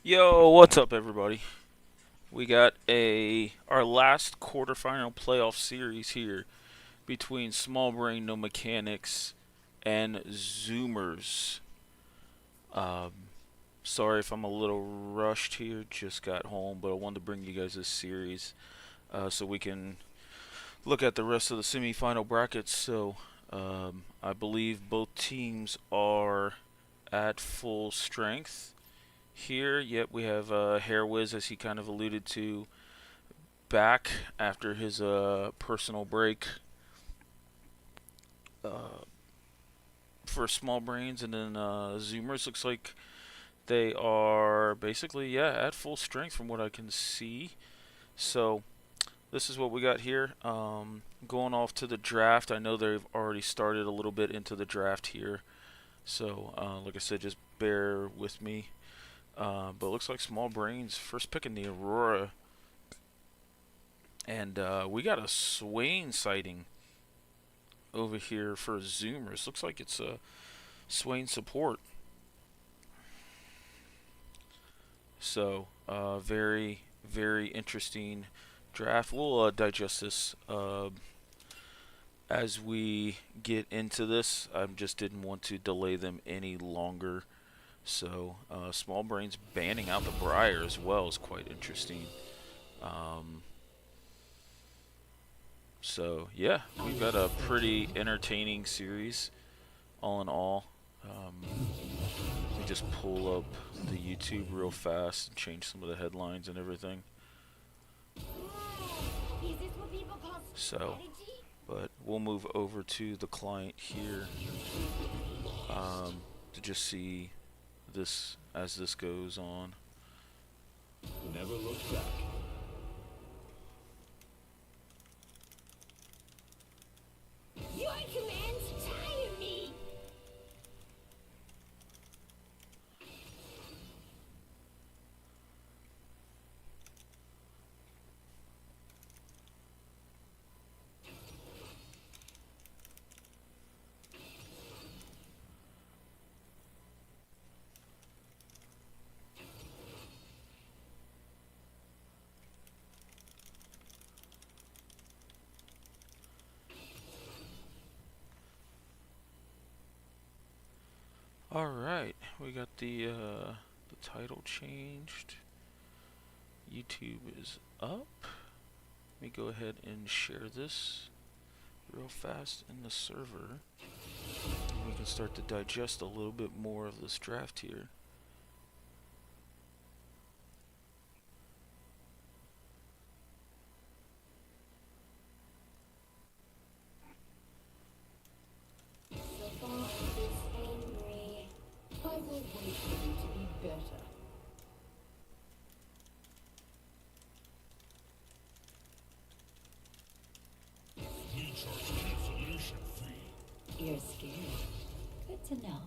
Yo, what's up, everybody? We got our last quarterfinal playoff series here between Small Brain No Mechanics and Zoomers. Um, Sorry if I'm a little rushed here. Just got home, but I wanted to bring you guys this series so we can look at the rest of the semifinal brackets. I believe both teams are at full strength here. Yet we have Hair Wiz, as he kind of alluded to, back after his personal break uh, for Small Brains, and then Zoomers looks like they are basically at full strength from what I can see. So this is what we got here. Going off to the draft, I know they've already started a little bit into the draft here. So like I said, just bear with me. But it looks like Small Brains first picking the Aurora, and we got a Swain sighting over here for Zoomers. Looks like it's a Swain support. So, very, very interesting draft. We'll digest this as we get into this. I just didn't want to delay them any longer. So, Small Brains banning out the Briar as well is quite interesting. Um, yeah, we've got a pretty entertaining series, all in all. Let me just pull up the YouTube real fast and change some of the headlines and everything. So, but we'll move over to the client here to just see this as this goes on. Never look back. Your commands tire me! All right, we got the title changed. YouTube is up. Let me go ahead and share this real fast in the server. And we can start to digest a little bit more of this draft here. So far, this angry. I will wait for you to be better. Recharge cancellation fee. You're scared. Good to know.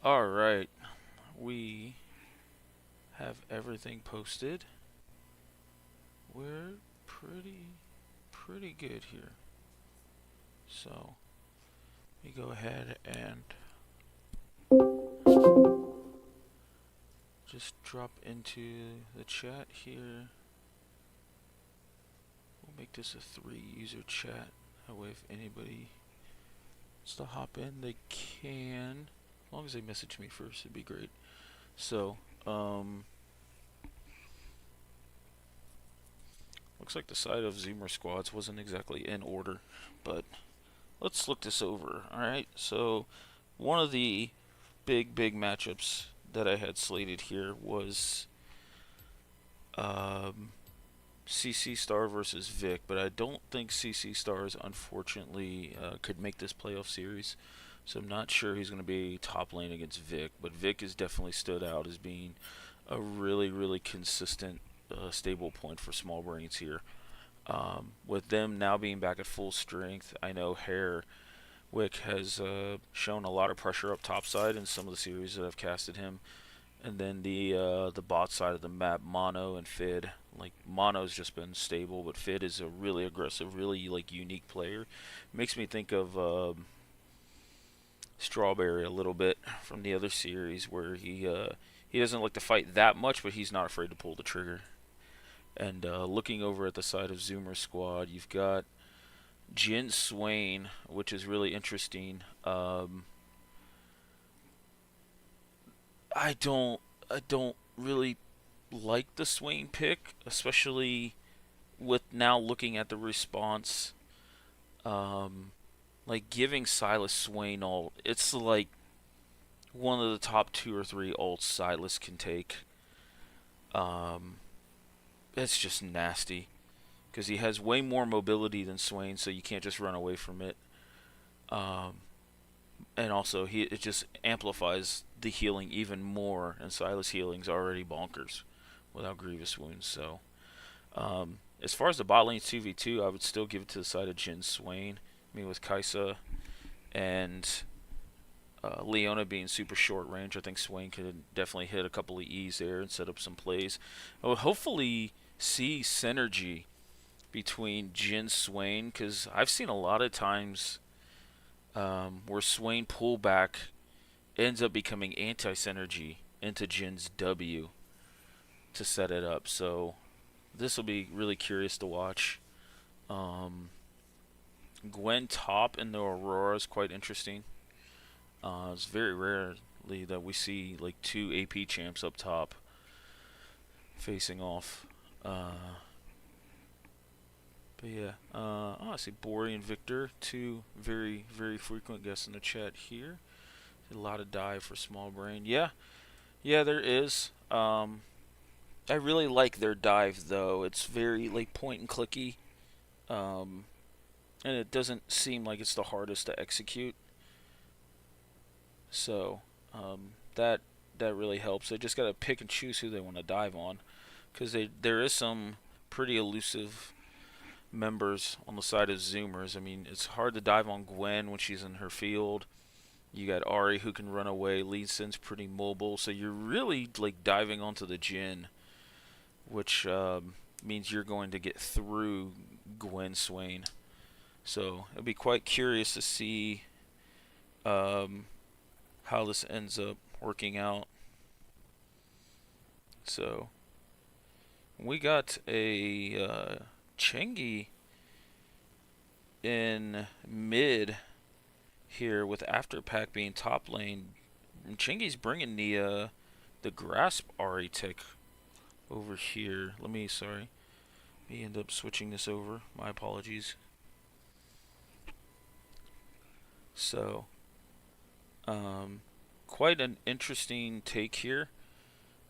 All right, we have everything posted. We're pretty good here. So, let me go ahead and just drop into the chat here. We'll make this a 3-user chat. That way if anybody wants to hop in, they can. As long as they message me first, it'd be great. So, Looks like the side of Zoomer squads wasn't exactly in order, but let's look this over. Alright, so one of the big matchups that I had slated here was CC Star versus Vic, but I don't think CC Stars, unfortunately, could make this playoff series. So I'm not sure he's going to be top lane against Vic, but Vic has definitely stood out as being a really consistent, stable point for small brains here. With them now being back at full strength, I know Wick has shown a lot of pressure up topside in some of the series that I've casted him. And then the bot side of the map, Mono and Fid. Like Mono's just been stable, but Fid is a really aggressive, really like unique player. Makes me think of Strawberry a little bit from the other series, where he doesn't like to fight that much, but he's not afraid to pull the trigger. And looking over at the side of Zoomer squad, you've got Jin Swain, which is really interesting. I don't really like the Swain pick, especially with now looking at the response. Like giving Silas Swain ult, it's like one of the top 2 or 3 ults Silas can take. It's just nasty because he has way more mobility than Swain, so you can't just run away from it. And also it just amplifies the healing even more, and Silas healing's already bonkers without Grievous wounds. So as far as the bot lane 2v2, I would still give it to the side of Jin Swain. I mean, with Kai'Sa and Leona being super short range, I think Swain could definitely hit a couple of E's there and set up some plays. I would hopefully see synergy between Jin Swain, because I've seen a lot of times where Swain pullback ends up becoming anti-synergy into Jin's W to set it up. So this will be really curious to watch. Gwen top in the Aurora is quite interesting. It's very rarely that we see like 2 AP champs up top facing off. But yeah, I see Bori and Victor, 2 very frequent guests in the chat here. A lot of dive for small brain. Yeah, there is. I really like their dive though. It's very like point and clicky, and it doesn't seem like it's the hardest to execute. So that really helps. They just gotta pick and choose who they want to dive on, because there is some pretty elusive members on the side of Zoomers. I mean, it's hard to dive on Gwen when she's in her field. You got Ahri who can run away. Lee Sin's pretty mobile, so you're really like diving onto the Jhin, which means you're going to get through Gwen Swain. So it'll be quite curious to see how this ends up working out. So we got a Chengi in mid here with Afterpack being top lane. And Chengi's bringing the Grasp Ahri tick over here. Let me end up switching this over. My apologies. So quite an interesting take here.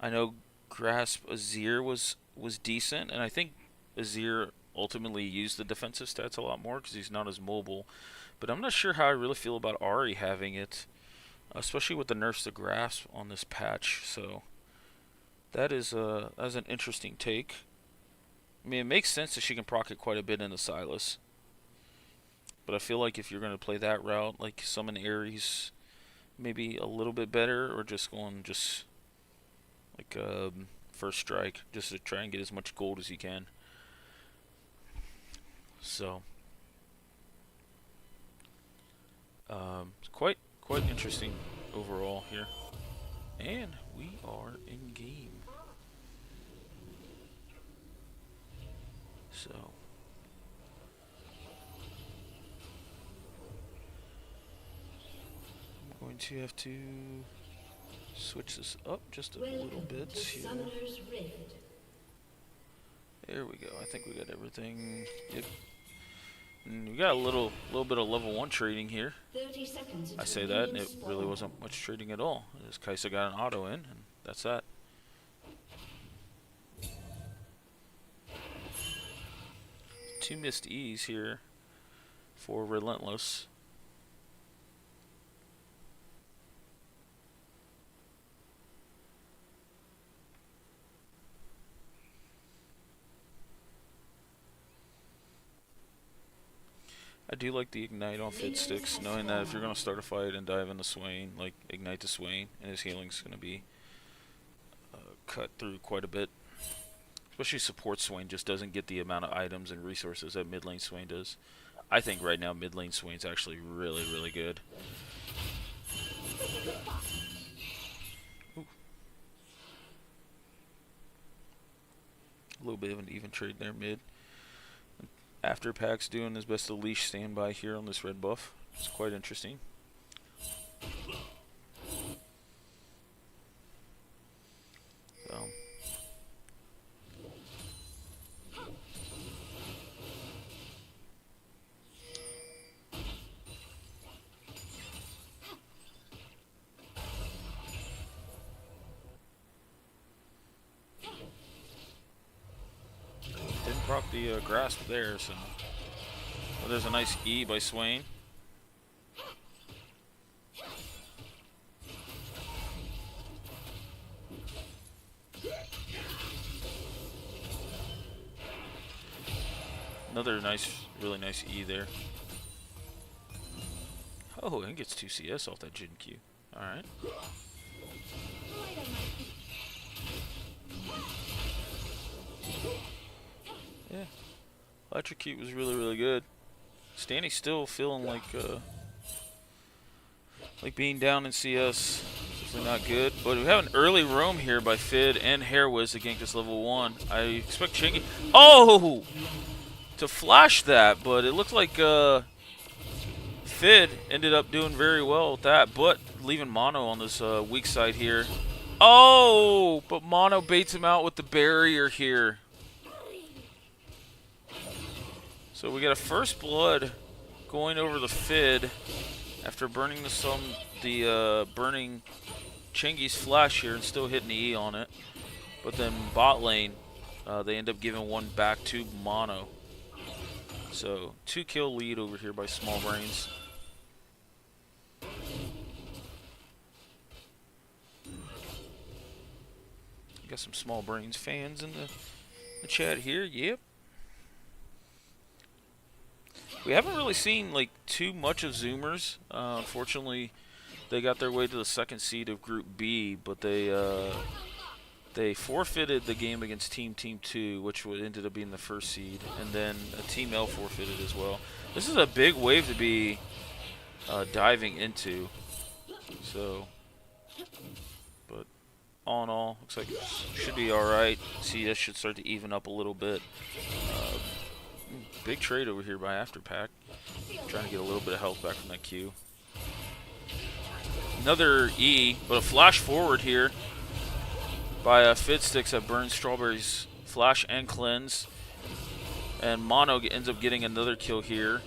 I know Grasp Azir was decent, and I think Azir ultimately used the defensive stats a lot more because he's not as mobile. But I'm not sure how I really feel about Ahri having it, especially with the nerfs to Grasp on this patch. So that's an interesting take. I mean, it makes sense that she can proc it quite a bit into Silas. But I feel like if you're going to play that route, like summon Ares maybe a little bit better, or just going like first strike, just to try and get as much gold as you can. So it's quite interesting overall here. And we are in game. So I'm going to have to switch this up just a little Welcome bit to here. Summoner's Rift. There we go. I think we got everything. Yep. And we got a little bit of level 1 trading here. 30 seconds I say until that, and minions it really spawn. wasn't much trading at all. Just Kaisa got an auto in, and that's that. Two missed E's here for Relentless. I do like the Ignite on Fit Sticks, knowing that if you're going to start a fight and dive into Swain, like Ignite the Swain, and his healing's going to be cut through quite a bit. Especially support Swain just doesn't get the amount of items and resources that mid lane Swain does. I think right now mid lane Swain's actually really, really good. Ooh. A little bit of an even trade there mid. After Pack's doing his best to leash standby here on this red buff. It's quite interesting. So. Didn't proc the grasp there, so. Well, there's a nice E by Swain. Another nice, really nice E there. Oh, and gets 2 CS off that Jin Q. Alright. Yeah. Electrocute was really, really good. Stanny's still feeling like being down in CS. Definitely not good. But we have an early roam here by Fid and Hairwiz against this level 1. I expect Chingy. Oh! To flash that, but it looked like Fid ended up doing very well with that, but leaving Mono on this weak side here. Oh! But Mono baits him out with the barrier here. So we got a first blood going over the Fid after burning burning Chingy's flash here and still hitting the E on it. But then bot lane, they end up giving one back to Mono. So 2 kill lead over here by Small Brains. Got some Small Brains fans in the chat here. Yep. We haven't really seen like too much of Zoomers. Unfortunately, they got their way to the 2nd seed of Group B, but they forfeited the game against Team 2, which ended up being the 1st seed, and then Team L forfeited as well. This is a big wave to be diving into. So, but all in all, looks like it should be all right. CS should start to even up a little bit. Big trade over here by Afterpack. Trying to get a little bit of health back from that Q. Another E, but a flash forward here by Fid Sticks that burns Strawberry's flash and cleanse. And Mono ends up getting another kill here.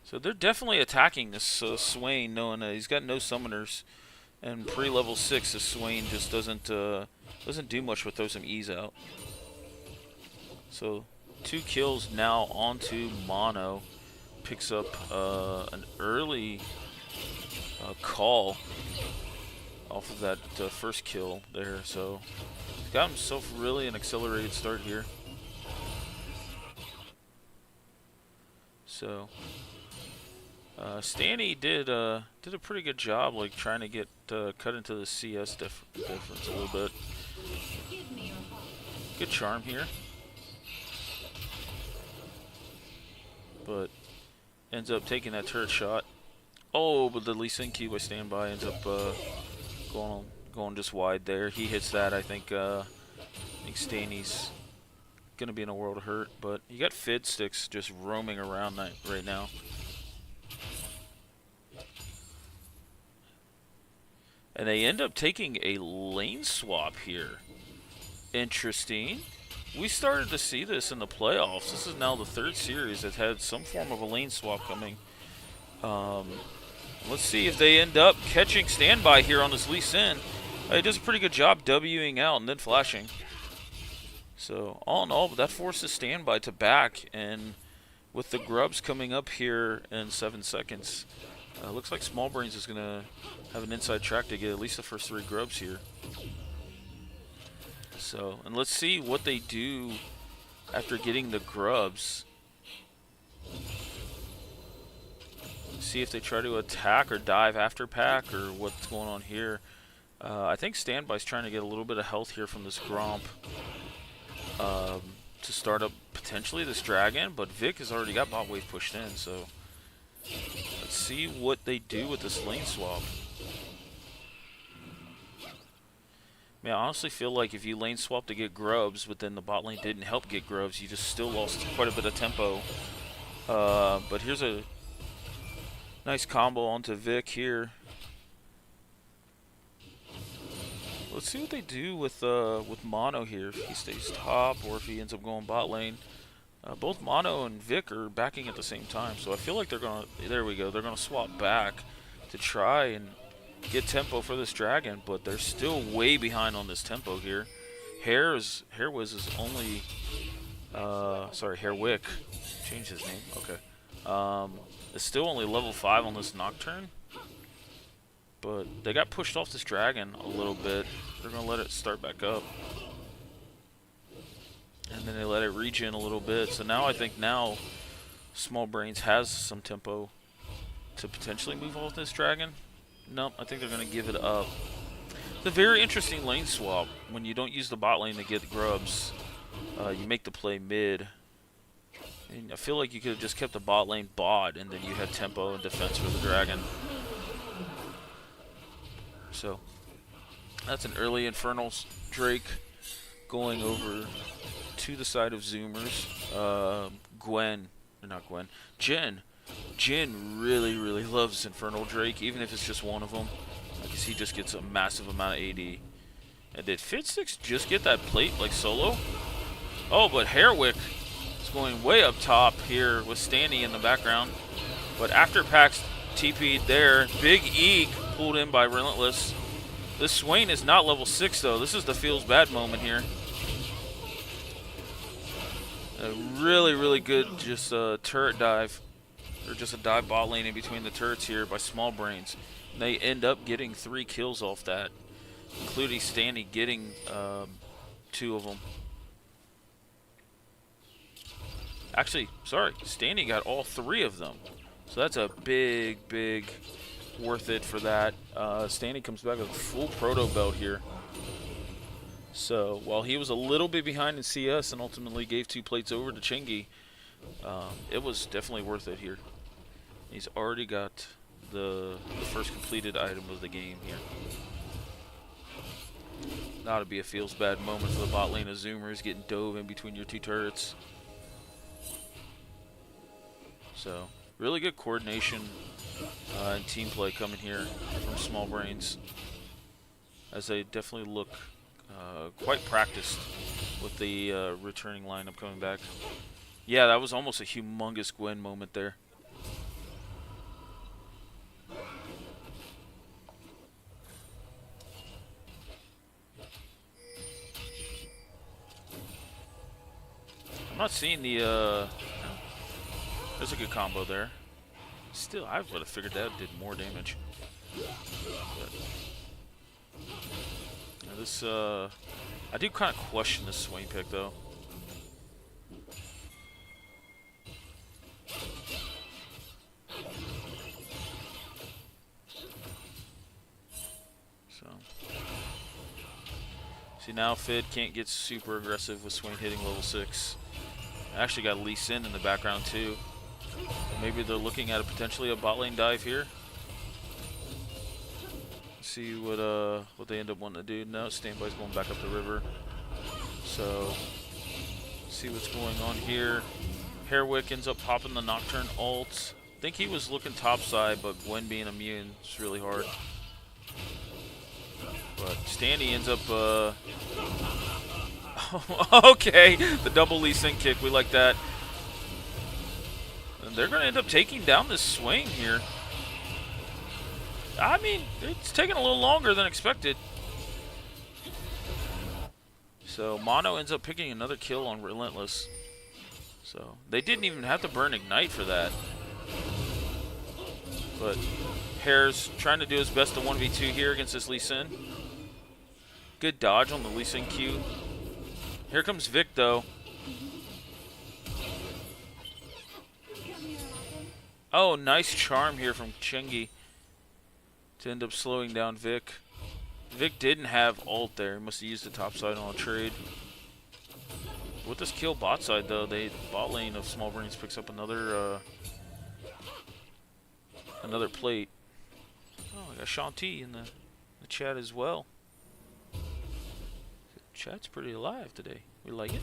So they're definitely attacking this Swain, knowing that he's got no summoners. And pre-level 6, this Swain just doesn't do much but throw some E's out. So 2 kills now onto Mono. Picks up an early call off of that first kill there. So he's got himself really an accelerated start here. So Stanny did a pretty good job, like trying to get cut into the CS difference a little bit. Good charm here, but ends up taking that turret shot. Oh, but the Lee Sin Q by standby ends up going just wide there. He hits that. I think Stanny's gonna be in a world of hurt, but you got Fid Sticks just roaming around that right now. And they end up taking a lane swap here. Interesting. We started to see this in the playoffs. This is now the third series that had some form of a lane swap coming. Let's see if they end up catching Standby here on this Lee Sin. He does a pretty good job Wing out and then flashing. So all in all, that forces Standby to back, and with the grubs coming up here in 7 seconds, looks like Small Brains is going to have an inside track to get at least the first 3 grubs here. So, and let's see what they do after getting the grubs. See if they try to attack or dive after pack or what's going on here. I think Standby's trying to get a little bit of health here from this Gromp to start up potentially this Dragon, but Vic has already got bot wave pushed in, so let's see what they do with this lane swap. I mean, I honestly feel like if you lane swap to get grubs, but then the bot lane didn't help get grubs, you just still lost quite a bit of tempo. But here's a nice combo onto Vic here. Let's see what they do with Mono here, if he stays top or if he ends up going bot lane. Both Mono and Vic are backing at the same time, so I feel like they're gonna, there we go, they're gonna swap back to try and get tempo for this Dragon, but they're still way behind on this tempo here. Hairwiz is only, sorry, Hairwick, changed his name, okay. It's still only level 5 on this Nocturne, but they got pushed off this Dragon a little bit. They're going to let it start back up. And then they let it regen a little bit. So now I think now Small Brains has some tempo to potentially move off this Dragon. Nope, I think they're going to give it up. It's a very interesting lane swap. When you don't use the bot lane to get the grubs, you make the play mid. And I feel like you could have just kept the bot lane bot, and then you had tempo and defense for the Dragon. So that's an early Infernals Drake going over to the side of Zoomers. Jin really loves Infernal Drake, even if it's just one of them, because he just gets a massive amount of AD. And did Fitsix just get that plate like solo? Oh, but Hairwick is going way up top here with Standy in the background. But after Pax TP'd there, Big Eek pulled in by Relentless. This Swain is not level 6 though. This is the feels bad moment here. A really good just turret dive, or just a dive bot lane in between the turrets here by Small Brains. And they end up getting 3 kills off that, including Standy getting 2 of them. Actually, sorry, Standy got all 3 of them. So that's a big worth it for that. Standy comes back with a full proto belt here. So while he was a little bit behind in CS and ultimately gave 2 plates over to Chingy, it was definitely worth it here. He's already got the first completed item of the game here. Now to be a feels bad moment for the bot lane of Zoomers getting dove in between your 2 turrets. So really good coordination and team play coming here from Small Brains, as they definitely look quite practiced with the returning lineup coming back. Yeah, that was almost a humongous Gwen moment there. I'm not seeing the there's a good combo there. Still, I would have figured that did more damage. But, yeah, this, I do kind of question this Swain pick though. So, see now Fid can't get super aggressive with Swain hitting level 6. Actually got Lee Sin in the background too. Maybe they're looking at potentially a bot lane dive here. See what they end up wanting to do. No, Standby's going back up the river. So see what's going on here. Hairwick ends up popping the Nocturne ult. I think he was looking topside, but Gwen being immune is really hard. But Stanny ends up, okay, the double Lee Sin kick, we like that. And they're going to end up taking down this Swain here. I mean, it's taking a little longer than expected. So Mono ends up picking another kill on Relentless. So they didn't even have to burn Ignite for that. But Hare's trying to do his best to 1v2 here against this Lee Sin. Good dodge on the Lee Sin Q. Here comes Vic though. Oh, nice charm here from Chengi to end up slowing down Vic. Vic didn't have ult there. He must have used the top side on a trade. With this kill bot side though, bot lane of Small Brains picks up another plate. Oh, I got Shanti in the chat as well. Chat's pretty alive today. We like it.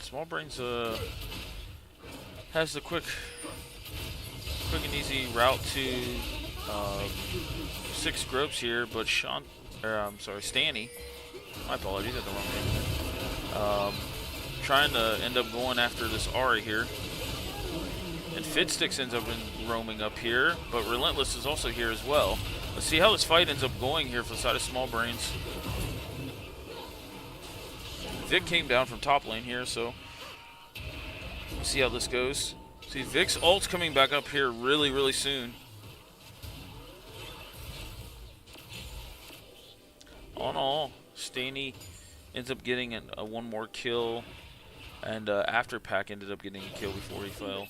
Small Brains has the quick and easy route to 6 gropes here, but Stanny, my apologies, I had the wrong name. Trying to end up going after this Ahri here. And Fiddsticks ends up roaming up here, but Relentless is also here as well. Let's see how this fight ends up going here for the side of Small Brains. Vic came down from top lane here, so we'll see how this goes. See, Vic's ult's coming back up here really, really soon. All in all, Stanny ends up getting one more kill, and Afterpack ended up getting a kill before he fell.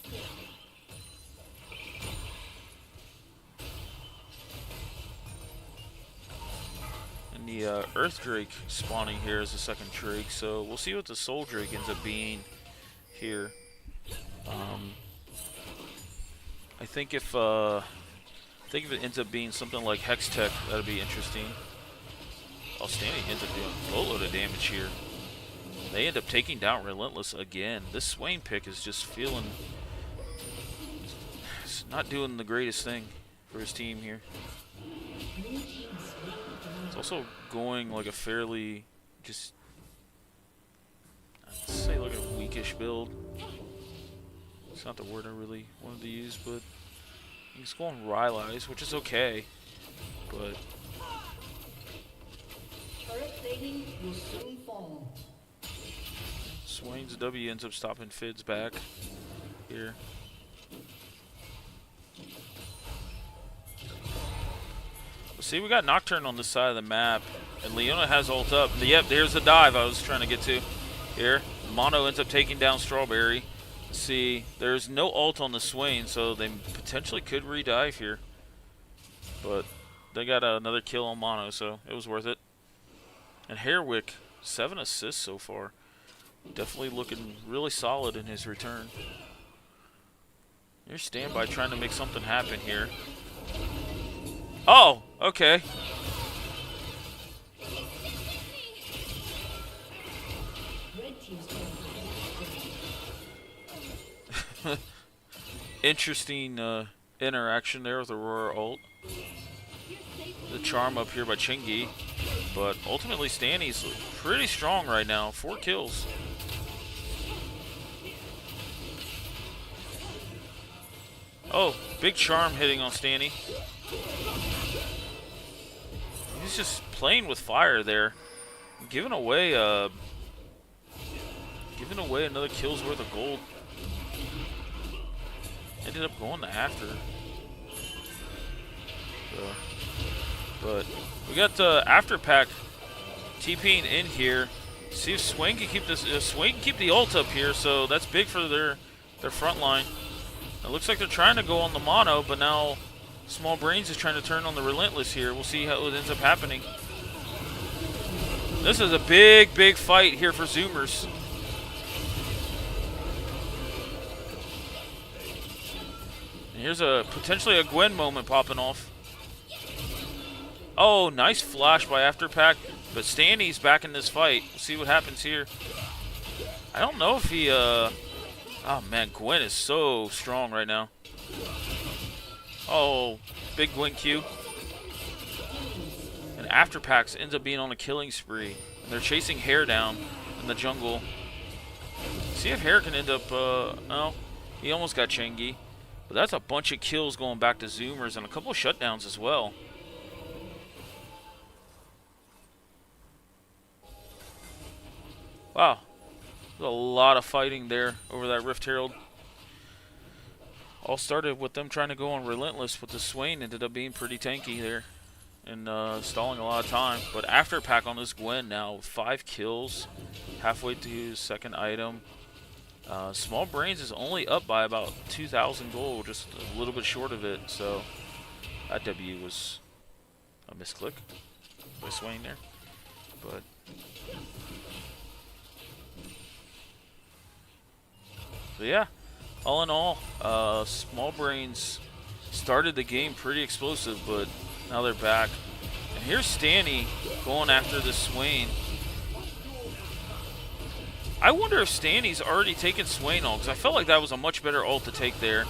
And the Earth Drake spawning here is the second Drake, so we'll see what the Soul Drake ends up being here. I think if it ends up being something like Hextech, that'd be interesting. Oh, Stanny ends up doing a boatload of damage here. They end up taking down Relentless again. This Swain pick is just feeling... It's not doing the greatest thing for his team here. It's also going like a fairly... just... I'd say like a weakish build. It's not the word I really wanted to use, but... He's going Rylai's, which is okay. But... Swain's W ends up stopping Fid's back here. See, we got Nocturne on this side of the map, and Leona has ult up. Yep, there's the dive I was trying to get to here. Mono ends up taking down Strawberry. See, there's no ult on the Swain, so they potentially could re-dive here. But they got another kill on Mono, so it was worth it. And Harewick, 7 assists so far. Definitely looking really solid in his return. Here's Standby trying to make something happen here. Oh, okay. Interesting interaction there with Aurora ult. The charm up here by Chingy. But ultimately Stanny's pretty strong right now. 4 kills. Oh, big charm hitting on Stanny. He's just playing with fire there. Giving away another kill's worth of gold. Ended up going to after. But we got Afterpack TPing in here. See if Swain can keep this. Swain can keep the ult up here, so that's big for their front line. It looks like they're trying to go on the Mono, but now Small Brains is trying to turn on the Relentless here. We'll see how it ends up happening. This is a big, big fight here for Zoomers. And here's potentially a Gwen moment popping off. Oh, nice flash by Afterpack. But Stanny's back in this fight. We'll see what happens here. I don't know if he, Oh, man, Gwen is so strong right now. Oh, big Gwen Q. And Afterpacks ends up being on a killing spree. And they're chasing Hare down in the jungle. See if Hare can end up, no. He almost got Chengi. But that's a bunch of kills going back to Zoomers and a couple of shutdowns as well. Wow. There's a lot of fighting there over that Rift Herald. All started with them trying to go on Relentless, but the Swain ended up being pretty tanky there and stalling a lot of time. But Afterpack on this Gwen now with 5 kills, halfway to his second item. Small Brains is only up by about 2,000 gold, just a little bit short of it. So that W was a misclick by Swain there. But so yeah, all in all, Small Brains started the game pretty explosive, but now they're back. And here's Stanny going after the Swain. I wonder if Stanny's already taken Swain ult, because I felt like that was a much better ult to take there.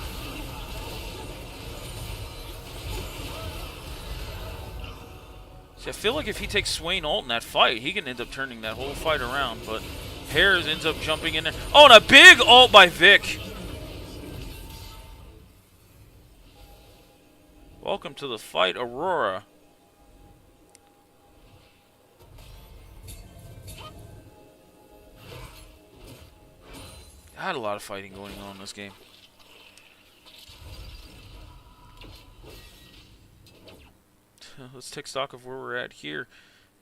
See, I feel like if he takes Swain ult in that fight, he can end up turning that whole fight around, but Hares ends up jumping in there. Oh, and a big ult by Vic. Welcome to the fight, Aurora. I had a lot of fighting going on in this game. Let's take stock of where we're at here.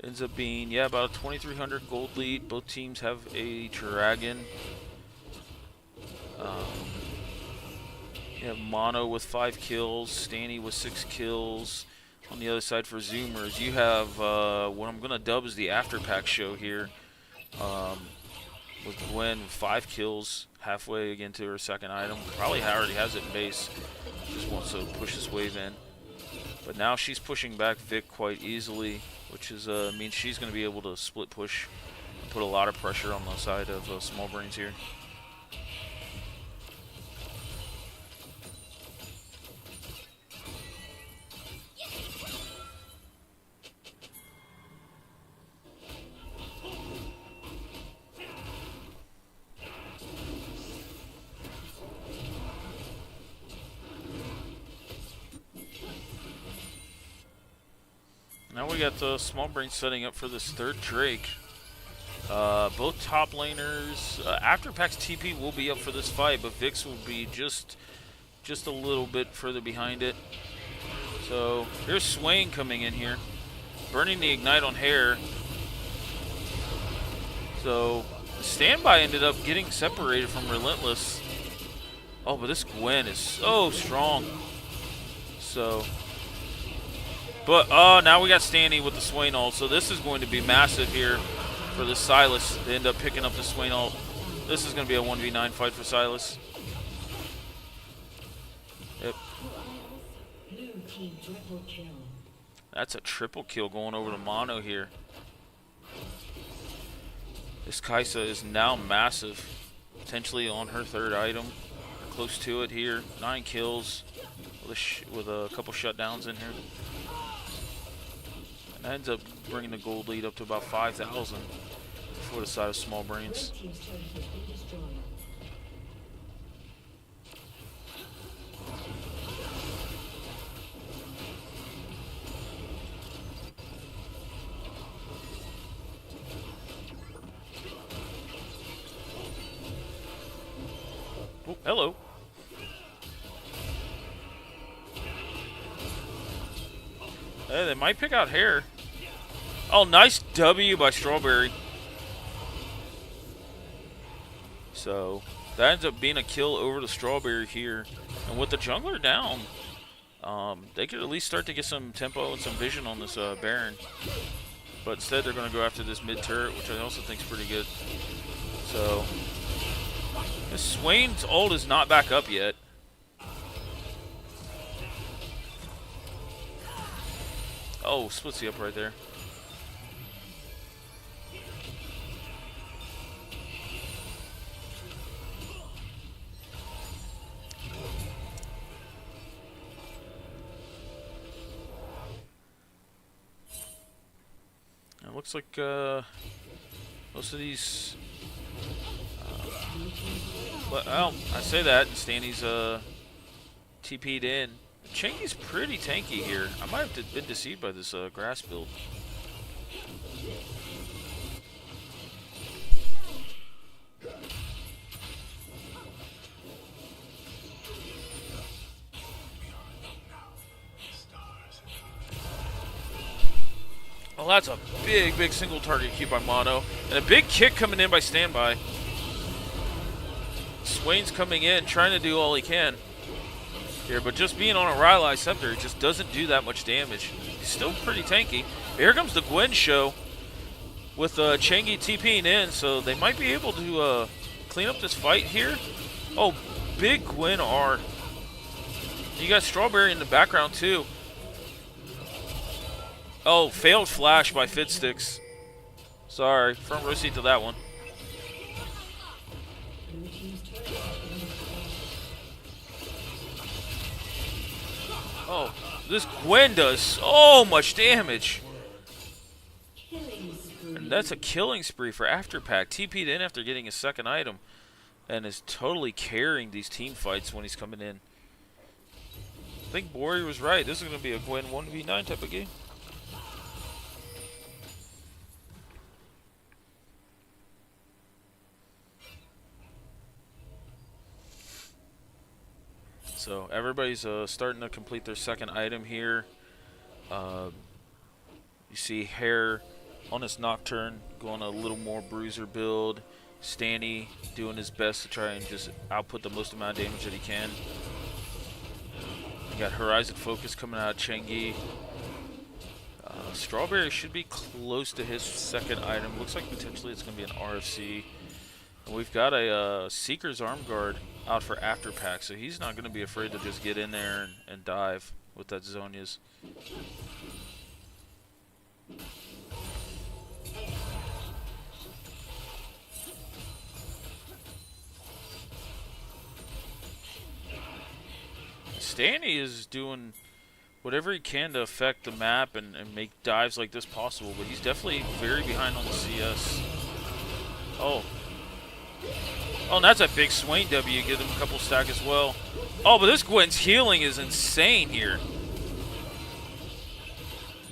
Ends up being, yeah, about a 2,300 gold lead. Both teams have a dragon. You have Mono with 5 kills, Stanny with 6 kills. On the other side for Zoomers, you have what I'm going to dub as the Afterpack show here. With Gwen with 5 kills, halfway again to her second item. Probably already has it in base. Just wants to push this wave in. But now she's pushing back Vic quite easily, which is means she's going to be able to split push and put a lot of pressure on the side of Small Brains here. Now we got the Small Brain setting up for this third Drake. Both top laners. Afterpack's TP will be up for this fight, but Vix will be just a little bit further behind it. So here's Swain coming in here, burning the Ignite on Hare. So Standby ended up getting separated from Relentless. Oh, but this Gwen is so strong. So... But, now we got Stanny with the Swain ult, so this is going to be massive here for the Sylas. They end up picking up the Swain ult. This is going to be a 1v9 fight for Sylas. Yep. That's a triple kill going over to Mono here. This Kai'Sa is now massive. Potentially on her third item. Close to it here. 9 kills with a couple shutdowns in here. That ends up bringing the gold lead up to about 5,000 for the side of Small Brains. Oh, hello. Hey, they might pick out Hare. Oh, nice W by Strawberry. So, that ends up being a kill over the Strawberry here. And with the jungler down, they could at least start to get some tempo and some vision on this Baron. But instead, they're going to go after this mid turret, which I also think is pretty good. So, this Swain's ult is not back up yet. Oh, splits the up right there. It looks like most of these. Well, I say that, and Stanny's TP'd in. Chengi's pretty tanky here. I might have been deceived by this grass build. Oh, that's a big single target Q by Mono. And a big kick coming in by Standby. Swain's coming in, trying to do all he can here, but just being on a Rylai Scepter, it just doesn't do that much damage. He's still pretty tanky. Here comes the Gwen show with Chengi TPing in, so they might be able to clean up this fight here. Oh, big Gwen R. You got Strawberry in the background, too. Oh, failed flash by Fitsticks. Sorry, front row seat to that one. Oh, this Gwen does so much damage. And that's a killing spree for Afterpack. TP'd in after getting his second item. And is totally carrying these team fights when he's coming in. I think Bori was right. This is going to be a Gwen 1v9 type of game. So everybody's starting to complete their second item here. You see Hair on his Nocturne going a little more bruiser build. Stanny doing his best to try and just output the most amount of damage that he can. You got Horizon Focus coming out of Chengi. Strawberry should be close to his second item. Looks like potentially it's going to be an RFC. And we've got a Seeker's Arm Guard out for Afterpack, so he's not going to be afraid to just get in there and dive with that Zhonya's. Stanny is doing whatever he can to affect the map and make dives like this possible, but he's definitely very behind on the CS. Oh, and that's a big Swain W. Give him a couple stack as well. Oh, but this Gwen's healing is insane here.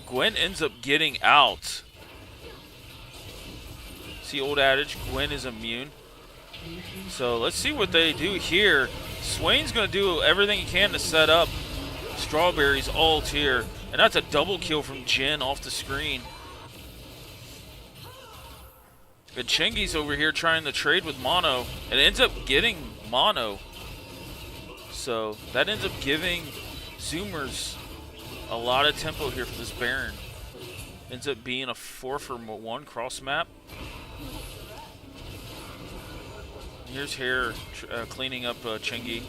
Gwen ends up getting out. See old adage, Gwen is immune. So let's see what they do here. Swain's going to do everything he can to set up Strawberry's ult here. And that's a double kill from Jin off the screen. And Chengi's over here trying to trade with Mono, and ends up getting Mono. So that ends up giving Zoomers a lot of tempo here for this Baron. Ends up being a 4-for-1 cross map. Here's Hair cleaning up Chengi.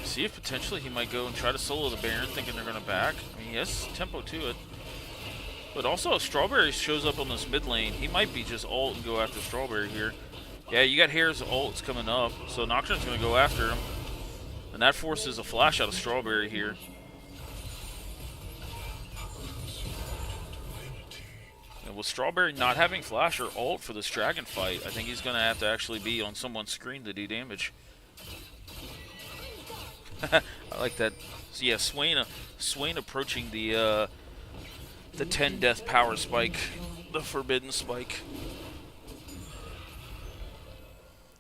See if potentially he might go and try to solo the Baron, thinking they're going to back. I mean, he has tempo to it. But also, if Strawberry shows up on this mid lane, he might be just ult and go after Strawberry here. Yeah, you got Hair's ults coming up, so Nocturne's going to go after him. And that forces a flash out of Strawberry here. And with Strawberry not having flash or ult for this dragon fight, I think he's going to have to actually be on someone's screen to do damage. I like that. So yeah, Swain approaching the 10 death power spike, the forbidden spike.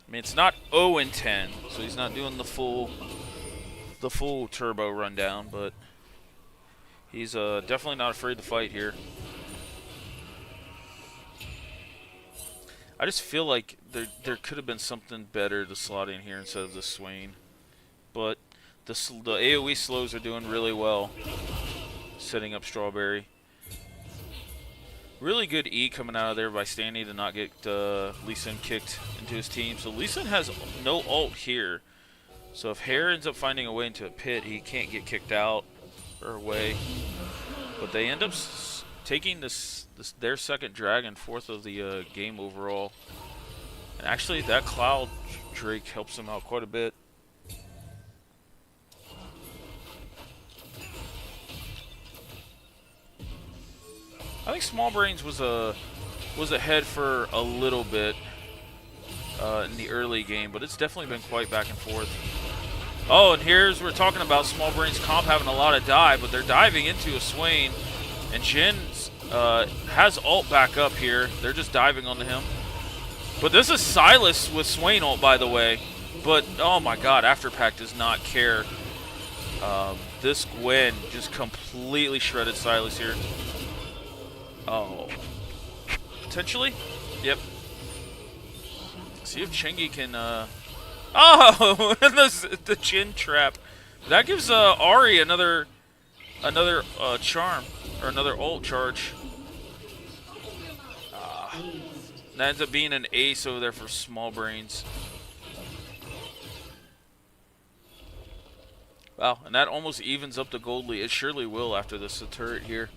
I mean, it's not 0 and 10, so he's not doing the full turbo rundown, but he's definitely not afraid to fight here. I just feel like there could have been something better to slot in here instead of the Swain, but the AoE slows are doing really well, setting up Strawberry. Really good E coming out of there by Stanny to not get Lee Sin kicked into his team. So Lee Sin has no ult here. So if Hair ends up finding a way into a pit, he can't get kicked out. or away. But they end up taking their second dragon, fourth of the game overall. And actually, that Cloud Drake helps them out quite a bit. I think Small Brains was ahead for a little bit in the early game, but it's definitely been quite back and forth. Oh, and we're talking about Small Brains comp having a lot of dive, but they're diving into a Swain, and Jin has ult back up here. They're just diving onto him. But this is Silas with Swain ult, by the way. But, oh my god, Afterpack does not care. This Gwen just completely shredded Silas here. Oh. Potentially? Yep. See if Chengi can, Oh! the Jin trap. That gives Ahri another charm. Or another ult charge. That ends up being an ace over there for Small Brains. Wow, and that almost evens up the gold lead. It surely will after this turret here.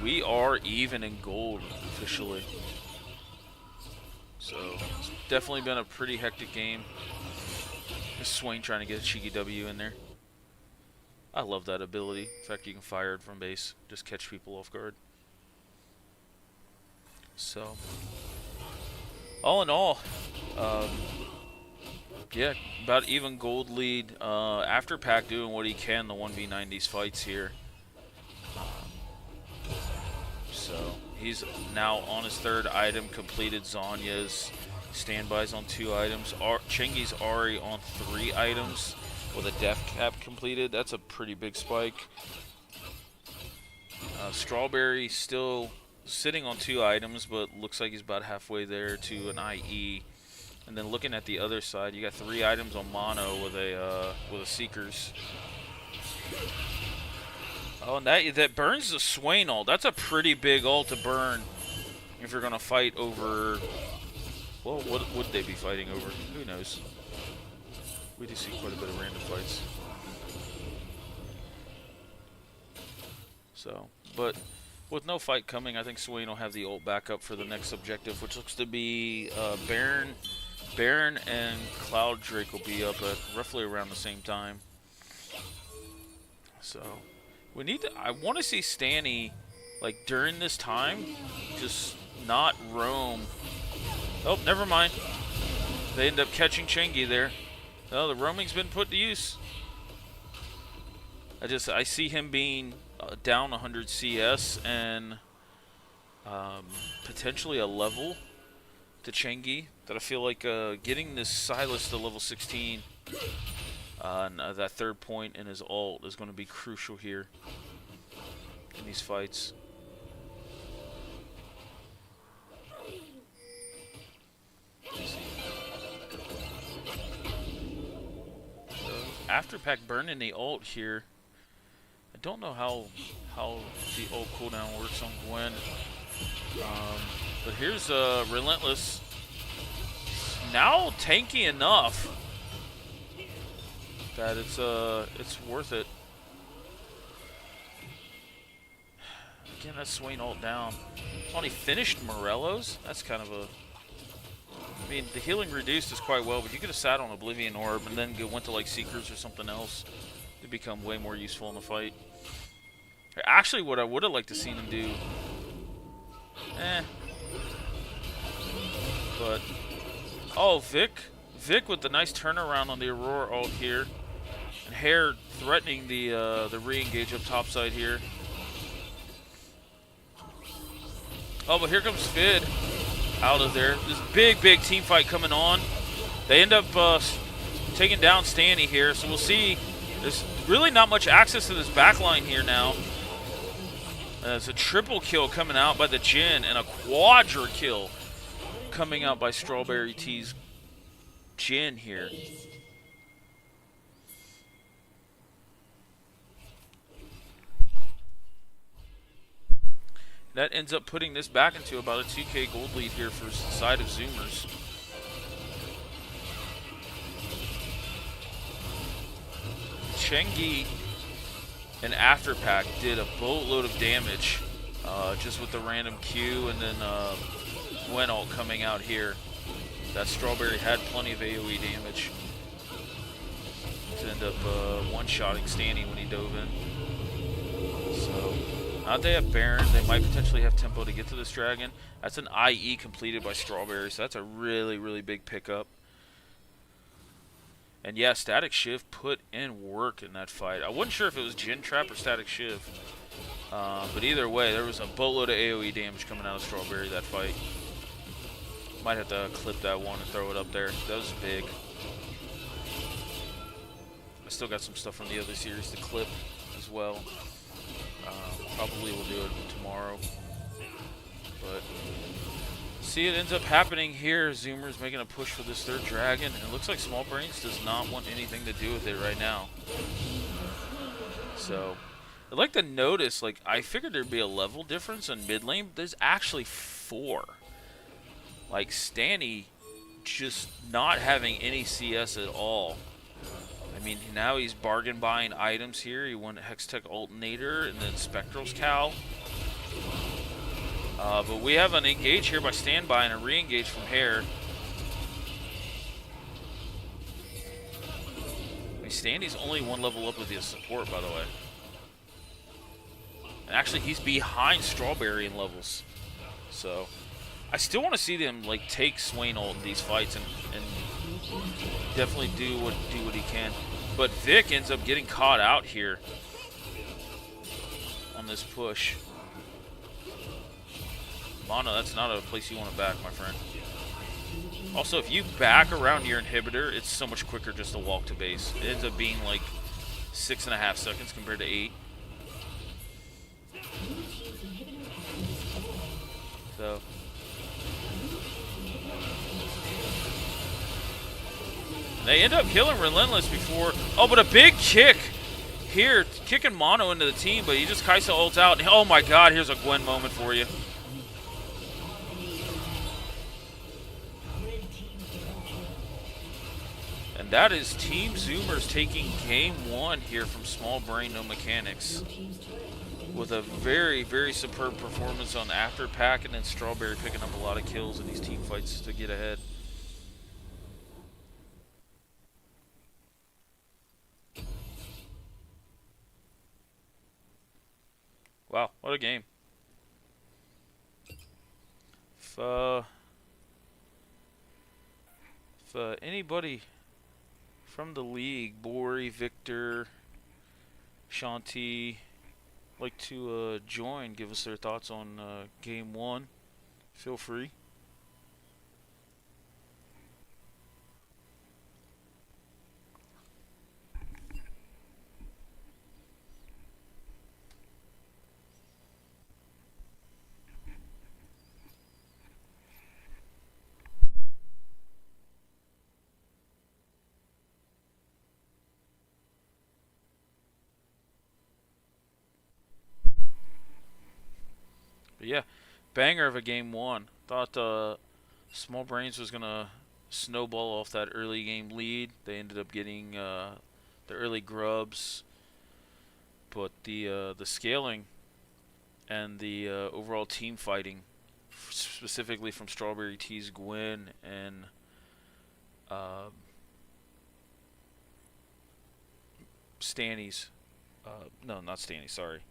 We are even in gold officially. So it's definitely been a pretty hectic game. Swain trying to get a cheeky W in there. I love that ability. In fact, you can fire it from base. Just catch people off guard. So, all in all, yeah, about even gold lead. Afterpack doing what he can to 1v9 these fights here. So, he's now on his third item, completed Zhonya's standbys on 2 items. Chengi's Ahri on 3 items with a death cap completed. That's a pretty big spike. Strawberry still sitting on 2 items, but looks like he's about halfway there to an IE. And then looking at the other side, you got 3 items on mono with a Seekers. Oh, and that burns the Swain ult. That's a pretty big ult to burn if you're gonna fight over. Well, what would they be fighting over? Who knows? We do see quite a bit of random fights. So, but with no fight coming, I think Swain will have the ult back up for the next objective, which looks to be Baron and Cloud Drake will be up at roughly around the same time. So, we need to. I want to see Stanny, like during this time, just not roam. Oh, never mind. They end up catching Chengi there. Oh, the roaming's been put to use. I see him being down 100 CS and potentially a level to Chengi. That I feel like getting this Silas to level 16 and that third point in his ult is going to be crucial here in these fights. Afterpack burning the ult here. I don't know how the ult cooldown works on Gwen. But here's Relentless. Now tanky enough that it's worth it. Again, that Swain ult down. Only finished Morello's. That's kind of a. I mean, the healing reduced is quite well, but you could have sat on Oblivion Orb and then went to like Seekers or something else to become way more useful in the fight. Actually, what I would have liked to seen him do, but oh, Vic with the nice turnaround on the Aurora ult here, and Hair threatening the re-engage up topside here. Oh, but here comes Fid out of there. This big team fight coming on. They end up taking down Stanny here, so we'll see. There's really not much access to this backline here now. It's a triple kill coming out by the Jin and a quadra kill coming out by Strawberry T's Jin here. That ends up putting this back into about a 2K gold lead here for the side of Zoomers. Chengi and Afterpack did a boatload of damage just with the random Q and then Gwen ult coming out here. That Strawberry had plenty of AoE damage to end up one-shotting Stanny when he dove in. So, now they have Baron, they might potentially have tempo to get to this dragon. That's an IE completed by Strawberry, so that's a really, really big pickup. And yeah, Static Shiv put in work in that fight. I wasn't sure if it was Jin Trap or Static Shiv. But either way, there was a boatload of AoE damage coming out of Strawberry that fight. Might have to clip that one and throw it up there. That was big. I still got some stuff from the other series to clip as well. Probably will do it tomorrow. But see, it ends up happening here. Zoomer's making a push for this third dragon. And it looks like Small Brains does not want anything to do with it right now. So, I'd like to notice, like, I figured there'd be a level difference in mid lane. There's actually 4. Like, Stanny just not having any CS at all. I mean, now he's bargain buying items here. He won Hextech Alternator and then Spectral's Cow. But we have an engage here by Standby and a re-engage from Hare. I mean, Stanny's only 1 level up with his support, by the way. And actually, he's behind Strawberry in levels. So, I still want to see them like take Swain ult in these fights and definitely do what he can. But Vic ends up getting caught out here on this push. Mono, that's not a place you want to back, my friend. Also, if you back around your inhibitor, it's so much quicker just to walk to base. It ends up being like 6.5 seconds compared to 8. So they end up killing Relentless before. Oh, but a big kick here, kicking Mono into the team, but he just Kai'Sa ults out. Oh my god, here's a Gwen moment for you. And that is Team Zoomers taking game 1 here from Small Brain No Mechanics. With a very, very superb performance on Afterpack, and then Strawberry picking up a lot of kills in these team fights to get ahead. Wow, what a game. If anybody from the league, Bori, Victor, Shanti, like to join, give us their thoughts on game 1, feel free. But yeah, banger of a game 1. Thought Small Brains was gonna snowball off that early game lead. They ended up getting the early grubs, but the scaling and the overall team fighting, specifically from Strawberry T's Gwen and Stanny's, no, not Stanny, sorry.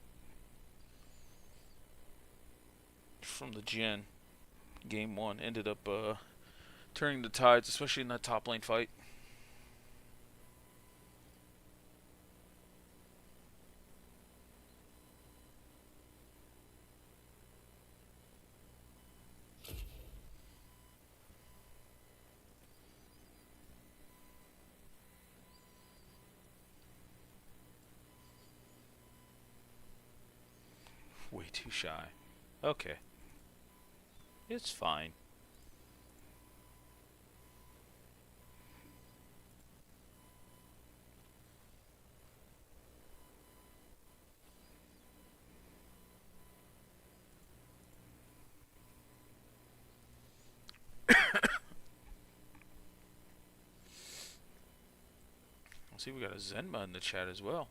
From the Jin, game 1 ended up turning the tides, especially in that top lane fight. Way too shy. Okay. It's fine. See, we got a Zenma in the chat as well.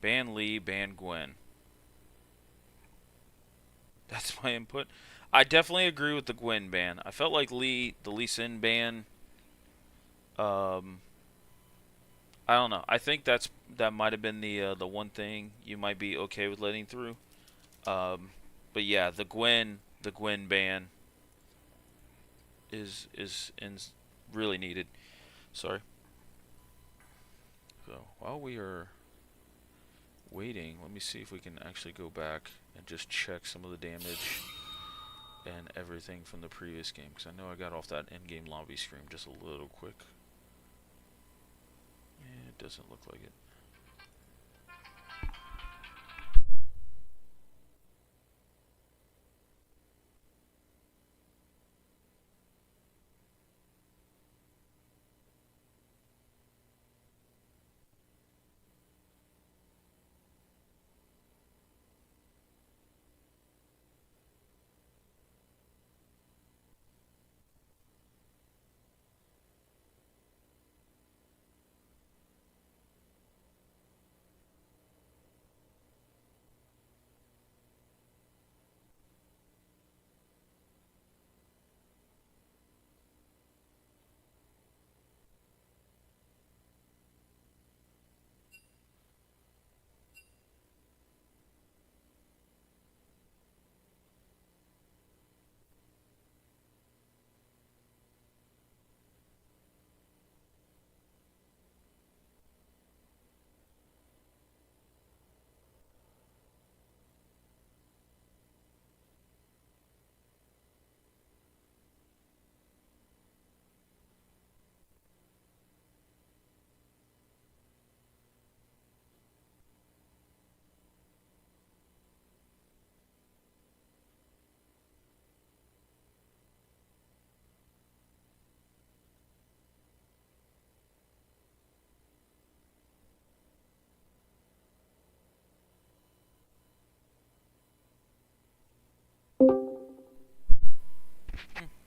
Ban Lee, ban Gwen. That's my input. I definitely agree with the Gwen ban. I felt like the Lee Sin ban. Um, I don't know. I think that might have been the one thing you might be okay with letting through. But yeah, the Gwen ban is really needed. Sorry. So while we are waiting, let me see if we can actually go back and just check some of the damage and everything from the previous game, because I know I got off that in-game lobby screen just a little quick. It doesn't look like it.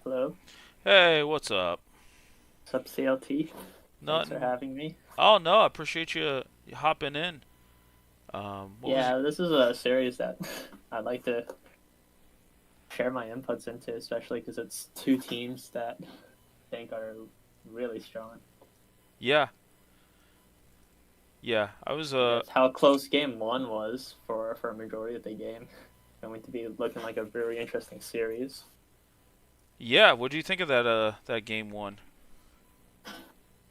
Hello. Hey, what's up? What's up, CLT? Thanks for Nothing. having me. Oh no, I appreciate you hopping in. What was? Yeah, this is a series that I'd like to share my inputs into, especially because it's two teams that I think are really strong. Yeah, yeah. I was With how close game one was for a majority of the game, going to be looking like a very interesting series. Yeah. What do you think of that game one?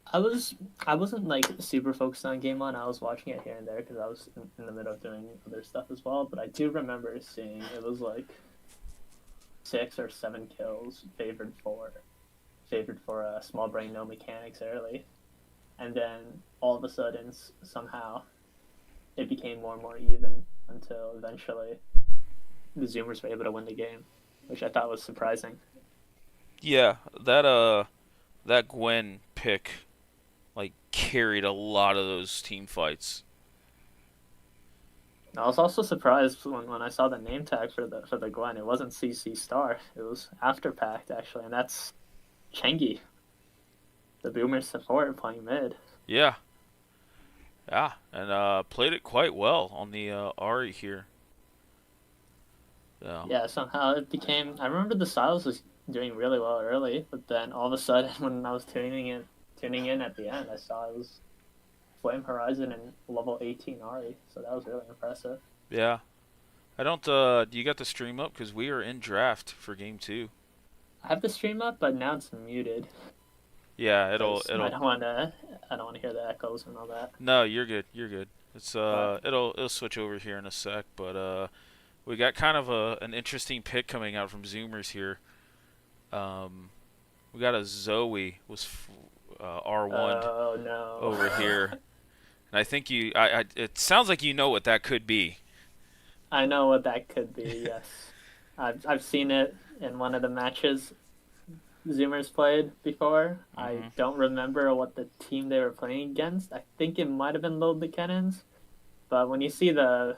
I wasn't like super focused on game one. I was watching it here and there because I was in the middle of doing other stuff as well. But I do remember seeing it was like 6 or 7 kills favored for a small brain no mechanics early, and then all of a sudden somehow it became more and more even until eventually the Zoomers were able to win the game, which I thought was surprising. Yeah, that Gwen pick like carried a lot of those team fights. I was also surprised when I saw the name tag for the Gwen. It wasn't CC Star. It was Afterpact actually, and that's Chengi, the Boomer support playing mid. Yeah, yeah, and played it quite well on the Ari here. Yeah. Yeah, somehow it became. I remember the Silas was doing really well early, but then all of a sudden, when I was tuning in at the end, I saw it was Flame Horizon and level 18 Ari, so that was really impressive. Yeah. I don't. You got the stream up because we are in draft for game 2. I have the stream up, but now it's muted. Yeah, 'Cause I it'll. don't want to. I don't want to hear the echoes and all that. No, you're good. You're good. It's it'll switch over here in a sec, but we got kind of an interesting pick coming out from Zoomers here. We got a Zoe R1 Oh no. over here, and I think it sounds like you know what that could be. I know what that could be. Yes, I've seen it in one of the matches Zoomers played before. I don't remember what the team they were playing against. I think it might have been Load the Cannons, but when you see the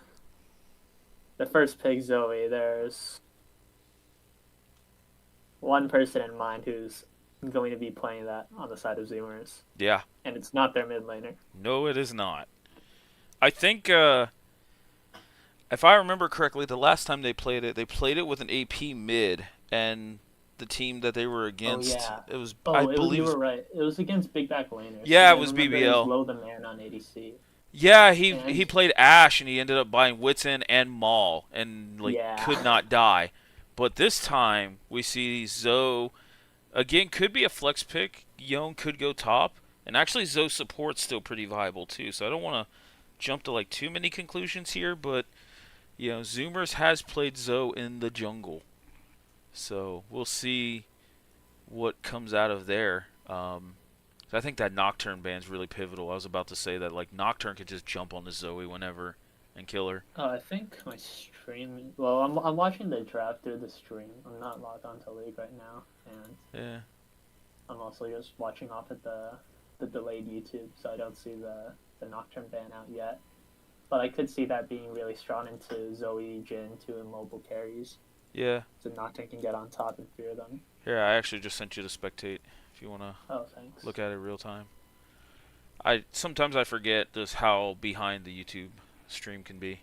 first pick Zoe, there's one person in mind who's going to be playing that on the side of Zoomers, Yeah. and it's not their mid laner. No, it is not. I think if I remember correctly, the last time they played it with an AP mid, and the team that they were against, yeah. it was Oh, you were right. It was against Big Back Laners. Yeah, I it was remember BBL. It was Low the Man on ADC. Yeah, And- he played Ashe, and he ended up buying Whitson and Maul, and Yeah. could not die. But this time we see Zoe again. Could be a flex pick. Yone could go top, and actually Zoe support's still pretty viable too. So I don't want to jump to like too many conclusions here, but Zoomers has played Zoe in the jungle, so we'll see what comes out of there. I think that Nocturne ban's really pivotal. I was about to say that like Nocturne could just jump on the Zoe whenever and kill her. Oh, I think my stream. Well, I'm watching the draft through the stream. I'm not logged onto League right now, and Yeah. I'm also just watching off at the delayed YouTube, so I don't see the Nocturne ban out yet. But I could see that being really strong into Zoe, Jhin, two immobile carries, Yeah. so Nocturne can get on top and fear them. Here, I actually just sent you to spectate if you want to Oh, thanks. look at it real time. Sometimes I forget just how behind the YouTube stream can be.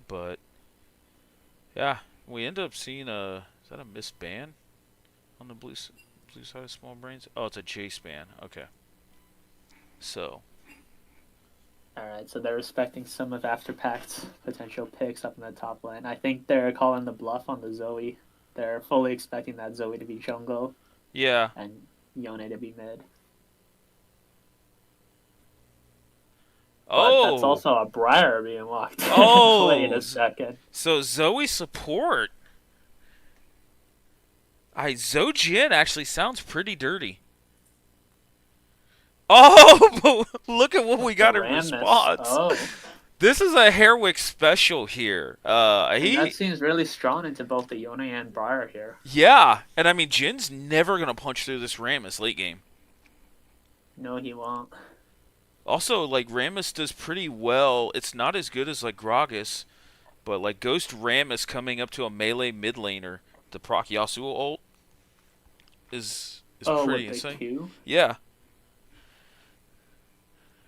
But yeah, we end up seeing is that a missed ban on the blue side of Small Brains? Oh, it's a Jace ban. Okay. So Alright, so they're respecting some of Afterpact's potential picks up in the top lane. I think they're calling the bluff on the Zoe. They're fully expecting that Zoe to be jungle yeah, and Yone to be mid. But that's also a Briar being locked in. Oh! Wait a second. So Zoe support. Zoe Jhin actually sounds pretty dirty. Oh, but look at what we got in Rammus. response. Oh, This is a Hairwick special here. and that seems really strong into both the Yone and Briar here. Yeah, and I mean Jin's never gonna punch through this Rammus late game. No, he won't. Also, like Rammus does pretty well. It's not as good as like Gragas, but like Ghost Rammus coming up to a melee mid laner, the proc Yasuo ult is pretty with the insane. Q? Yeah.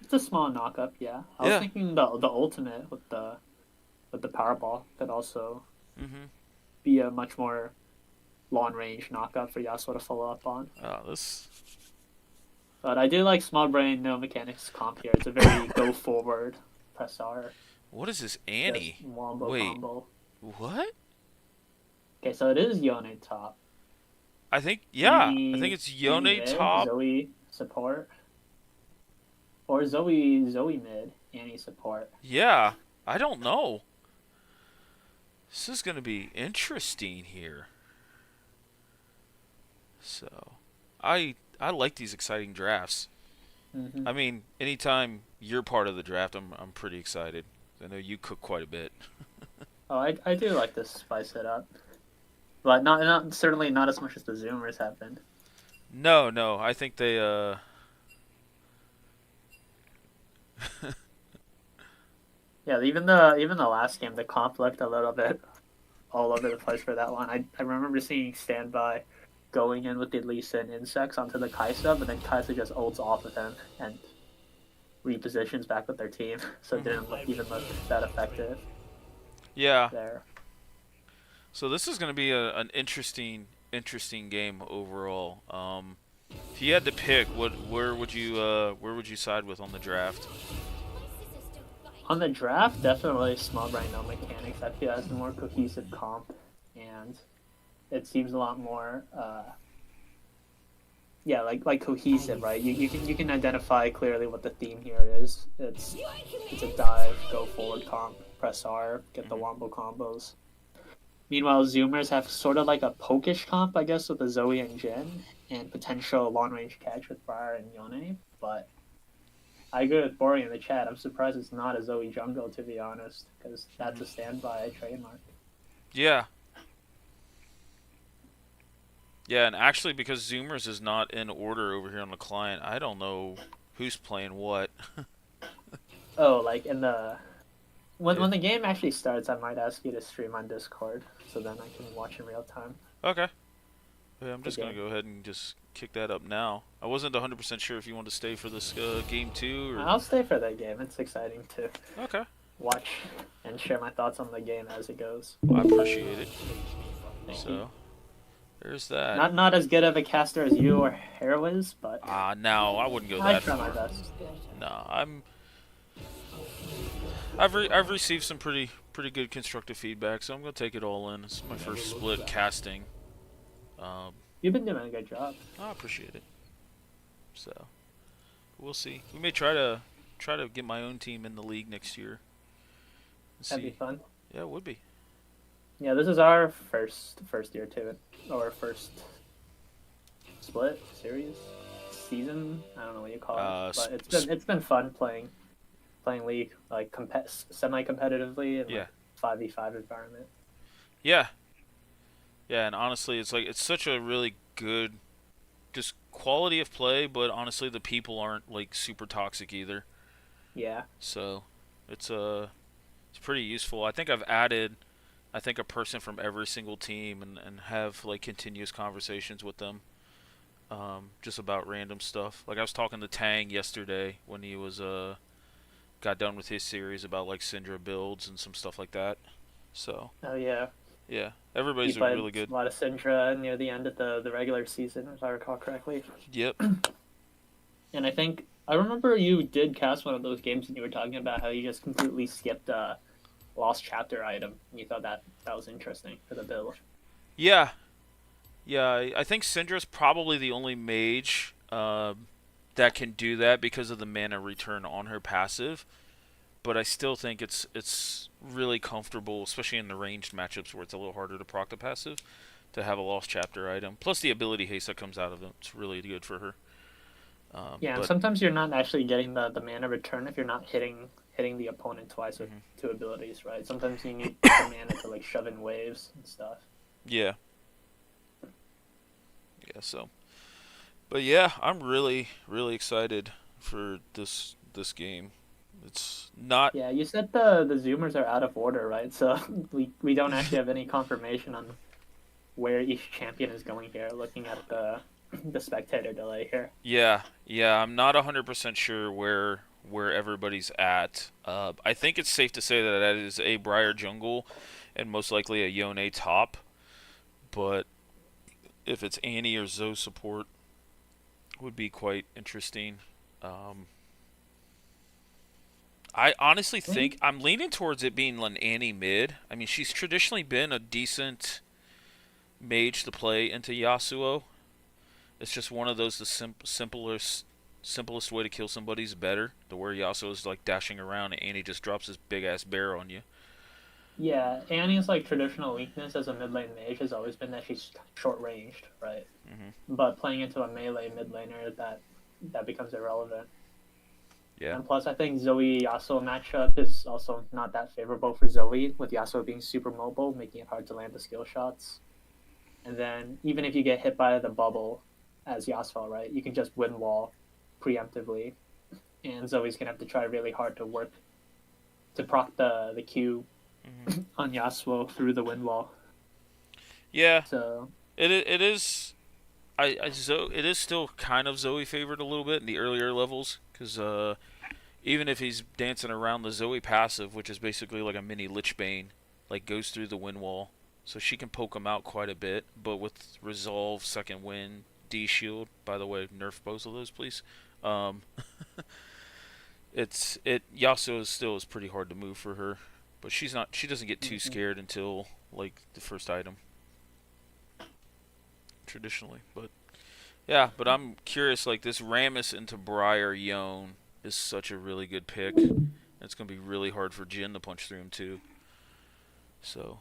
It's a small knock-up, yeah. I Yeah. was thinking the ultimate with the Powerball could also Mhm. be a much more long-range knock-up for Yasuo to follow up on. This. But I do like Small Brain No Mechanics comp here. It's a very go-forward press R. What is this Annie? Just wombo Wait. combo. What? Okay, so it is Yone top. I think I Annie- think it's Annie Yone mid, top. Zoe support. Or Zoe mid, Annie support. Yeah, I don't know. This is going to be interesting here. So, I like these exciting drafts. Mm-hmm. I mean, anytime you're part of the draft, I'm pretty excited. I know you cook quite a bit. Oh, I do like to spice it up. But not certainly not as much as the Zoomers have been. No, I think they Yeah, even the last game, the comp looked a little bit all over the place for that one. I remember seeing Standby going in with the Lisa and Insects onto the Kaisa, but then Kaisa just ults off of him and repositions back with their team, so it didn't even look that effective yeah. there. So this is going to be an interesting game overall. If you had to pick, where would you side with on the draft? On the draft, definitely small brain no mechanics. I feel has the more cohesive comp, and it seems a lot more yeah, like cohesive, right? You can identify clearly what the theme here is. It's a dive, go forward comp, press R, get the wombo combos. Meanwhile, Zoomers have sort of like a pokish comp, I guess, with the Zoe and Jin, and potential long range catch with Briar and Yone. But I agree with Bori in the chat. I'm surprised it's not a Zoe jungle, to be honest, because that's a standby trademark. Yeah. Yeah, and actually, because Zoomers is not in order over here on the client, I don't know who's playing what. Oh, like in the when Yeah. when the game actually starts, I might ask you to stream on Discord, so then I can watch in real time. Okay. Yeah, I'm just Okay. gonna go ahead and just kick that up now. I wasn't 100% sure if you wanted to stay for this game 2 or... I'll stay for that game. It's exciting to Okay. watch and share my thoughts on the game as it goes. I appreciate it. Thank you. So, there's that. Not as good of a caster as you or Hero is, but No, I wouldn't go I that try my far. best. No, I've received some pretty good constructive feedback, so I'm gonna take it all in. It's my first split casting. You've been doing a good job. I appreciate it. So, we'll see. We may try to get my own team in the league next year. That'd be fun. Yeah, it would be. Yeah, this is our first year too, or first split series season. I don't know what you call it, but it's been fun playing League like semi-competitively in Yeah. 5v5 environment. Yeah. Yeah, and honestly, it's such a really good, just quality of play, but honestly, the people aren't like super toxic either. Yeah, So, it's pretty useful. I think I've added, a person from every single team and have like continuous conversations with them, just about random stuff. Like I was talking to Tang yesterday when he was got done with his series about like Syndra builds and some stuff like that. So oh yeah. yeah, You everybody's played really good. a lot of Syndra near the end of the regular season, if I recall correctly. Yep. And I remember you did cast one of those games and you were talking about how you just completely skipped a lost chapter item. And you thought that was interesting for the build. Yeah. Yeah, I think Syndra's probably the only mage that can do that because of the mana return on her passive. But I still think it's really comfortable, especially in the ranged matchups where it's a little harder to proc the passive, to have a lost chapter item. Plus the ability haste that comes out of it. It's really good for her. Yeah, and but sometimes you're not actually getting the mana return if you're not hitting the opponent twice with two abilities, right? Sometimes you need the mana to like shove in waves and stuff. yeah. Yeah, so. But yeah, I'm really excited for this game. It's not... Yeah, you said the Zoomers are out of order, right? So we don't actually have any confirmation on where each champion is going here, looking at the spectator delay here. Yeah, I'm not 100% sure where everybody's at. I think it's safe to say that is a Briar jungle and most likely a Yone top. But if it's Annie or Zoe support, would be quite interesting. I honestly think I'm leaning towards it being an Annie mid. I mean, she's traditionally been a decent mage to play into Yasuo. It's just one of those simplest way to kill somebody is better. To where Yasuo is like dashing around and Annie just drops this big ass bear on you. Yeah, Annie's like traditional weakness as a mid lane mage has always been that she's short ranged, right? But playing into a melee mid laner, that becomes irrelevant. Yeah. And plus, I think Zoe Yasuo matchup is also not that favorable for Zoe, with Yasuo being super mobile, making it hard to land the skill shots. And then even if you get hit by the bubble as Yasuo, right, you can just win wall preemptively, and Zoe's gonna have to try really hard to work to proc the Q on Yasuo through the wind wall. Yeah. So it is. It is still kind of Zoe favored a little bit in the earlier levels, because even if he's dancing around the Zoe passive, which is basically like a mini Lich Bane, like goes through the wind wall, so she can poke him out quite a bit. But with Resolve, Second Wind, D shield. By the way, nerf both of those, please. Um, Yasuo still is pretty hard to move for her, but she's not. She doesn't get too scared until like the first item, traditionally. But yeah, but I'm curious. Like this Rammus into Briar Yone is such a really good pick. It's gonna be really hard for Jin to punch through him too. So.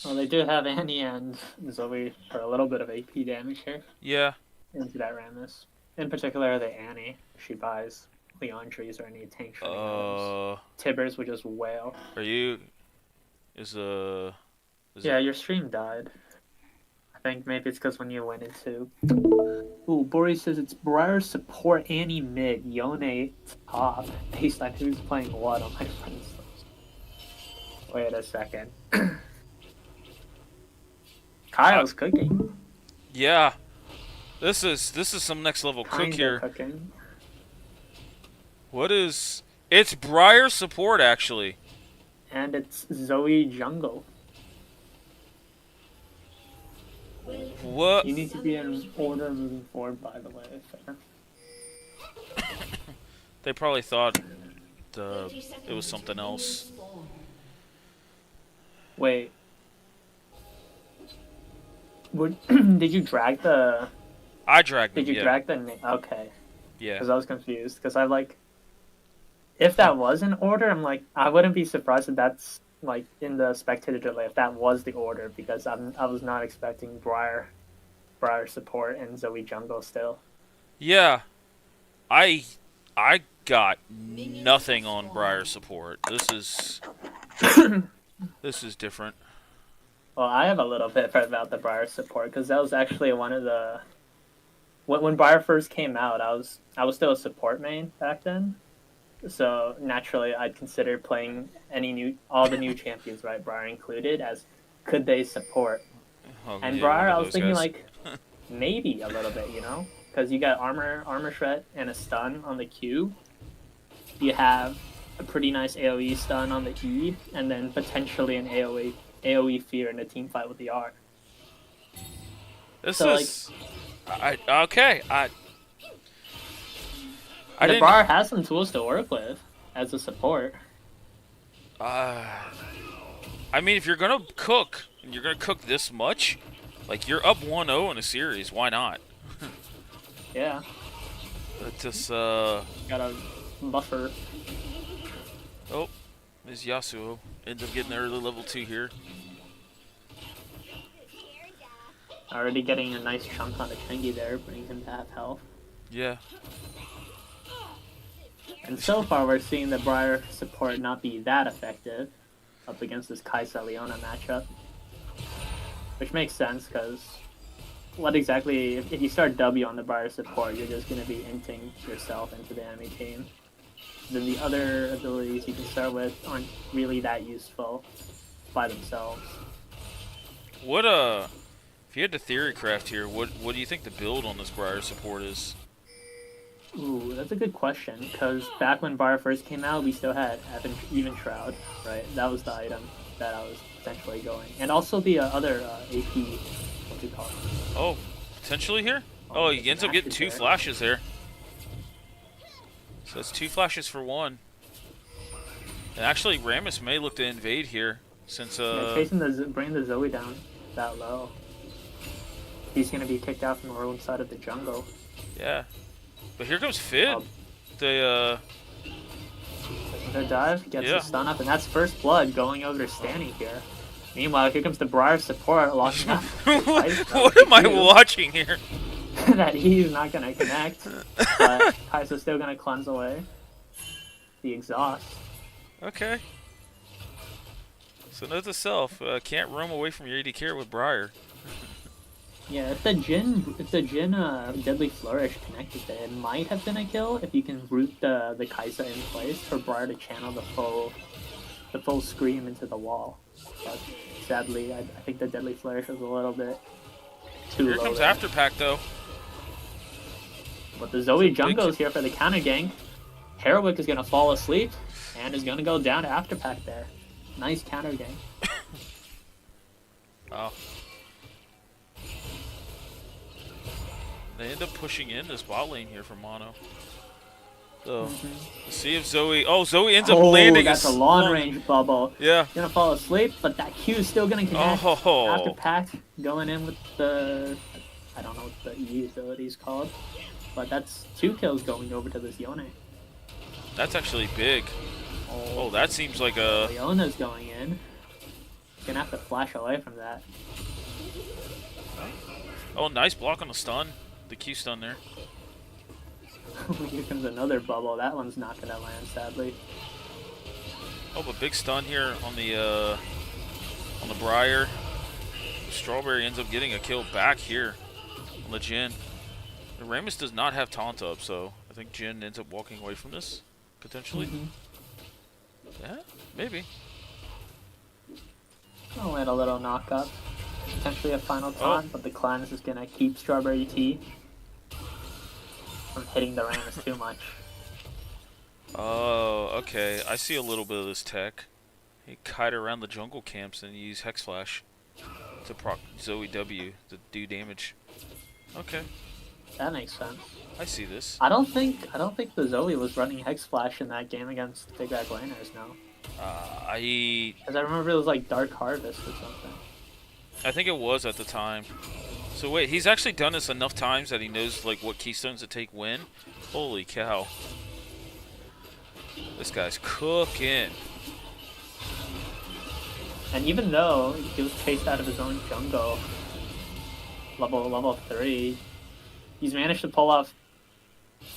Well, they do have Annie and Zoe for a little bit of AP damage here Yeah. into that Rammus. In particular, the Annie. She buys Leon trees or any tank shooting items. Tibbers would just wail. Are you? Is Yeah, your stream died. I think maybe it's because when you went into. Ooh, Boris says it's Briar support Annie mid, Yone top, based on who's playing what on my friends list. Wait a second. Kyle's cooking. Yeah. This is some next level cook Kinda here. cooking. What is? It's Briar support actually. And it's Zoe jungle. What? You need to be in order moving forward, by the way. Fair. They probably thought it was something else. Wait. Did you drag the? I dragged them. Did you Yeah. drag the? Okay. Yeah. Because I was confused. Because I like. If that was in order, I'm like, I wouldn't be surprised if that's like in the spectator delay if that was the order, because I was not expecting Briar support and Zoe jungle still. Yeah. I got nothing on Briar support. This is different. Well, I have a little bit about the Briar support because that was actually one of the when Briar first came out. I was still a support main back then, so naturally I'd consider playing all the new champions, right, Briar included, as could they support. Oh, And yeah, Briar, one of I was those thinking guys. like maybe a little bit, because you got armor shred and a stun on the Q. You have a pretty nice AoE stun on the E, and then potentially an AoE fear in a team fight with the R. This so, is. Okay. I The didn't. Briar has some tools to work with as a support. I mean, if you're gonna cook, and you're gonna cook this much, like you're up 1-0 in a series, why not? Yeah, It just got a buffer. Oh, Ms. Yasuo ends up getting early level 2 here. Already getting a nice chunk on the Kengi there, bringing him to half health. Yeah. And so far, we're seeing the Briar support not be that effective up against this Kai'Sa-Leona matchup. Which makes sense, because if you start W on the Briar support, you're just going to be inting yourself into the enemy team. Then the other abilities you can start with aren't really that useful by themselves. What if you had to theory craft here, what do you think the build on this Briar support is? Ooh, that's a good question, because back when Briar first came out, we still had Even Shroud, right? That was the item that I was potentially going. And also the other AP, what's it called? Oh, potentially here? Oh, he ends up getting 2 flashes there. So it's 2 flashes for 1. And actually, Rammus may look to invade here, since Yeah, bringing the Zoe down that low. He's gonna be kicked out from the own side of the jungle. Yeah. But here comes Fid. Oh. The dive gets Yeah. the stun up, and that's first blood going over to Stanny here. Meanwhile, here comes the Briar support locking up. what am I watching here? That he's not gonna connect, but Kai'Sa's still gonna cleanse away the exhaust. Okay. So note to self, can't roam away from your AD carry with Briar. Yeah, if the Jin Deadly Flourish connected there, it might have been a kill if you can root the Kai'Sa in place for Briar to channel the full scream into the wall. But sadly, I think the Deadly Flourish was a little bit too Here low comes there. Afterpack though. But the Zoe Jungo's here for the counter gank. Heroic is gonna fall asleep and is gonna go down to Afterpack there. Nice counter gank. Oh. They end up pushing in this bot lane here for Mono. So, let's see if Zoe... Oh, Zoe ends up landing that's a long range bubble. Yeah. Gonna fall asleep, but that Q is still gonna connect. Oh. After Pact going in with the... I don't know what the E ability is called. But that's 2 kills going over to this Yone. That's actually big. Oh, that seems like a... Leona's going in. Gonna have to flash away from that. Oh, nice block on the stun. The Q stun there. Here comes another bubble. That one's not gonna land, sadly. Oh, but big stun here on the Briar. Strawberry ends up getting a kill back here on the Jhin. The Rammus does not have taunt up, so I think Jhin ends up walking away from this, potentially. Yeah, maybe. I'll land a little knock up. Potentially a final taunt, but the clan is just gonna keep Strawberry Tea from hitting the Rammus too much. Oh, okay. I see a little bit of this tech. He kite around the jungle camps and use Hex Flash to proc Zoe W to do damage. Okay, That makes sense. I see this. I don't think the Zoe was running Hex Flash in that game against Big Bad Laners, no. Because I remember it was like Dark Harvest or something. I think it was at the time. So wait, he's actually done this enough times that he knows like what keystones to take when? Holy cow. This guy's cooking. And even though he was chased out of his own jungle, level 3, he's managed to pull off,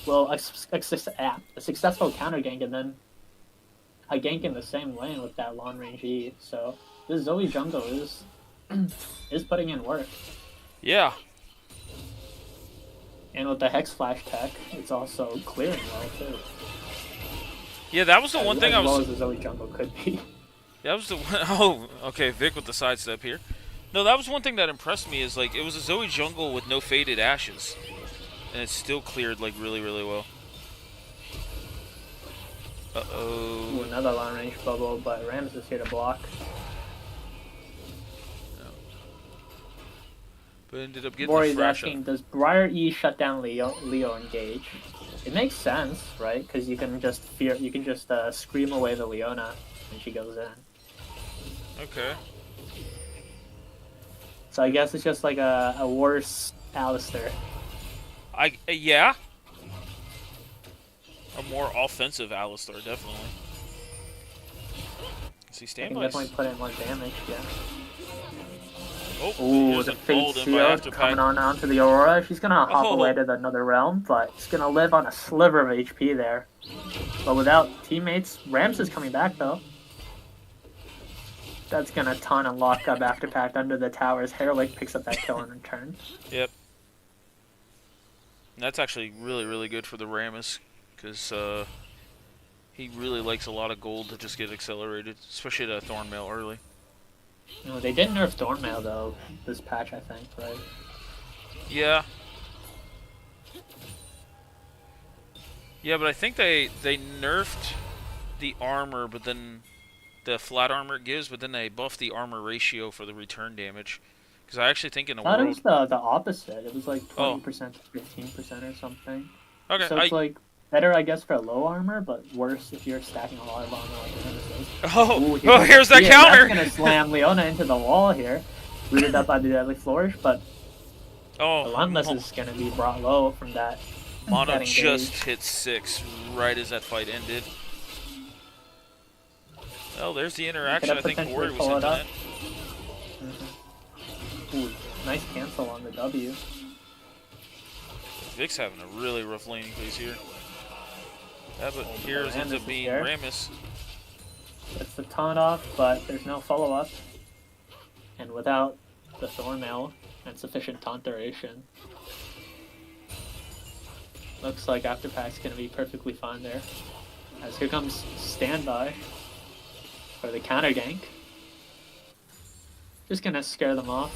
well, a successful counter gank and then a gank in the same lane with that long range E. So this Zoe jungle is putting in work. Yeah. And with the Hex Flash tech, it's also clearing well too. Yeah, that was the one thing I as well was... as the Zoe jungle could be. That was the one... Oh, okay, Vic with the sidestep here. No, that was one thing that impressed me is, like, it was a Zoe jungle with no faded ashes. And it still cleared, like, really, really well. Uh-oh. Ooh, another long range bubble, but Rams is here to block. But ended up getting Mori's the fresh asking, does Briar E shut down Leo engage? It makes sense, right? Because you can just scream away the Leona when she goes in. Okay. So I guess it's just like a worse Alistar. Yeah. A more offensive Alistar, definitely. See, I stand can by. definitely put in more damage, yeah. Oh, Ooh, here's the an Fate ult in by Shield Afterpack. coming on onto the Aurora. She's gonna hop away to another realm, but she's gonna live on a sliver of HP there. But without teammates, Rams is coming back though. That's gonna taunt and lock up Afterpack under the towers. Heralick picks up that kill in return. Yep. And that's actually really, really good for the Rammus, because he really likes a lot of gold to just get accelerated, especially at Thornmail early. No, they did nerf Thornmail though this patch, I think, right? Yeah. Yeah, but I think they nerfed the armor, but then the flat armor it gives, but then they buffed the armor ratio for the return damage. Because I actually think in a I thought world... it was the opposite. It was like 20% to 15% or something. Okay, So it's like better, I guess, for low armor, but worse if you're stacking a lot of armor like Rammus is. Oh, here's that counter! That's gonna slam Leona into the wall here. Rooted up by the Deadly Flourish, but Relentless is gonna be brought low from that. Mono that just engage. hit 6 right as that fight ended. Oh, there's the interaction. I think potentially Ori was pull it hinting up. at. Ooh, nice cancel on the W. Vic's having a really rough laning phase here. Yeah, but here's Rammus ends up is being here. Rammus. Gets the taunt off, but there's no follow-up. And without the Thornmail and sufficient taunt duration, looks like Afterpack's gonna be perfectly fine there. As here comes Standby for the counter gank. Just gonna scare them off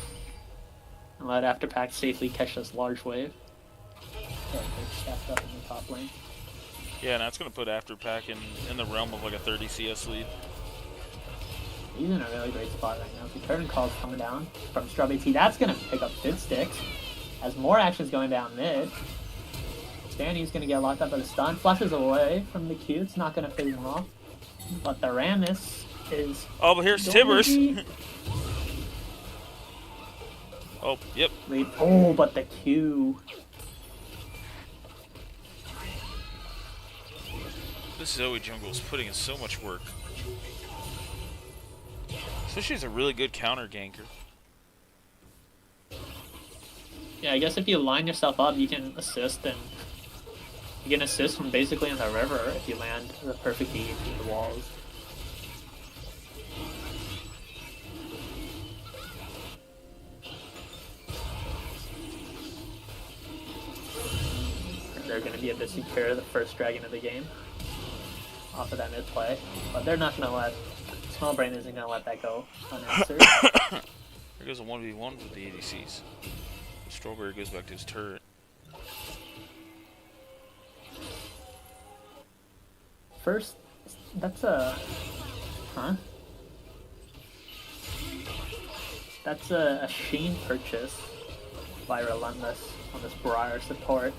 and let Afterpack safely catch this large wave. Yeah, they're stacked up in the top lane. Yeah, and that's going to put Afterpack in the realm of like a 30 CS lead. He's in a really great spot right now. The curtain call's coming down from Strawberry Tea. That's gonna pick up Fit Sticks. As more action's going down mid, Stanny's gonna get locked up by the stun, flushes away from the Q, it's not gonna phase him off. But the Rammus is... Oh, but here's going to Tibbers. be- Oh, yep. Oh, but the Q. This Zoe jungle is putting in so much work. Especially as a really good counter ganker. Yeah, I guess if you line yourself up, you can assist, and you can assist from basically in the river if you land the perfect E through the walls. They're going to be able to secure the first dragon of the game off of that mid play, but they're not going to let... Small Brain isn't going to let that go unanswered. There goes a 1v1 with the ADCs. Strawberry goes back to his turret. First, that's a... Huh? That's a Sheen purchase by Relentless on this Briar support.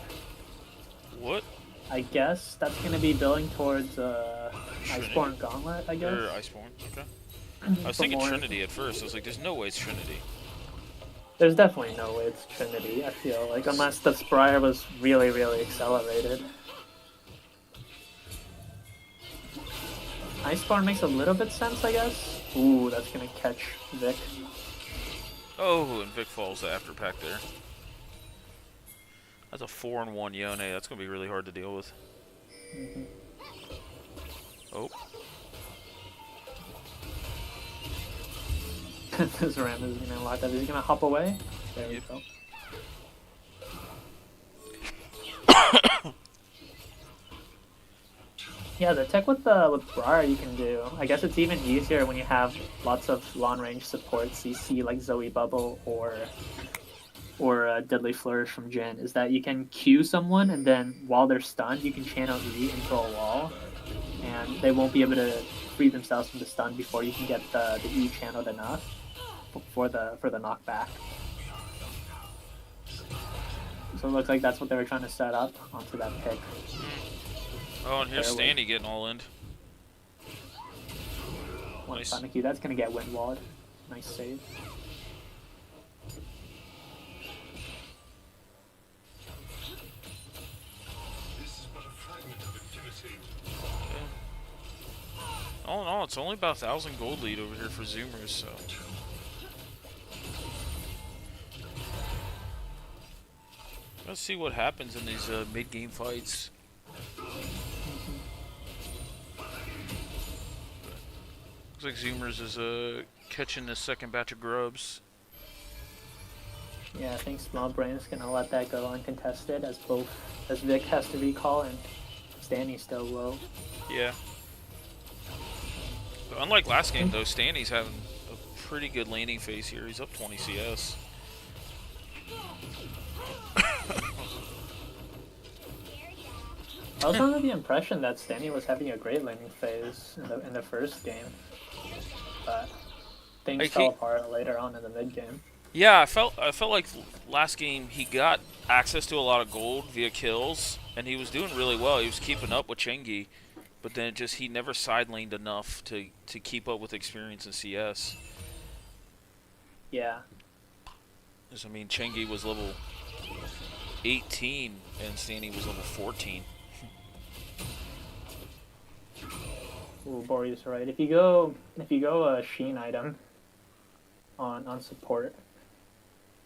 What? I guess that's going to be building towards Trinity? Iceborne Gauntlet, I guess. Or Iceborne, okay. I was For thinking more- Trinity at first. I was like, there's no way it's Trinity. There's definitely no way it's Trinity, I feel like, unless the Briar was really, really accelerated. Iceborne makes a little bit sense, I guess. Ooh, that's going to catch Vic. Oh, and Vic falls the after pack there. That's a 4-1 Yone. That's going to be really hard to deal with. Oh. This Ram is going to lock up. He's going to hop away. There Yep. we go. Yeah, the tech with Briar you can do. I guess it's even easier when you have lots of long range supports. You see like Zoe Bubble or Deadly Flourish from Jhin. Is that you can Q someone and then while they're stunned, you can channel E into a wall, and they won't be able to free themselves from the stun before you can get the E channeled enough for the knockback. So it looks like that's what they were trying to set up onto that pick. Oh, and here's Fairway. Standy getting all in. One Nice. Sonic Q, that's gonna get wind walled. Nice save. This is but a fragment of infinity. All in all, it's only about 1,000 gold lead over here for Zoomers, so. Let's see what happens in these mid-game fights. Looks like Zoomers is catching the second batch of grubs. Yeah, I think Small Brain is gonna let that go uncontested as Vic has to recall and Stanny's still low. Yeah. But unlike last game, though, Standy's having a pretty good laning phase here. He's up 20 CS. I was under the impression that Stanny was having a great laning phase in the first game, but things Like fell he- apart later on in the mid game. Yeah, I felt like last game he got access to a lot of gold via kills, and he was doing really well. He was keeping up with Chengi, but then he never side laned enough to keep up with experience in CS. Yeah, 'Cause, I mean, Chengi was level 18 and Stanny was level 14. ooh, Bori's right. If you go a Sheen item on support,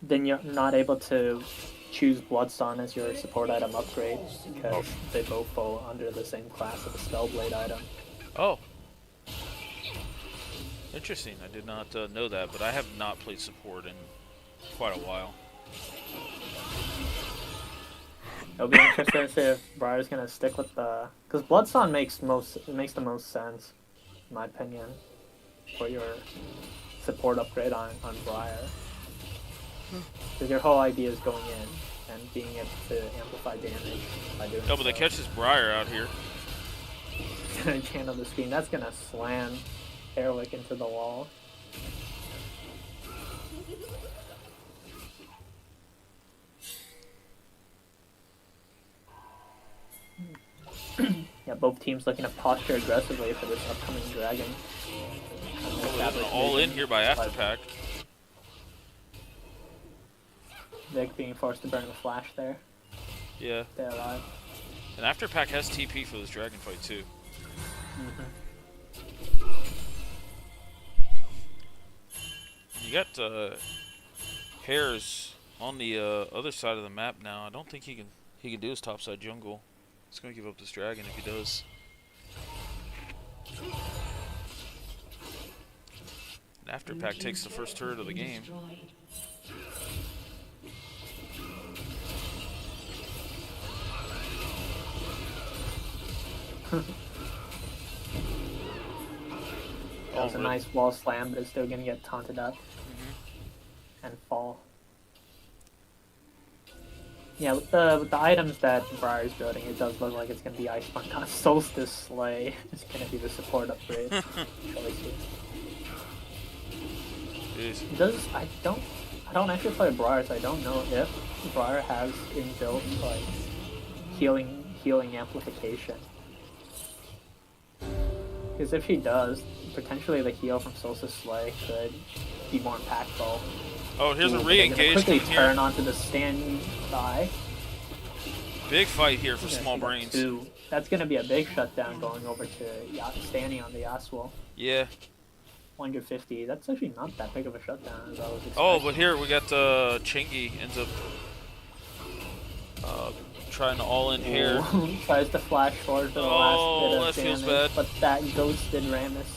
then you're not able to choose Bloodstone as your support item upgrade because they both fall under the same class of a Spellblade item. Oh. Interesting. I did not know that, but I have not played support in quite a while. It'll be interesting to see if Briar's gonna stick with the, because Bloodstone makes the most sense, in my opinion, for your support upgrade on Briar. Because your whole idea is going in and being able to amplify damage by doing. Oh, but they so. catch this Briar out here. Gonna channel the screen. That's gonna slam Airwick into the wall. Yeah, both teams looking to posture aggressively for this upcoming dragon. All in here by Afterpack. Vic being forced to burn the flash there. Yeah. Stay alive. And Afterpack has TP for this dragon fight too. You got Hairs on the other side of the map now. I don't think he can do his topside jungle. He's gonna give up this dragon if he does. And Afterpack takes the first turret of the game. That was a nice wall slam, but it's still gonna get taunted up and fall. Yeah, with the items that Briar's building, it does look like it's gonna be Iceborne. Solstice Slay is gonna be the support upgrade. Jeez. I don't actually play Briar, so I don't know if Briar has inbuilt like healing amplification. Because if she does, potentially the heal from Solstice Slay could be more impactful. Oh, here's a Ooh, re-engage quickly coming turn here. onto the standby. Big fight here for Yeah, Small we got Brains. two. That's gonna be a big shutdown going over to standing on the Yasuo. Yeah. 150. That's actually not that big of a shutdown as I was expecting. Oh, but here we got Chingy ends up trying to all in here. Ooh, tries to flash forward for the last bit of that feels damage, bad. but that ghosted Rammus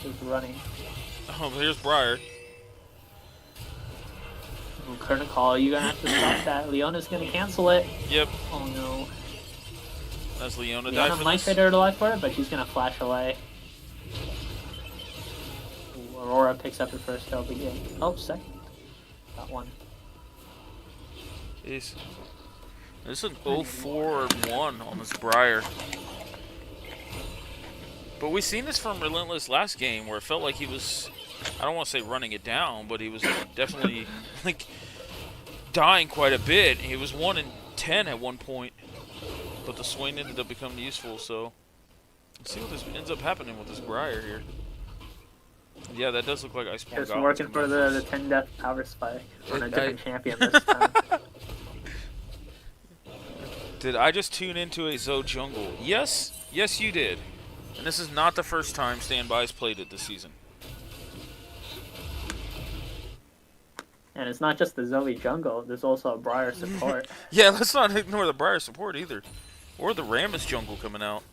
is running. Oh, but here's Briar. Ooh, Curtain Call, you're gonna have to stop that. Leona's gonna cancel it. Yep. Oh no. That's Leona died Leona for might this. trade her to life for it, but she's gonna flash away. Ooh, Aurora picks up her first kill of the game. Oh, second. Got one. Jeez. This is an 0-4-1 on this Briar. But we seen this from Relentless last game where it felt like he was, I don't want to say running it down, but he was definitely like dying quite a bit. He was 1 in 10 at one point, but the Swain ended up becoming useful. So let's see what this ends up happening with this Briar here. Yeah, that does look like Iceborne. Just Goblins working coming for up the first. 10 death power spike on a I- different champion this time. Did I just tune into a Zoe jungle? Yes, yes you did. And this is not the first time Standby's played it this season. And it's not just the Zoe jungle, there's also a Briar support. Yeah, let's not ignore the Briar support either. Or the Rammus jungle coming out.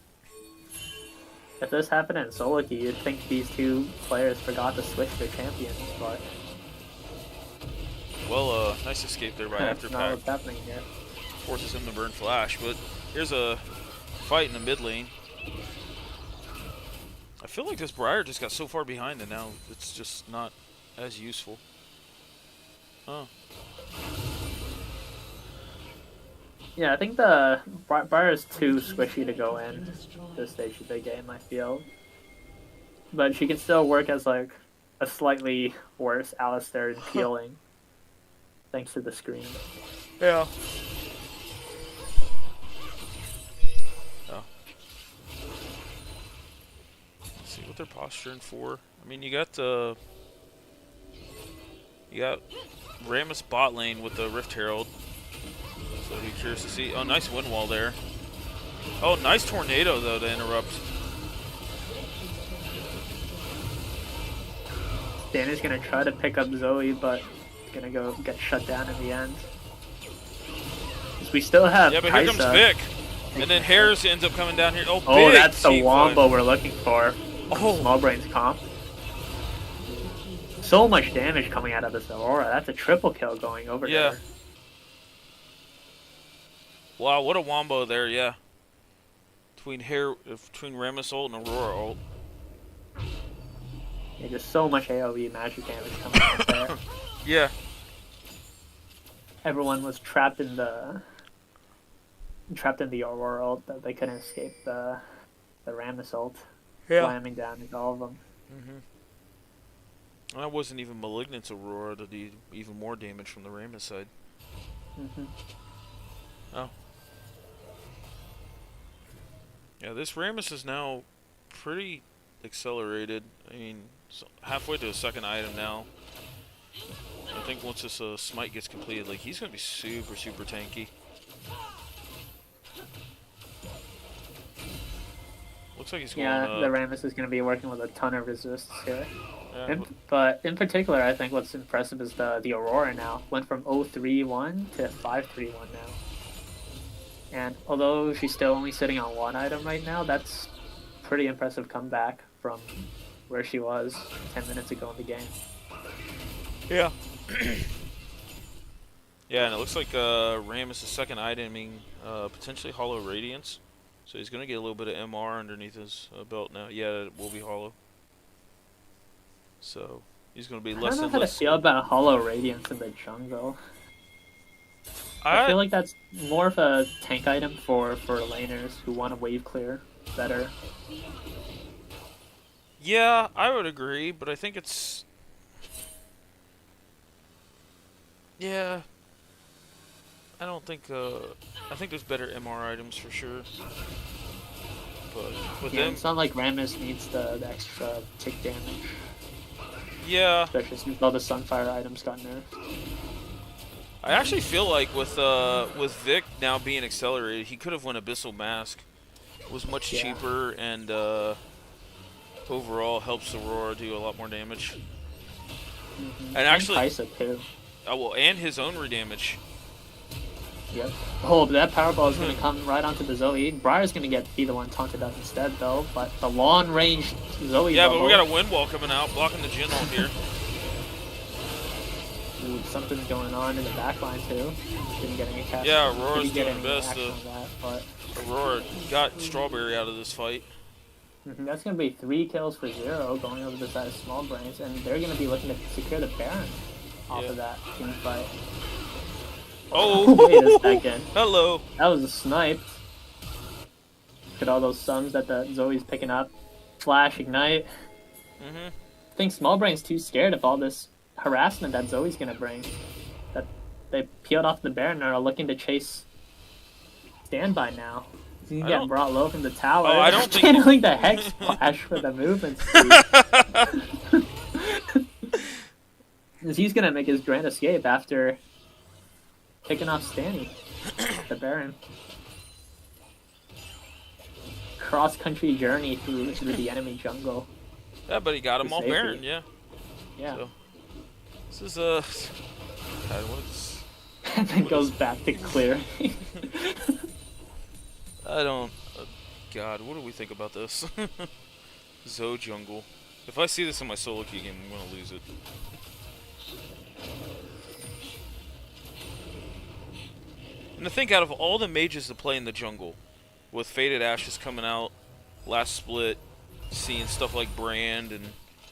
If this happened in solo queue, you'd think these two players forgot to switch their champions, but Well, nice escape there by that's not Afterpack. what's happening here. Forces him to burn Flash, but here's a fight in the mid lane. I feel like this Briar just got so far behind and now it's just not as useful. Oh. Yeah, I think the Briar is too squishy to go in this stage of the game, I feel. But she can still work as like a slightly worse Alistair in healing. Thanks to the screen. Yeah. Oh. Let's see what they're posturing for. I mean, you got Rammus bot lane with the Rift Herald. So I'd be curious to see. Oh, nice wind wall there. Oh, nice tornado though to interrupt. Danny's gonna try to pick up Zoe, but gonna go get shut down in the end. 'Cause we still have Yeah, but here comes Kai'Sa. Vic. And then Harris ends up coming down here. Oh, Oh, big that's the team wombo fight. we're looking for. Oh. Small Brain's comp. So much damage coming out of this Aurora. That's a triple kill going over Yeah. there. Wow, what a wombo there, yeah. Between Rammus ult and Aurora ult. Yeah, just so much AoE magic damage coming out there. Yeah. Everyone was trapped in the Aurora ult that they couldn't escape the Rammus ult. Slamming down into all of them. And that wasn't even Malignant's Aurora to do even more damage from the Rammus side. Hmm. Oh. Yeah, this Rammus is now pretty accelerated. I mean, halfway to a second item now. I think once this smite gets completed, like he's gonna be super, super tanky. Looks like he's going. Yeah, the Rammus is going to be working with a ton of resists here. Yeah, But in particular, I think what's impressive is the Aurora now went from 0-3-1 to 5-3-1 now. And although she's still only sitting on one item right now, that's pretty impressive comeback from where she was 10 minutes ago in the game. yeah. Yeah, and it looks like Rammus' second iteming potentially Hollow Radiance. So he's going to get a little bit of MR underneath his belt now. Yeah, it will be Hollow. So he's going to be I less don't know and how to less. feel about Hollow Radiance in the jungle. I feel like that's more of a tank item for laners who want to wave clear better. Yeah, I would agree, but I think it's... Yeah. I don't think, I think there's better MR items for sure. But with Yeah, them... it's not like Rammus needs the extra tick damage, Yeah. especially since all the Sunfire items got nerfed. I actually feel like with Vic now being accelerated, he could have won Abyssal Mask. It was much Yeah. cheaper and overall helps Aurora do a lot more damage. And actually, Kaisa too. and his own redamage. Yep. Oh, but that power ball is going to come right onto the Zoe. Briar's going to be the one taunted up instead, though. But the long range Zoe. Yeah, bubble, but we got a wind wall coming out, blocking the Jin ult here. ooh, something's going on in the back line too. Didn't get any catch. Yeah, Aurora's Didn't get doing any her best action to- on that, but Aurora got Strawberry out of this fight. that's going to be 3 kills for 0 going over the side of Small Brains, and they're going to be looking to secure the Baron off Yeah. of that team fight. Oh, Wait a second. hello. That was a snipe. Look at all those sums that the Zoe's picking up. Flash, ignite. Mm-hmm. I think Small Brain's too scared of all this harassment that Zoe's gonna bring. That they peeled off the Baron and are looking to chase Standby now. He's I getting don't- brought low from the tower. Oh, I don't think- channeling the Hex Splash for the movement speed. He's gonna make his grand escape after picking off Stanny, the Baron. Cross-country journey through the enemy jungle. Yeah, but he got him For all safety. Baron, yeah. Yeah. So, this is, God, what's... And then goes back to clear. I don't... God, what do we think about this? Zoe jungle. If I see this in my solo queue game, I'm gonna lose it. And to think out of all the mages that play in the jungle, with Faded Ashes coming out, last split, seeing stuff like Brand and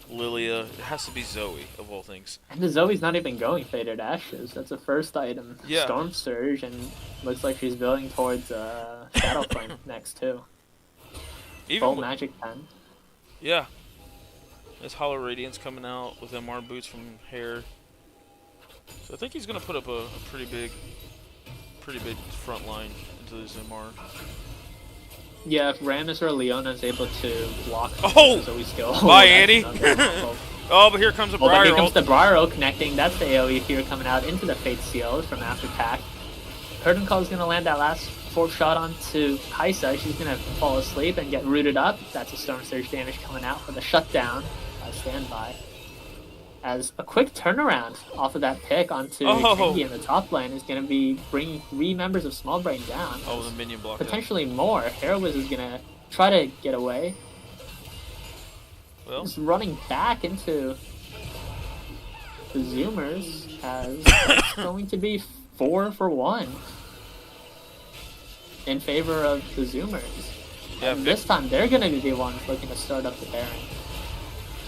Lilia, it has to be Zoe, of all things. And the Zoe's not even going Faded Ashes. That's the first item. Yeah. Storm Surge, and looks like she's building towards Shadow Flame next too. Even Full with- Magic Pen. Yeah. There's Hollow Radiance coming out with MR boots from Hair. So I think he's gonna put up a pretty big front line into this MR. Yeah, if Rammus or Leona is able to block Oh! Zoe skill. Bye, that's Annie. another- Oh, but here comes a Well, then Briar here comes ult. the Briar connecting. That's the AoE here coming out into the Fate Seal from After Pack. Curtain Call is going to land that last fourth shot onto Kaisa. She's going to fall asleep and get rooted up. That's a Storm Surge damage coming out for the shutdown by Standby. As a quick turnaround off of that pick onto Oh. Tengi in the top lane is going to be bringing 3 members of Small Brain down. Oh, the minion block. Potentially more. Heroiz is going to try to get away. Well, Just running back into the Zoomers as it's going to be 4 for 1 in favor of the Zoomers. yeah, And Vic, this time they're going to be the ones looking to start up the Baron.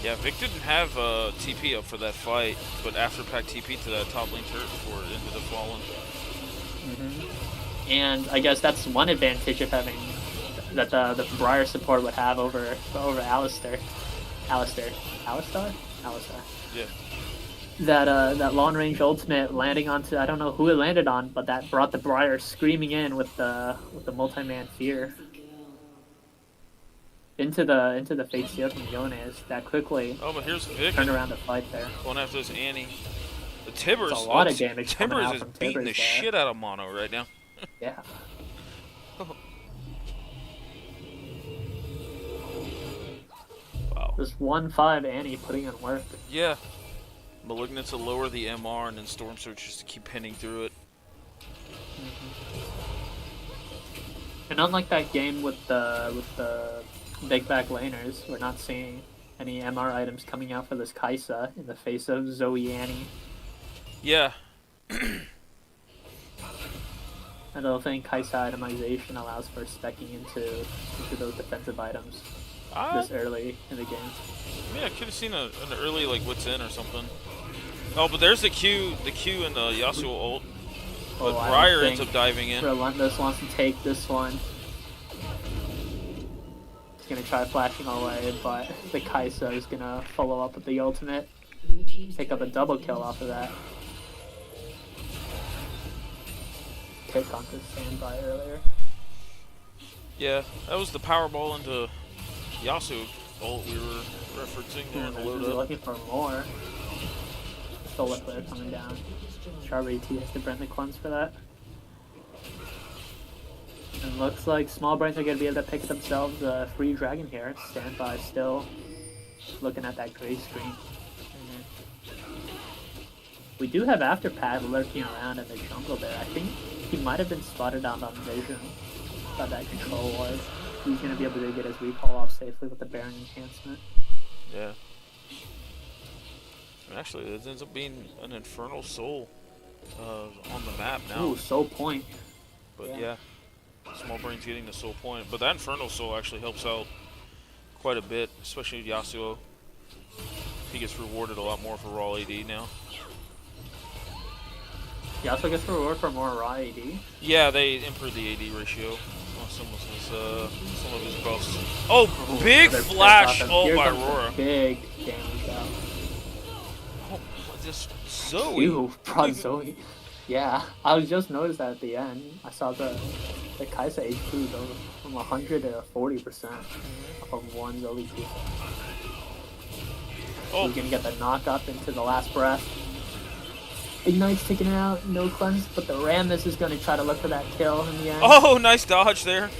yeah, Vic didn't have TP up for that fight, but after pack TP to that top lane turret before it ended up falling. And I guess that's one advantage of having that the Briar support would have over Alistar. Alistar? Yeah. That long range ultimate landing onto, I don't know who it landed on, but that brought the Briar screaming in with the multi-man fear. into the fake steal from Jonas that quickly Oh, but here's Vic turned around the fight there. going after this Annie. The Tibbers. It's a lot of damage coming Tibbers out is from beating the Tibbers there. shit out of Mono right now. Yeah. Wow. This 1-5 Annie putting in work. Yeah. Malignant to lower the MR and then Storm Surge just to keep pinning through it. And unlike that game with the big back laners, we're not seeing any MR items coming out for this Kaisa in the face of Zoe Annie. Yeah. I don't think Kaisa itemization allows for specking into those defensive items this early in the game. I could have seen an early like what's in or something. Oh, but there's the Q and the Yasuo ult. But I Briar don't ends up diving in. Relentless wants to take this one. He's gonna try flashing away, but the Kaisa is gonna follow up with the ultimate. Pick up a double kill off of that. Pick on this standby earlier. Yeah, that was the Powerball into Yasuo ult we were referencing there in the load up. Looking for more. Solar Flare coming down. Strawberry T has to burn the cleanse for that. And looks like Small Brains are going to be able to pick themselves a free dragon here. Standby still looking at that gray screen. We do have Afterpad lurking around in the jungle there. I think he might have been spotted out on vision by that control ward. He's going to be able to get his recall off safely with the Baron enhancement. Yeah. And actually, it ends up being an Infernal Soul on the map now. Ooh, Soul Point. But yeah, Small Brain's getting the Soul Point. But that Infernal Soul actually helps out quite a bit, especially with Yasuo. He gets rewarded a lot more for raw AD now. He also gets reward for more raw AD. Yeah, they improved the AD ratio on some of his buffs. Oh, big Another flash! pick off, and Oh, here by comes the Aurora. Big damage out. Oh, this Zoe. Ew, brought Zoe. Yeah, I was just noticed that at the end. I saw the Kaisa HP go from 100 to 40% of one Zoe Q. Oh, He's gonna get the knock up into the last breath. Ignite's taking it out, no cleanse, but the Rammus is gonna try to look for that kill in the end. oh, nice dodge there.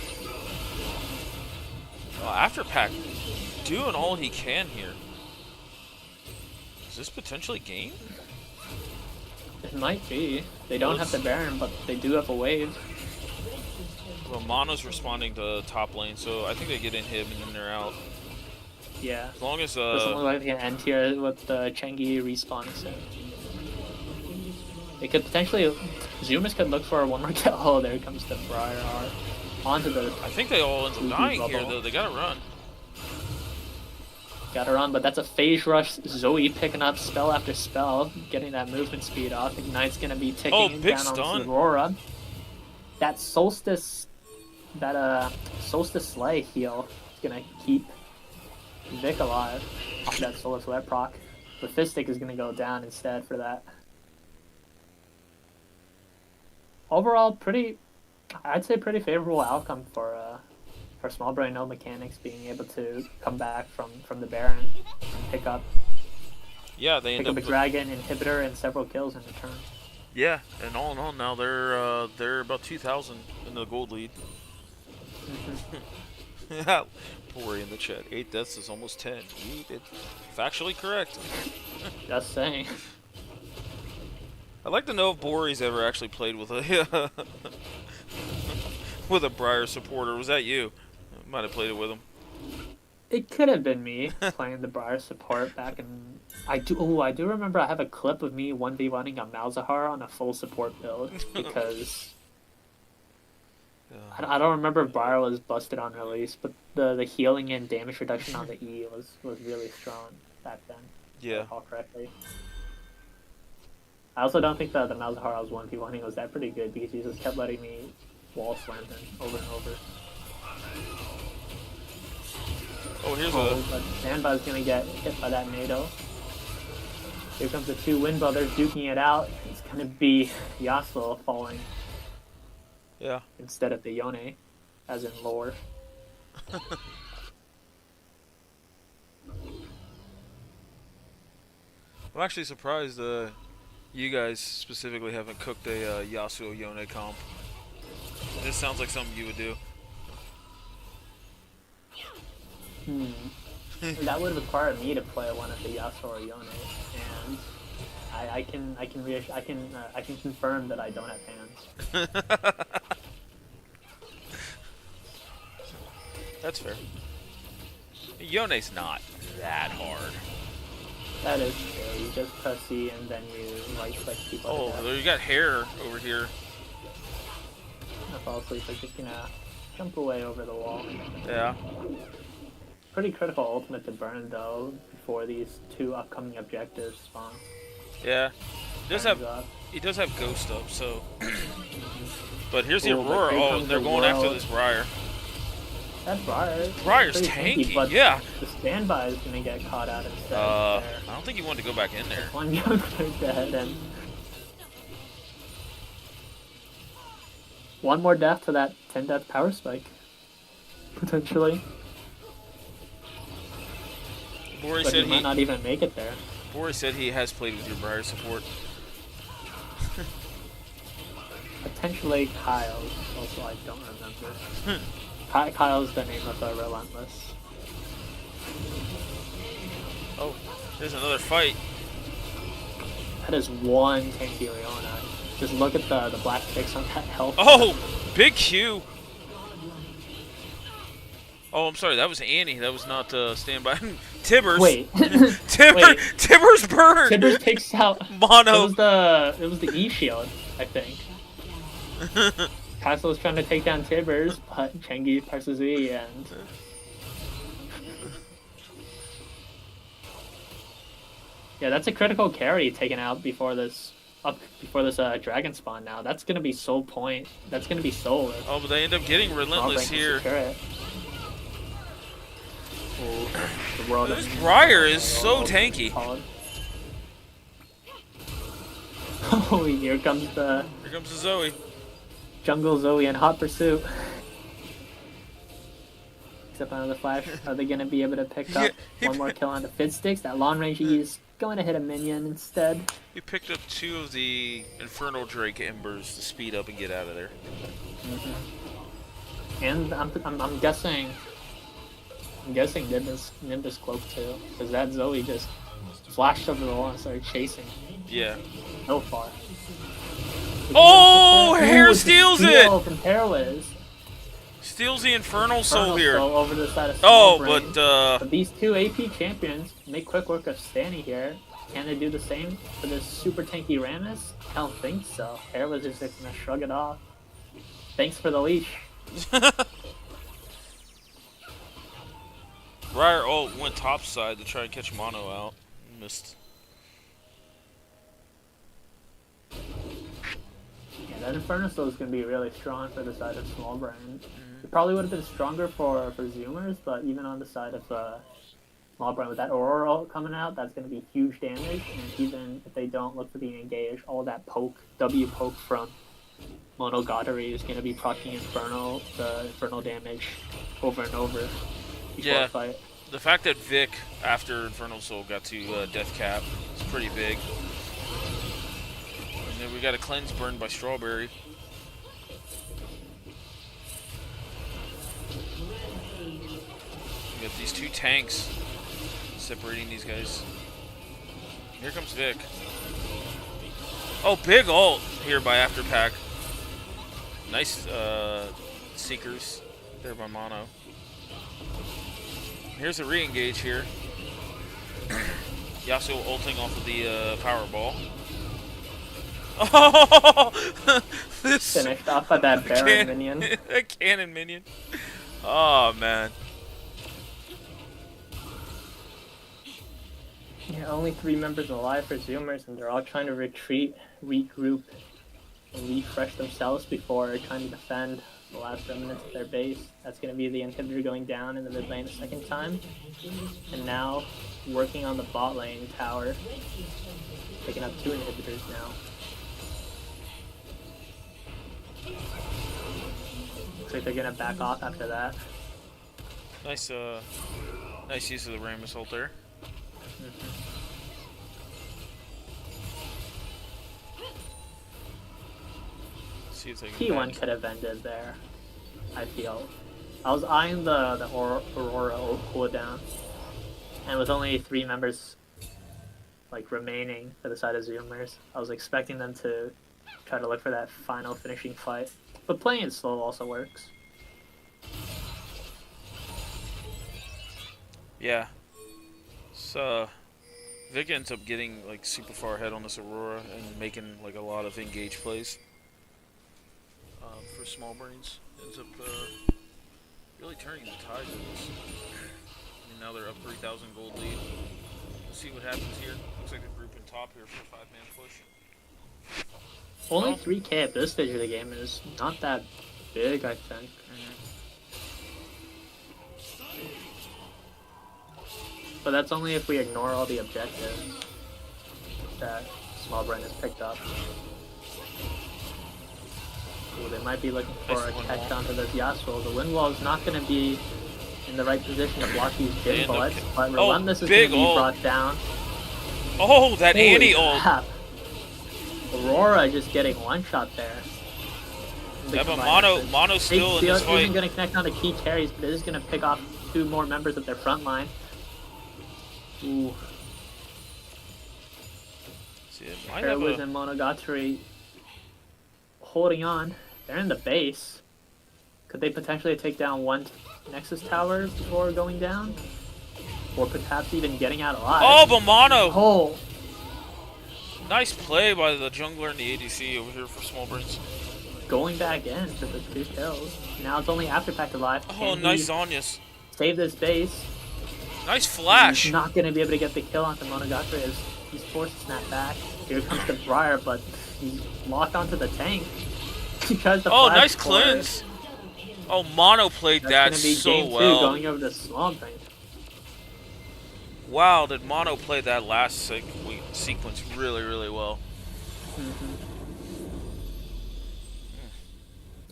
Afterpack doing all he can here. Is this potentially game? It might be. They don't have the Baron, but they do have a wave. Well, Mono's responding to top lane, so I think they get in him and then they're out. Yeah. As long as Doesn't look like they can end here with the Chengi respawning soon. They could potentially... Zumas could look for one more kill. Oh, there comes the Briar R. Onto the... I think they all end up dying here, though. They gotta run. Gotta run, but that's a phase rush. Zoe picking up spell after spell, getting that movement speed off. Ignite's gonna be ticking big down stun. on Aurora. That Solstice... Solstice Slay heal is gonna keep Vic alive off that Solar Flare proc. The Fistic is gonna go down instead for that. Overall, I'd say pretty favorable outcome for Small Brain No Mechanics being able to come back from the Baron and pick up Yeah, they end a up. Dragon inhibitor and several kills in return. Yeah, and all in all, now they're about 2,000 in the gold lead. Yeah, Bori in the chat. 8 deaths is almost 10. It's factually correct. Just saying. I'd like to know if Bori's ever actually played with a with a Briar supporter. Was that you? Might have played it with him. It could have been me playing the Briar support back in. I do remember I have a clip of me 1v1ing a Malzahar on a full support build because I don't remember if Briar was busted on release, but the healing and damage reduction on the E was really strong back then. If I Yeah. recall correctly. I also don't think that the Malzahar I was 1v1ing was that pretty good because he just kept letting me wall slam him over and over. Oh, here's But Sandbuzz gonna get hit by that NATO. Here comes the two Wind Brothers duking it out. It's gonna be Yasuo falling yeah. instead of the Yone, as in lore. I'm actually surprised you guys specifically haven't cooked a Yasuo Yone comp. This sounds like something you would do. That would require me to play one of the Yasuo or Yone, and I can confirm that I don't have hands. That's fair. Yone's not that hard. That is true. You just press C and then you right click people. Oh, there you got hair over here. I fall asleep. I'm just gonna jump away over the wall. Yeah. Pretty critical ultimate to burn though before these two upcoming objectives spawn. Yeah. He does have Ghost up, so. But here's the Ooh, but Aurora. here Oh, comes they're the going after World. this Briar. That Briar. Briar's pretty tanky, but yeah. The standby is gonna get caught out instead. I there. don't think he wanted to go back in there. One jungler dead and one more death to that 10 death power spike. Potentially. Bori But said he might not even make it there. Bori said he has played with your Briar support. Potentially Kyle's. Also, I don't remember. Kyle's the name of the Relentless. Oh, there's another fight. That is one tanky Leona. Just look at the black ticks on that health. Oh, big Q. Oh, I'm sorry, that was Annie. That was not standby. Tibbers. Wait. Tibbers burned. Tibbers takes out. Mono. It was the E shield, I think. Castle was trying to take down Tibbers, but Chengi presses E and. Yeah, that's a critical carry taken out before this dragon spawn. Now that's gonna be soul point. That's gonna be soul. Oh, but they end up getting Relentless here. The world This Briar is so tanky. Oh, here comes the Zoe. Jungle Zoe in hot pursuit. Except on the flash, are they gonna be able to pick up one more kill on the Fidsticks? That long range E is going to hit a minion instead. You picked up 2 of the Infernal Drake Embers to speed up and get out of there. And I'm guessing Nimbus cloak too, because that Zoe just flashed over the wall and started chasing. Yeah. So far. Oh, Hair Ooh, steals steal it! From Hairwiz. Steals the Infernal Soul Infernal here. Soul over the side of Oh, Smallbrain. but But these two AP champions make quick work of Stanny here. Can they do the same for this super tanky Rammus? I don't think so. Hairwiz is just gonna shrug it off. Thanks for the leash. Briar ult went topside to try and catch Mono out. Missed. Yeah, that Inferno Soul is going to be really strong for the side of Smallbrain. It probably would have been stronger for Zoomers, but even on the side of Smallbrain with that Aurora ult coming out, that's going to be huge damage. And even if they don't look to be engaged, all that W poke from Monogatari is going to be proccing the Infernal damage over and over before Yeah. a fight. The fact that Vic, after Infernal Soul, got to Death Cap is pretty big. And then we got a cleanse burned by Strawberry. We got these 2 tanks separating these guys. Here comes Vic. Oh, big ult here by Afterpack. Nice Seekers there by Mono. Here's a re-engage here. Yasuo ulting off of the Powerball. Oh! This Finished off by that Baron minion. a cannon minion. Oh, man. Yeah, only 3 members alive for Zoomers, and they're all trying to retreat, regroup, and refresh themselves before trying to defend the last remnants of their base. That's going to be the inhibitor going down in the mid lane a second time. And now, working on the bot lane tower, picking up 2 inhibitors now. Looks like they're going to back off after that. Nice use of the Rammus ult there. See if they can P1 back. could have ended there, I feel. I was eyeing the Aurora cooldown, and with only 3 members like remaining for the side of Zoomers, I was expecting them to try to look for that final finishing fight. But playing it slow also works. Yeah. So Vic ends up getting like super far ahead on this Aurora and making like a lot of engaged plays. For Small Brains, ends up really turning the tide of this. I mean, now they're up 3,000 gold lead. We'll see what happens here. Looks like a group in top here for a 5-man push. Only Well, 3k at this stage of the game is not that big, I think. But that's only if we ignore all the objectives that Small Brain has picked up. Ooh, they might be looking for Nice a wind catch wall. onto this Yasuo. The wind wall is not going to be in the right position to block these They big end up bullets, ca- but Oh, Relentless is big going to be ult. brought down. Oh, that Holy Annie ult. crap. Aurora just getting one shot there. The Yeah, but combined effort. Mono's still in this isn't fight. going to connect on the key carries, but it is going to pick off 2 more members of their front line. Ooh. See, it might have Herwiz a, and Monogatari holding on. They're in the base. Could they potentially take down one Nexus tower before going down? Or perhaps even getting out alive? Oh, but Mono! Oh, Nice play by the jungler and the ADC over here for Small Brains. going back in for the 2 kills. Now it's only Afterpact alive. Oh, Can nice he Zanyas. save this base? Nice flash. He's not going to be able to get the kill onto Monogatari as he's forced to snap back. Here comes the Briar, but he's locked onto the tank. He tries to Oh, flash nice for it. cleanse. Oh, Mono played That's that gonna be so game 2 well. going over to Small Brain. Wow, did Mono play that last sequence really, really well.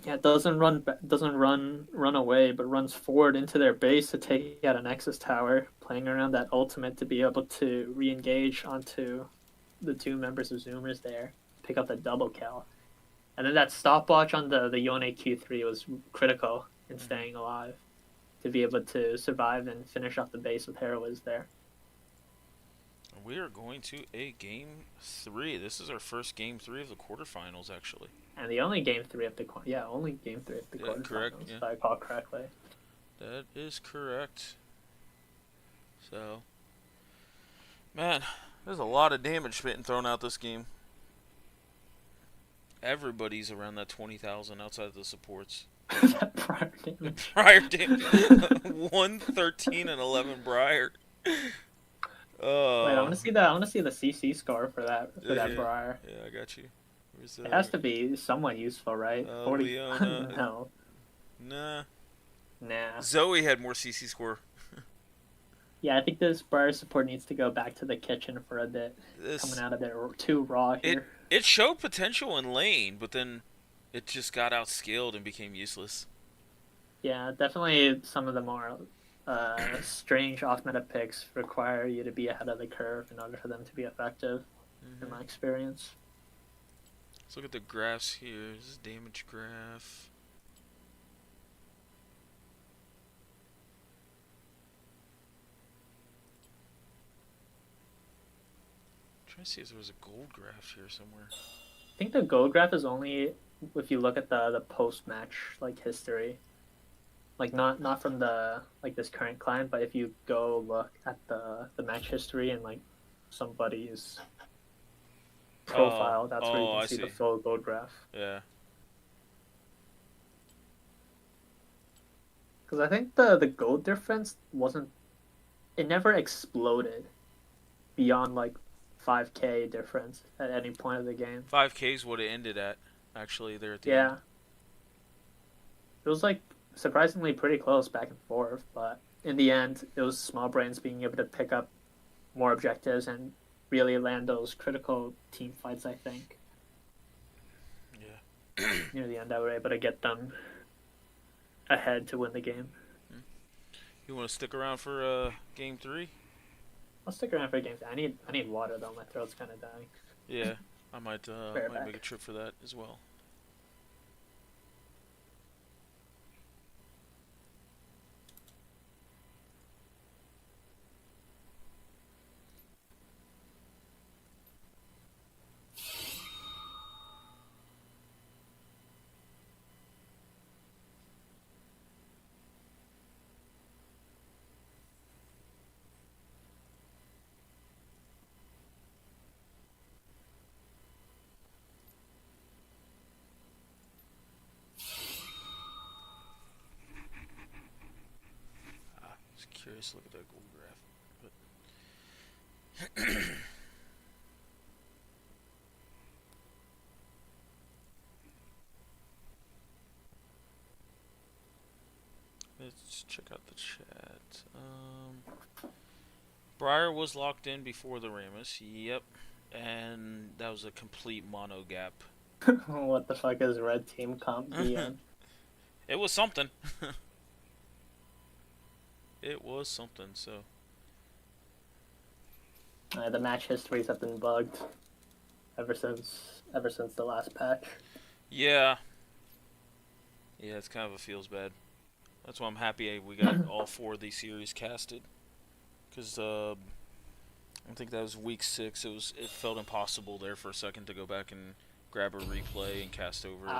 Yeah, it doesn't run away, but runs forward into their base to take out a Nexus tower, playing around that ultimate to be able to re-engage onto the 2 members of Zoomers there, pick up the double kill. And then that stopwatch on the Yone Q3 was critical in staying alive to be able to survive and finish off the base with Herwiz there. We are going to a game 3. This is our first game 3 of the quarterfinals, actually. And the only game 3 of the only game 3 of the Yeah, quarterfinals, correct, yeah. if I recall correctly. That is correct. So, man, there's a lot of damage being thrown out this game. Everybody's around that 20,000 outside of the supports. That prior damage. Briar damage. 113 and 11 Briar. Wait, I want to see the CC score for that Yeah. Briar. Yeah, I got you. Where's It has to be somewhat useful, right? Leona. No, Nah. nah. Zoe had more CC score. Yeah, I think this Briar support needs to go back to the kitchen for a bit. This Coming out of there too raw here. it showed potential in lane, but then it just got outscaled and became useless. Yeah, definitely some of the more strange off-meta picks require you to be ahead of the curve in order for them to be effective, in my experience. Let's look at the graphs here. This is damage graph. Trying to see if there was a gold graph here somewhere. I think the gold graph is only if you look at the post-match like history. Like not from the like this current client, but if you go look at the match history and like somebody's profile, that's where you I can see the see. full gold graph. Yeah. Because I think the gold difference it never exploded beyond like 5k difference at any point of the game. 5K is what it ended at, actually, there at the Yeah. end. It was like surprisingly pretty close back and forth, but in the end, it was Small Brains being able to pick up more objectives and really land those critical team fights, I think. Yeah. Near the end, I were able to get them ahead to win the game. You want to stick around for game 3? I'll stick around for games. I need water though. My throat's kind of dying. Yeah. I might Bear might back. make a trip for that as well. curious to look at that goal graph. But let's check out the chat. Breyer was locked in before the Ramos. Yep. And that was a complete mono gap. What the fuck is red team comp DM? It was something. It was something, so. The match histories have been bugged ever since the last patch. Yeah. Yeah, it's kind of a feels bad. That's why I'm happy we got all 4 of these series casted. Because I think that was week 6. It felt impossible there for a second to go back and grab a replay and cast over it.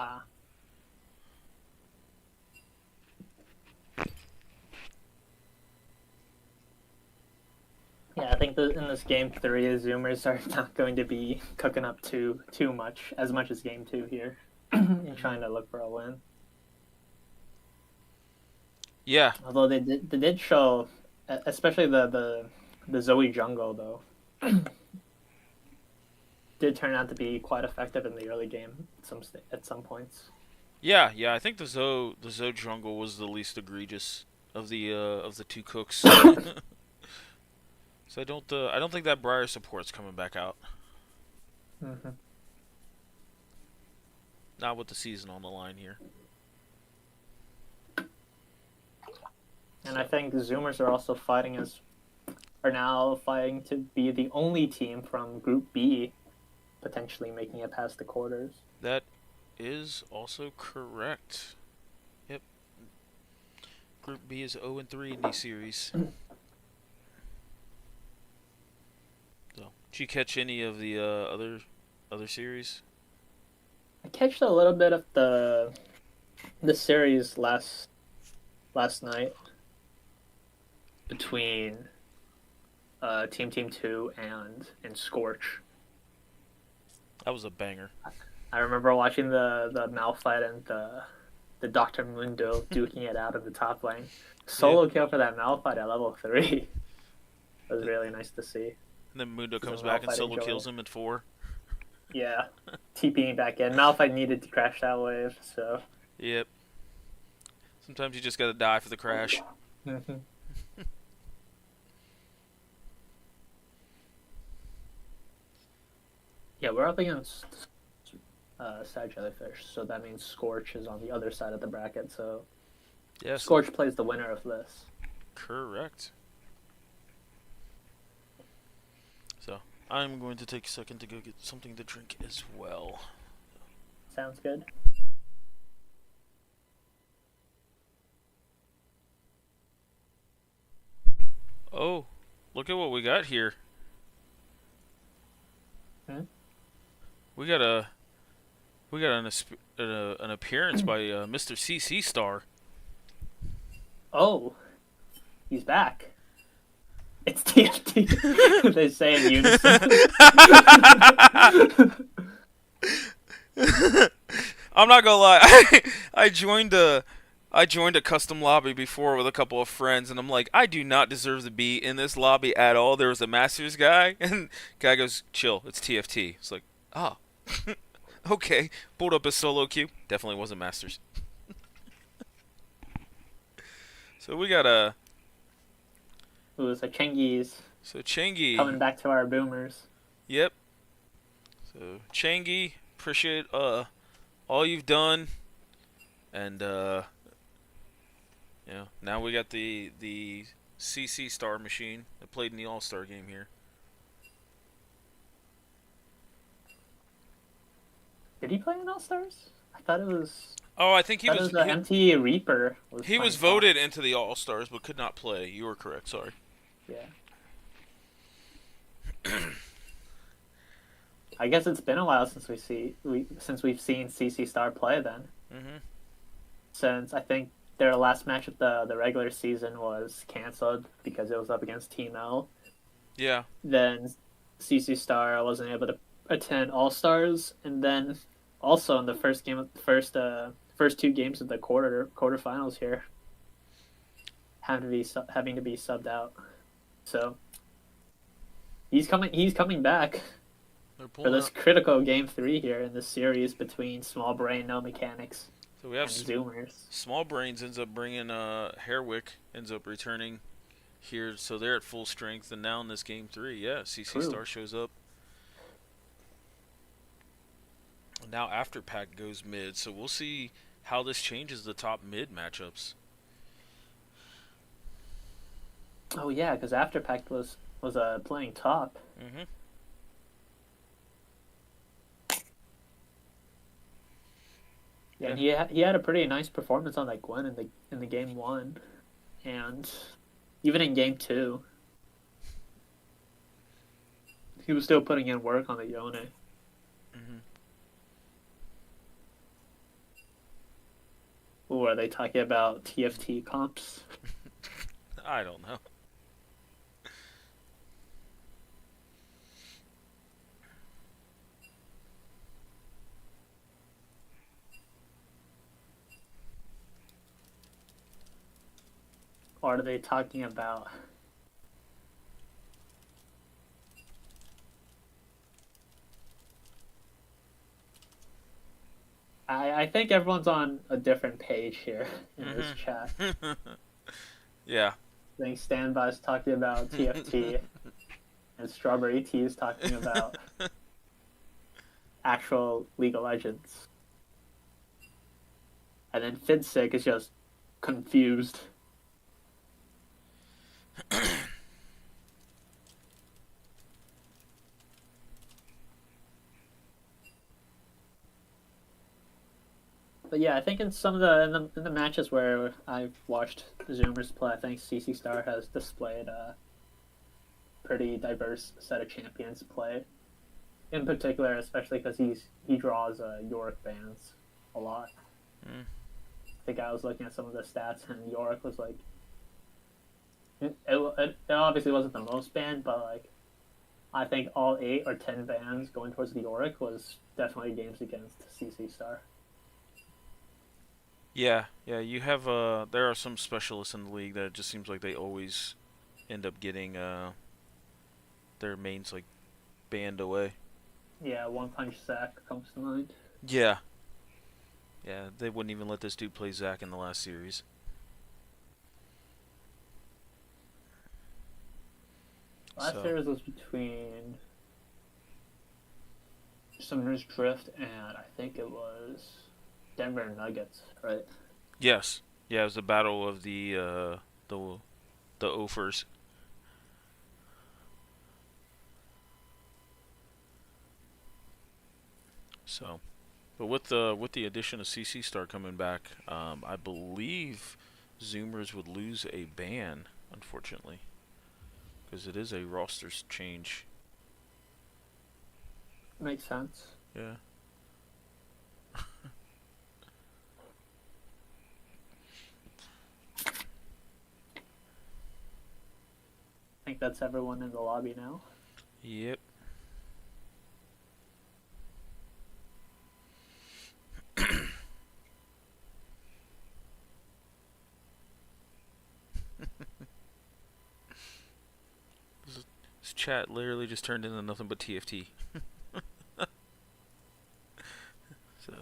Yeah, I think in this game 3, the Zoomers are not going to be cooking up too much as game 2 here, in trying to look for a win. Yeah. Although they did show, especially the Zoe jungle though, did turn out to be quite effective in the early game at some points. Yeah. I think the Zoe jungle was the least egregious of the 2 cooks. So I don't think that Briar support's coming back out. Mm-hmm. Not with the season on the line here. And I think Zoomers are now fighting to be the only team from Group B potentially making it past the quarters. That is also correct. Yep. Group B is 0-3 in these series. So, did you catch any of the other series? I catched a little bit of the series last night between Team 2 and Scorch. That was a banger. I remember watching the Malphite and the Dr. Mundo duking it out in the top lane. Solo kill for that Malphite at level 3. It was really nice to see. And then Mundo comes back and solo kills him at 4. Yeah, TPing back in. Malphite needed to crash that wave, so. Yep. Sometimes you just gotta die for the crash. Mm-hmm. Yeah, we're up against Sad Jellyfish, so that means Scorch is on the other side of the bracket, so Yes. Scorch plays the winner of this. Correct. So, I'm going to take a second to go get something to drink as well. Sounds good. Oh, look at what we got here. Hmm? We got an appearance by Mr. CC Star. Oh, he's back. It's TFT. They say in unison. I'm not gonna lie. I joined a custom lobby before with a couple of friends, and I'm like, I do not deserve to be in this lobby at all. There was a Masters guy, and guy goes, chill, it's TFT. It's like, ah, okay. Pulled up a solo queue. Definitely wasn't Masters. So we got a. Ooh, so Chengiz So Changi. coming back to our boomers. Yep. So Changi, appreciate all you've done, and now we got the CC Star machine that played in the All-Star game here. Did he play in All Stars? I thought it was. Oh, I think he That was. was the MT Reaper. He was playing voted into the All-Stars, but could not play. You were correct. Sorry. Yeah. I guess it's been a while since we've seen CC Star play then. Mm-hmm. Since I think their last match of the regular season was canceled because it was up against Team L. Yeah. Then CC Star wasn't able to attend All Stars, and then also in the first two games of the quarterfinals here, having to be subbed out. So he's coming back They're for pulling this out. critical game 3 here in this series between Small Brain No Mechanics So we and have Zoomers. Small Brains ends up bringing Hairwick ends up returning here, so they're at full strength. And now in this game 3, yeah, CC True. Star shows up. Now After Pack goes mid, so we'll see how this changes the top mid matchups. Oh yeah, because Afterpact was playing top. Mm-hmm. Yeah, and he had a pretty nice performance on that Gwen in the game 1, and even in game 2, he was still putting in work on the Yone. Mm-hmm. Ooh, are they talking about TFT comps? I don't know. Or are they talking about... I think everyone's on a different page here in this chat. Yeah. I think Standby's talking about TFT, and Strawberry Tea is talking about actual League of Legends. And then Fidsick is just confused. But yeah, I think in some of in the matches where I've watched the Zoomers play, I think CC Star has displayed a pretty diverse set of champions play. In particular, especially because he draws Yorick bans a lot. Mm. I think I was looking at some of the stats, and Yorick was like, it obviously wasn't the most banned, but like, I think all 8 or 10 bans going towards the Yorick was definitely games against CC Star. Yeah, you have there are some specialists in the league that it just seems like they always end up getting their mains like banned away. Yeah, One Punch Zack comes to mind. Yeah, they wouldn't even let this dude play Zack in the last series. Last series was between Summoner's Drift and I think it was Denver Nuggets, right? Yes, yeah, it was the battle of the Offers. So, but with the addition of CC Star coming back, I believe Zoomers would lose a ban, unfortunately, because it is a roster change. Makes sense. Yeah. I think that's everyone in the lobby now. Yep. This chat literally just turned into nothing but TFT. So,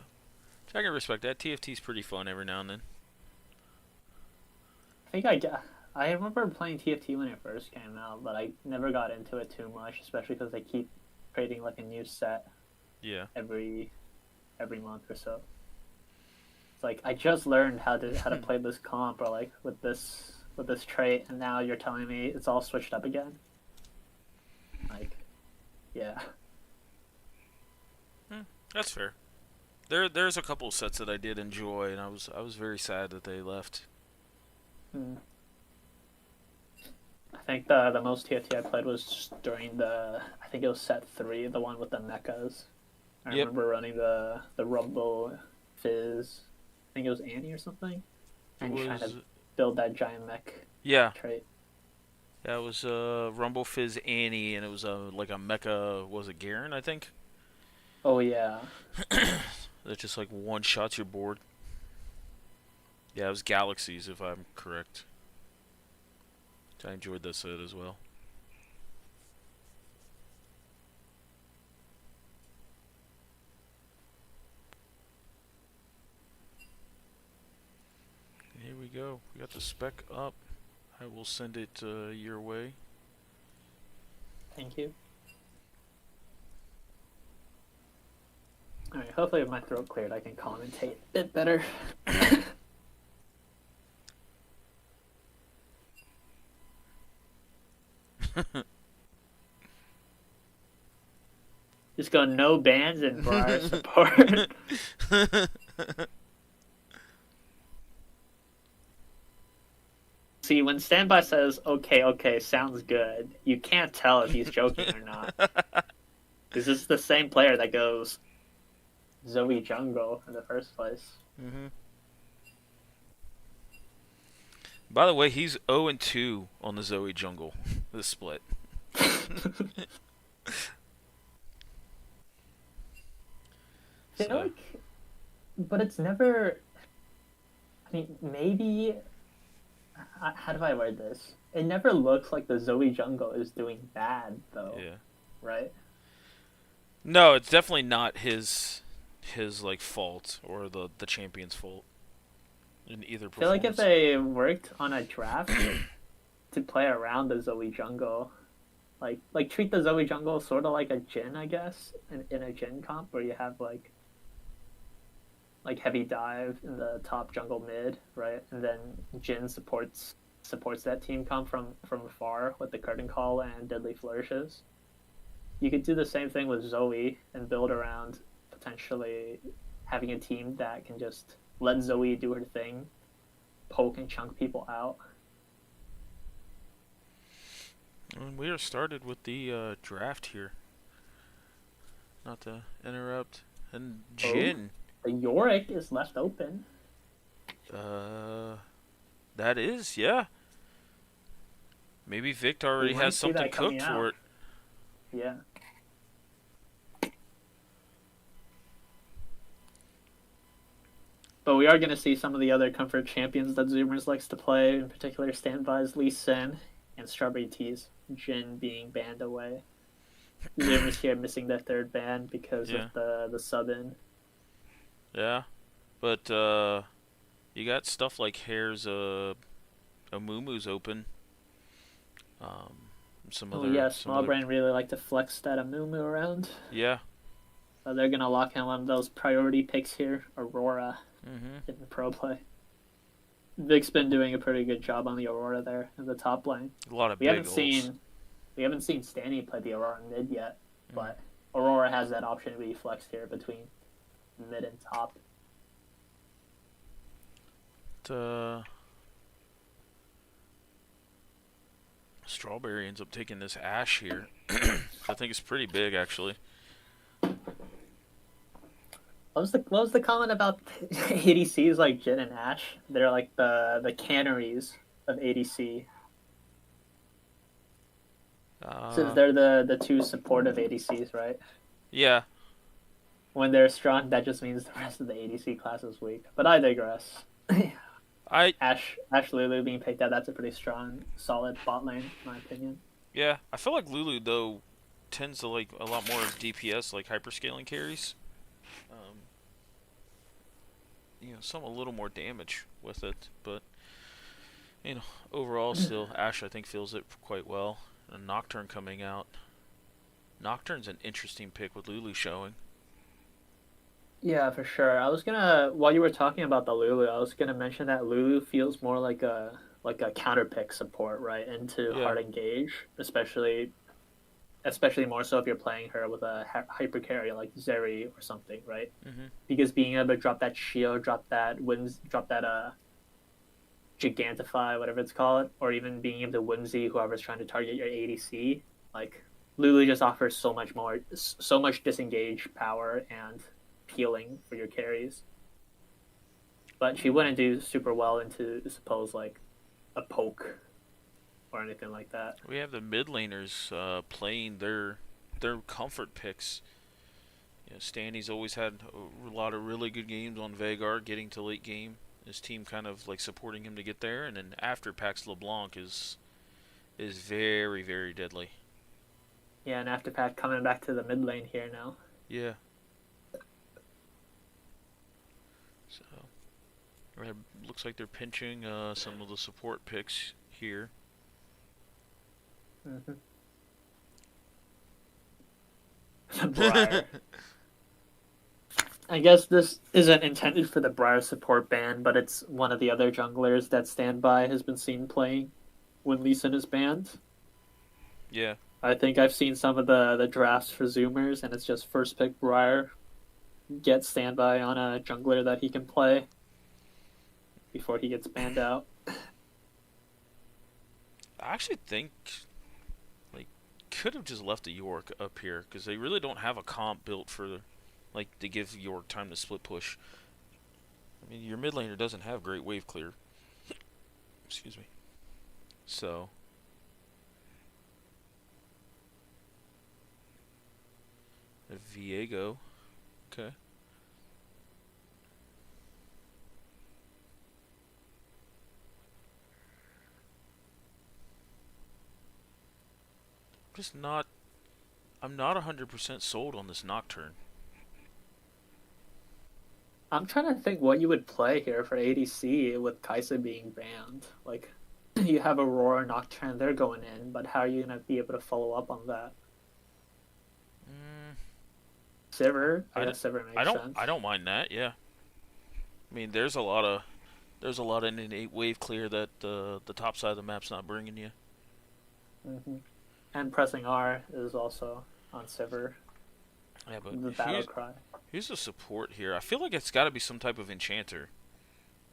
I can respect that. TFT's pretty fun every now and then. I remember playing TFT when it first came out, but I never got into it too much, especially because they keep creating like a new set Yeah. every month or so. It's like I just learned how to play this comp or like with this trait, and now you're telling me it's all switched up again. Like, yeah. That's fair. There's a couple sets that I did enjoy, and I was very sad that they left. I think the most TFT I played was during I think it was set 3, the one with the mechas. I Yep. remember running the Rumble Fizz. I think it was Annie or something. And trying to build that giant mech Yeah. trait. Yeah, it was Rumble Fizz Annie, and it was like a mecha. Was it Garen? I think. Oh yeah. That just like one shots your board. Yeah, it was Galaxies, if I'm correct. I enjoyed that set as well. Here we go. We got the spec up. I will send it your way. Thank you. Alright, hopefully if my throat cleared I can commentate a bit better. Just go no bans and Briar support. See, when Standby says, okay, sounds good, you can't tell if he's joking or not. Because this is the same player that goes Zoe Jungle in the first place. Mm-hmm. By the way, he's 0-2 on the Zoe Jungle, this split. So, But it's never. I mean, maybe. How do I word this? It never looks like the Zoe Jungle is doing bad, though. yeah. Right? No, it's definitely not his like fault or the champion's fault in either I feel like if performance. they worked on a draft to play around the Zoe Jungle, like treat the Zoe Jungle sort of like a Jhin, I guess, in a Jhin comp where you have like heavy dive in the top jungle mid, right? And then Jhin supports that team comp from afar with the curtain call and deadly flourishes. You could do the same thing with Zoe and build around potentially having a team that can just let Zoe do her thing, poke and chunk people out. And we are started with the draft here. Not to interrupt. And Jhin. The Yorick is left open. That is, yeah. Maybe Vic already might has see something that coming cooked for out. it. Yeah. But we are going to see some of the other comfort champions that Zoomers likes to play, in particular Standby's Lee Sin and Strawberry Teas, Jhin being banned away. Zoomers here missing their third ban because Yeah. of the sub-in. Yeah. But you got stuff like Hair's Amumu's open. Some Oh other yeah, some Small other- Brain really like to flex that Amumu around. Yeah. So they're going to lock in one of those priority picks here, Aurora, Mm-hmm. in the pro play. Vic's been doing a pretty good job on the Aurora there in the top lane. A lot of We big haven't ults. seen Stanny play the Aurora mid yet, Mm. but Aurora has that option to be flexed here between mid and top. Strawberry ends up taking this Ashe here. I think it's pretty big, actually. What was the comment about ADCs like Jhin and Ashe? They're like the canaries of ADC. Since they're the two supportive ADCs, right? Yeah. When they're strong, that just means the rest of the ADC class is weak. But I digress. Ashe Lulu being picked out, that's a pretty strong, solid bot lane, in my opinion. Yeah. I feel like Lulu, though, tends to like a lot more DPS, like hyperscaling carries. Some a little more damage with it, but overall, still Ashe I think feels it quite well. And Nocturne coming out. Nocturne's an interesting pick with Lulu showing. Yeah, for sure. I was gonna, while you were talking about the Lulu, I was gonna mention that Lulu feels more like a counter pick support, right, into Yeah. hard engage, especially more so if you're playing her with a hyper carry like Zeri or something, right? Mm-hmm. Because being able to drop that shield, drop that Gigantify, whatever it's called, or even being able to whimsy whoever's trying to target your ADC, like Lulu just offers so much disengage power and healing for your carries. But she wouldn't do super well into, suppose, like a poke or anything like that. We have the mid laners playing their comfort picks. Stanny's always had a lot of really good games on Veigar, getting to late game. His team kind of like supporting him to get there, and then after Pax LeBlanc is is very, very deadly. Yeah, and Afterpath coming back to the mid lane here now. Yeah. So, it looks like they're pinching some of the support picks here. Mm-hmm. Briar. I guess this isn't intended for the Briar support ban, but it's one of the other junglers that Standby has been seen playing when Lee Sin is banned. Yeah. I think I've seen some of the drafts for Zoomers, and it's just first pick Briar, get Standby on a jungler that he can play before he gets banned out. I actually think, like, could have just left the York up here, because they really don't have a comp built for, like, to give York time to split push. I mean, your mid laner doesn't have great wave clear. Excuse me. So... Viego. Okay. Just not... I'm not 100% sold on this Nocturne. I'm trying to think what you would play here for ADC with Kai'Sa being banned. Like, you have Aurora, Nocturne, they're going in, but how are you going to be able to follow up on that? Sivir? I guess Sivir makes sense. I don't mind that, yeah. I mean, there's a lot of innate wave clear that the top side of the map's not bringing you. Mm-hmm. And pressing R is also on Sivir. Yeah, but The battle cry. Here's a support here. I feel like it's got to be some type of enchanter.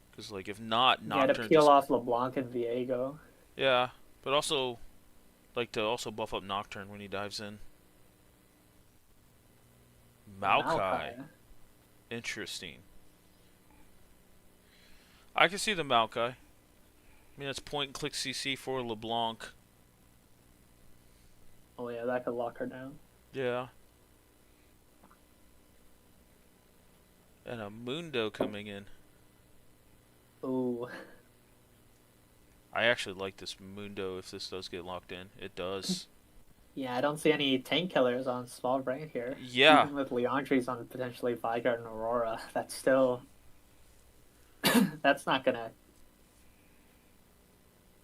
Because, like, if not, You Nocturne... had to peel off LeBlanc and Viego. Yeah, but also, like, to also buff up Nocturne when he dives in. Maokai. Interesting. I can see the Maokai. I mean, that's point and click CC for LeBlanc. Oh yeah, that could lock her down. Yeah. And a Mundo coming in. Ooh. I actually like this Mundo if this does get locked in. It does. Yeah, I don't see any tank killers on Small Brain here. Yeah. Even with Leandre's on potentially Vigard and Aurora, that's still... that's not gonna...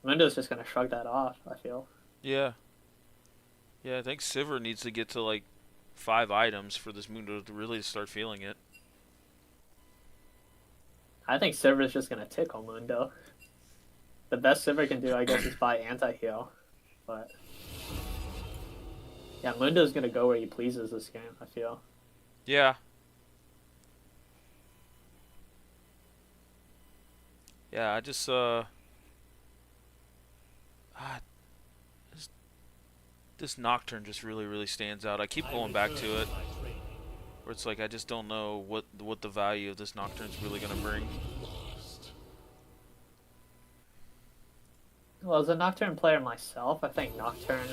Mundo's just gonna shrug that off, I feel. Yeah. Yeah, I think Sivir needs to get to, like, 5 items for this Mundo to really start feeling it. I think Sivir's just gonna tickle Mundo. The best Sivir can do, I guess, is buy anti-heal. But... yeah, Mundo's gonna go where he pleases this game, I feel. Yeah. Yeah, I just, this Nocturne just really, really stands out. I keep going back to it. Where it's like, I just don't know what the value of this Nocturne's really gonna bring. Well, as a Nocturne player myself, I think Nocturne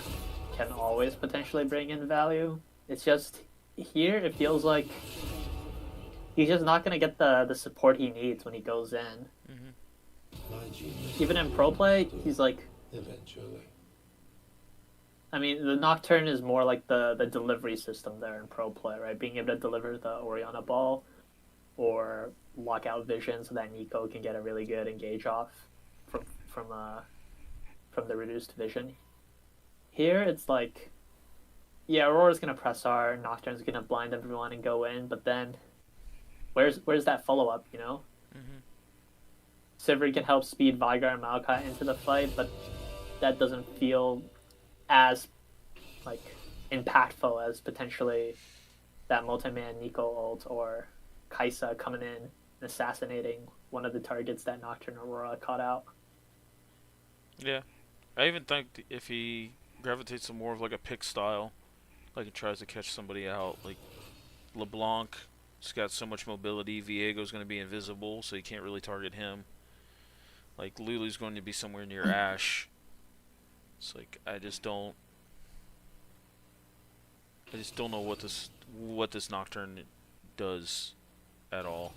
can always potentially bring in value. It's just, here it feels like he's just not going to get the support he needs when he goes in. Even in pro play, he's like... eventually. I mean, the Nocturne is more like the delivery system there in pro play, right? Being able to deliver the Orianna ball or lock out vision so that Nico can get a really good engage off from the reduced vision. Here, it's like, yeah, Aurora's gonna press R, Nocturne's gonna blind everyone and go in, but then, where's that follow up? You know, Sivir can help speed Veigar and Maokai into the fight, but that doesn't feel as like impactful as potentially that multi-man Nico ult or Kai'Sa coming in and assassinating one of the targets that Nocturne Aurora caught out. Yeah. I even think if he gravitates to more of like a pick style, like he tries to catch somebody out, like LeBlanc has got so much mobility, Viego's going to be invisible, so you can't really target him. Like Lulu's going to be somewhere near Ashe. It's like I just don't know what this Nocturne does at all.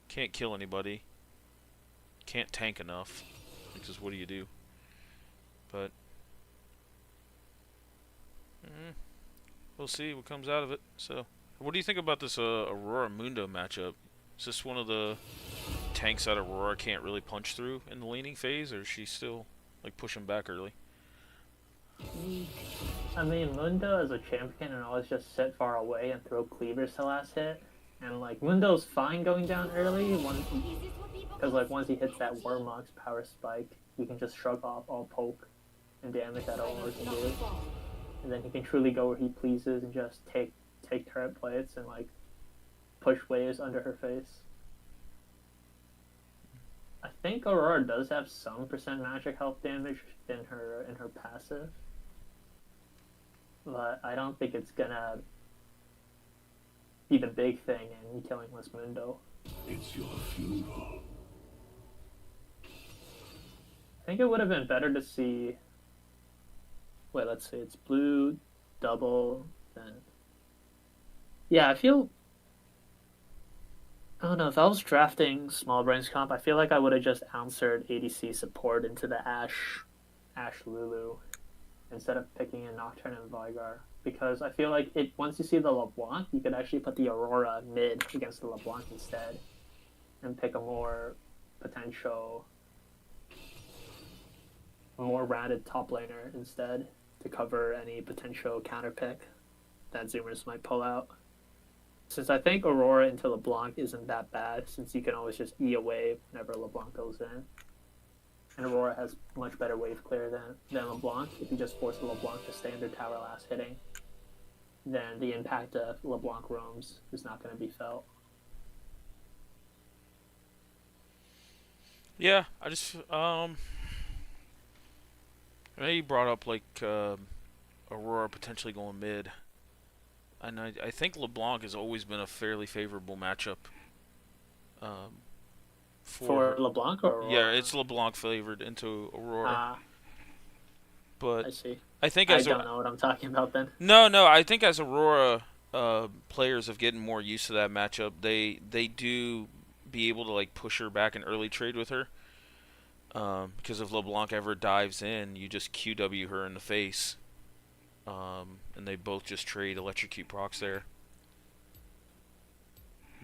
Can't kill anybody. Can't tank enough. Because what do you do? But we'll see what comes out of it. So, what do you think about this Aurora Mundo matchup? Is this one of the tanks that Aurora can't really punch through in the laning phase, or is she still like pushing back early? I mean, Mundo as a champion can always just sit far away and throw cleavers to last hit. And like Mundo's fine going down early, because like once he hits that Warmox power spike, he can just shrug off all poke and damage that Aurora can do. And then he can truly go where he pleases and just take turret plates and like push waves under her face. I think Aurora does have some percent magic health damage in her passive, but I don't think it's gonna be the big thing in killing this Mundo. It's your funeral. I think it would have been better to see. Wait, let's see. It's blue, double, then. Yeah, I feel. I don't know. If I was drafting Small Brains comp, I feel like I would have just answered ADC support into the Ashe Lulu instead of picking a Nocturne and Vigar. Because I feel like once you see the LeBlanc, you could actually put the Aurora mid against the LeBlanc instead and pick a more potential, more rounded top laner instead to cover any potential counter pick that Zoomers might pull out. Since I think Aurora into LeBlanc isn't that bad, since you can always just E away whenever LeBlanc goes in. And Aurora has much better wave clear than LeBlanc. If you just force LeBlanc to stay under tower last hitting, then the impact of LeBlanc roams is not going to be felt. Yeah, I just I know you brought up like Aurora potentially going mid, and I think LeBlanc has always been a fairly favorable matchup. For LeBlanc or Aurora? Yeah, it's LeBlanc favored into Aurora. But I see. I think I as don't know what I'm talking about then. No, I think as Aurora players have gotten more used to that matchup, they do be able to like push her back and early trade with her. Because if LeBlanc ever dives in, you just QW her in the face. And they both just trade electrocute procs there.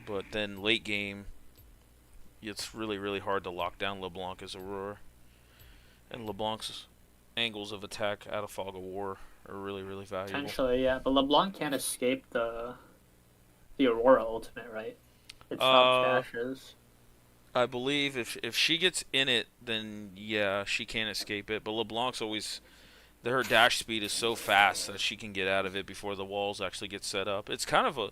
But then late game, it's really, really hard to lock down LeBlanc as Aurora. And LeBlanc's angles of attack out of Fog of War are really, really valuable. Potentially, yeah. But LeBlanc can't escape the Aurora ultimate, right? It's not dashes. I believe if she gets in it, then yeah, she can't escape it. But LeBlanc's always... her dash speed is so fast that she can get out of it before the walls actually get set up. It's kind of a...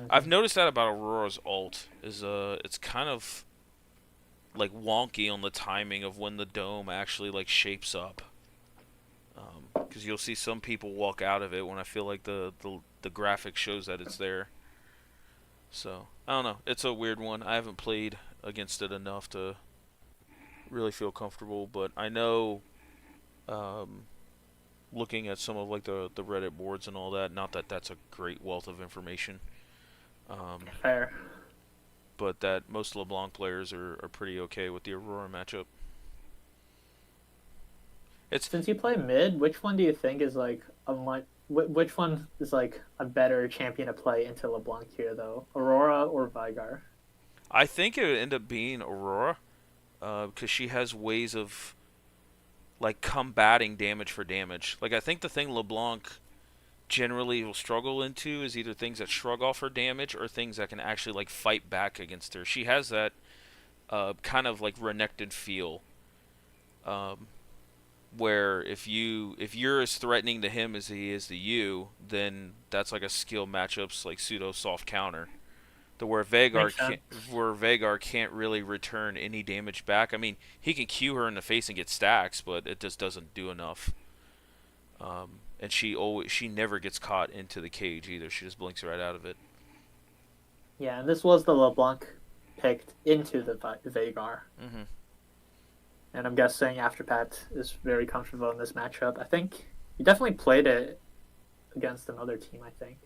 I've noticed that about Aurora's ult. It's kind of like wonky on the timing of when the dome actually like shapes up. Because you'll see some people walk out of it when I feel like the graphic shows that it's there. So, I don't know. It's a weird one. I haven't played against it enough to really feel comfortable, but I know... looking at some of like the Reddit boards and all that, not that that's a great wealth of information. Fair. But that most LeBlanc players are pretty okay with the Aurora matchup. Since you play mid, which one do you think is like which one is like a better champion to play into LeBlanc here though? Aurora or Vigar? I think it would end up being Aurora, because she has ways of like combating damage for damage. Like I think the thing LeBlanc generally will struggle into is either things that shrug off her damage or things that can actually like fight back against her. She has that kind of like Renekton feel, where if you're as threatening to him as he is to you, then that's like a skill matchup's like pseudo soft counter. Where Veigar can't really return any damage back. I mean, he can Q her in the face and get stacks, but it just doesn't do enough. And she never gets caught into the cage either. She just blinks right out of it. Yeah, and this was the LeBlanc picked into the Veigar. Mm-hmm. And I'm guessing Afterpat is very comfortable in this matchup. I think he definitely played it against another team, I think.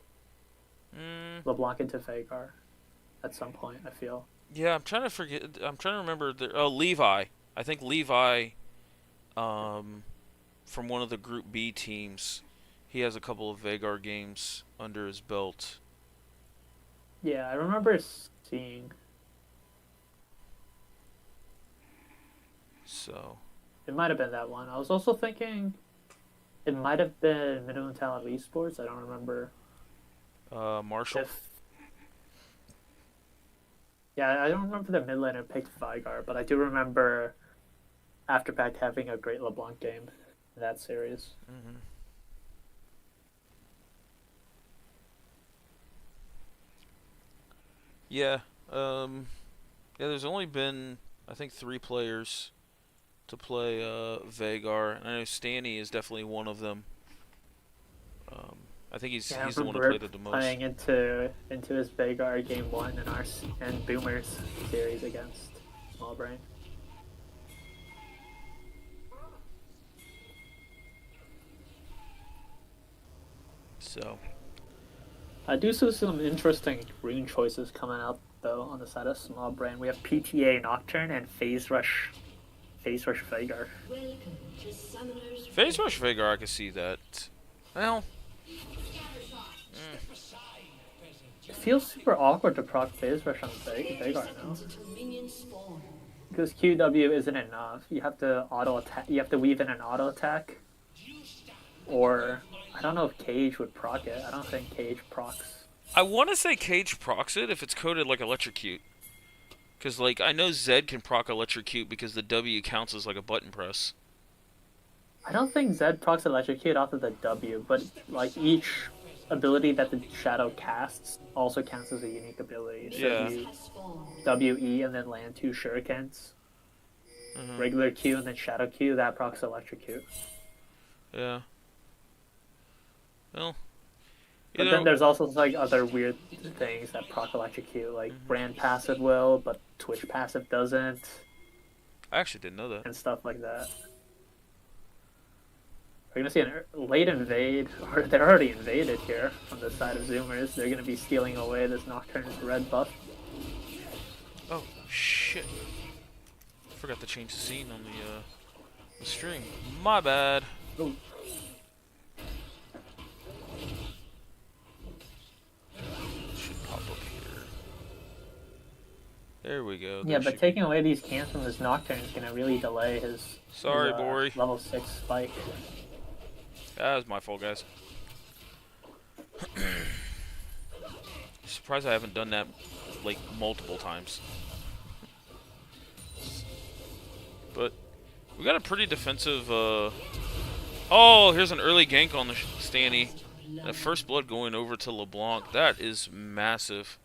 LeBlanc into Veigar. At some point, I feel. Yeah, I'm trying to remember. Levi. I think Levi from one of the Group B teams. He has a couple of Vagar games under his belt. Yeah, I remember seeing. So, It might have been that one. I was also thinking it might have been Minimum Talent Esports. I don't remember Marshall. if. Yeah, I don't remember the mid laner picked Vigar, but I do remember Afterpack having a great LeBlanc game in that series. Mm-hmm. Yeah. Yeah, there's only been, I think, 3 players to play Vagar. And I know Stanny is definitely one of them. I think he's the one who played it the most. Playing into his Vagar game 1 in our and Boomers series against Smallbrain. So, I do see some interesting rune choices coming out though on the side of Smallbrain. We have PTA Nocturne and Phase Rush Vagar. Welcome to Summoner's Phase Rush Vagar, I can see that. Well, It feels super awkward to proc Phase Rush on Vagar now. until minions spawn. Because QW isn't enough. You have to auto attack. You have to weave in an auto attack. Or I don't know if Cage would proc it. I don't think Cage procs. I want to say Cage procs it if it's coded like Electrocute. Because, like, I know Zed can proc Electrocute because the W counts as, like, a button press. I don't think Zed procs Electrocute off of the W, but like each ability that the Shadow casts also counts as a unique ability. So Yeah. you Has spawned. WE and then land 2 shurikens. Mhm. Regular Q and then Shadow Q, that procs Electrocute. Yeah. Well, But then there's also like other weird things that proc Electrocute, like Brand passive will, but Twitch passive doesn't, I actually didn't know that. and stuff like that. We're gonna see a late invade, or they're already invaded here from the side of Zoomers. They're gonna be stealing away this Nocturne's red buff. Oh, shit. Forgot to change the scene on the stream. My bad. Ooh. Should pop up here. There we go. Yeah, There but should taking away these camps from this Nocturne is gonna really delay his Sorry, his, Bori. level 6 spike. That was my fault, guys. Surprised I haven't done that, like, multiple times. But we got a pretty defensive, Oh, here's an early gank on the Stanny. And a first blood going over to LeBlanc. That is massive.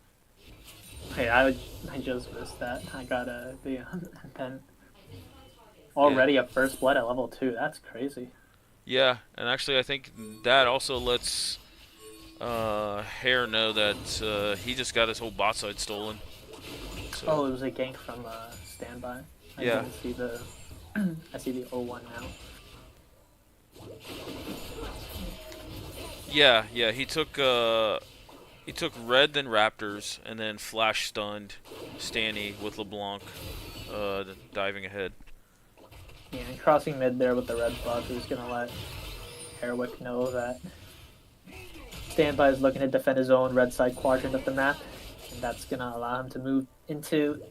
Hey, I just missed that. I got the and then already a first blood at level 2. That's crazy. Yeah, and actually I think that also lets Hare know that he just got his whole bot side stolen. So, Oh, it was a gank from standby. I Yeah. didn't see the I see the 0-1 now. yeah, he took red, then Raptors, and then flash stunned Stanny with LeBlanc diving ahead. Yeah, and crossing mid there with the red buff is gonna let Herwick know that Standby is looking to defend his own red side quadrant of the map, and that's gonna allow him to move into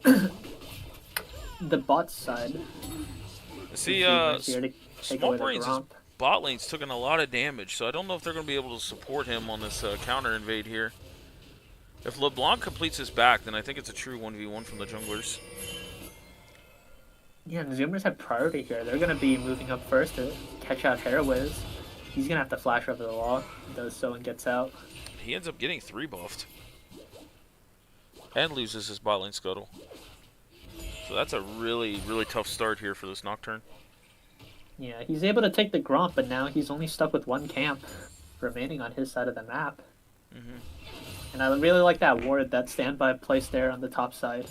the bot side. See, Here to take away the Smallbrain's Gromp. bot lane's taking a lot of damage, so I don't know if they're going to be able to support him on this counter invade here. If LeBlanc completes his back, then I think it's a true 1v1 from the junglers. Yeah, and Zoomers have priority here. They're gonna be moving up first to catch out Herwiz. He's gonna have to flash over the wall. Does so and gets out. He ends up getting 3 buffed. And loses his bot lane scuttle. So that's a really, really tough start here for this Nocturne. Yeah, he's able to take the Gromp, but now he's only stuck with 1 camp remaining on his side of the map. Mhm. And I really like that ward that Standby placed there on the top side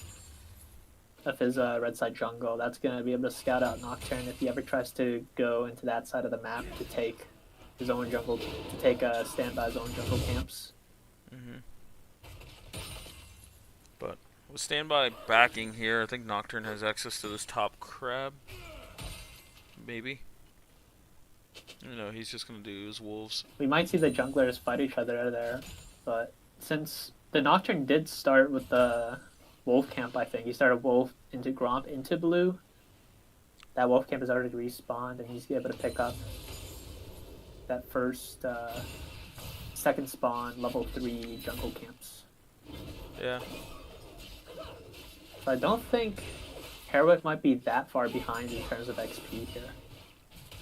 of his red side jungle. That's going to be able to scout out Nocturne if he ever tries to go into that side of the map to take his own jungle, to take Standby's own jungle camps. Mhm. But with Standby backing here, I think Nocturne has access to this top crab. Maybe. You know, he's just gonna do his wolves. We might see the junglers fight each other there, but since the Nocturne did start with the Wolf Camp, I think he started Wolf into Gromp into blue. That Wolf Camp has already respawned, and he's able to pick up that first, second spawn, level 3 jungle camps. Yeah. So I don't think Herwick might be that far behind in terms of XP here,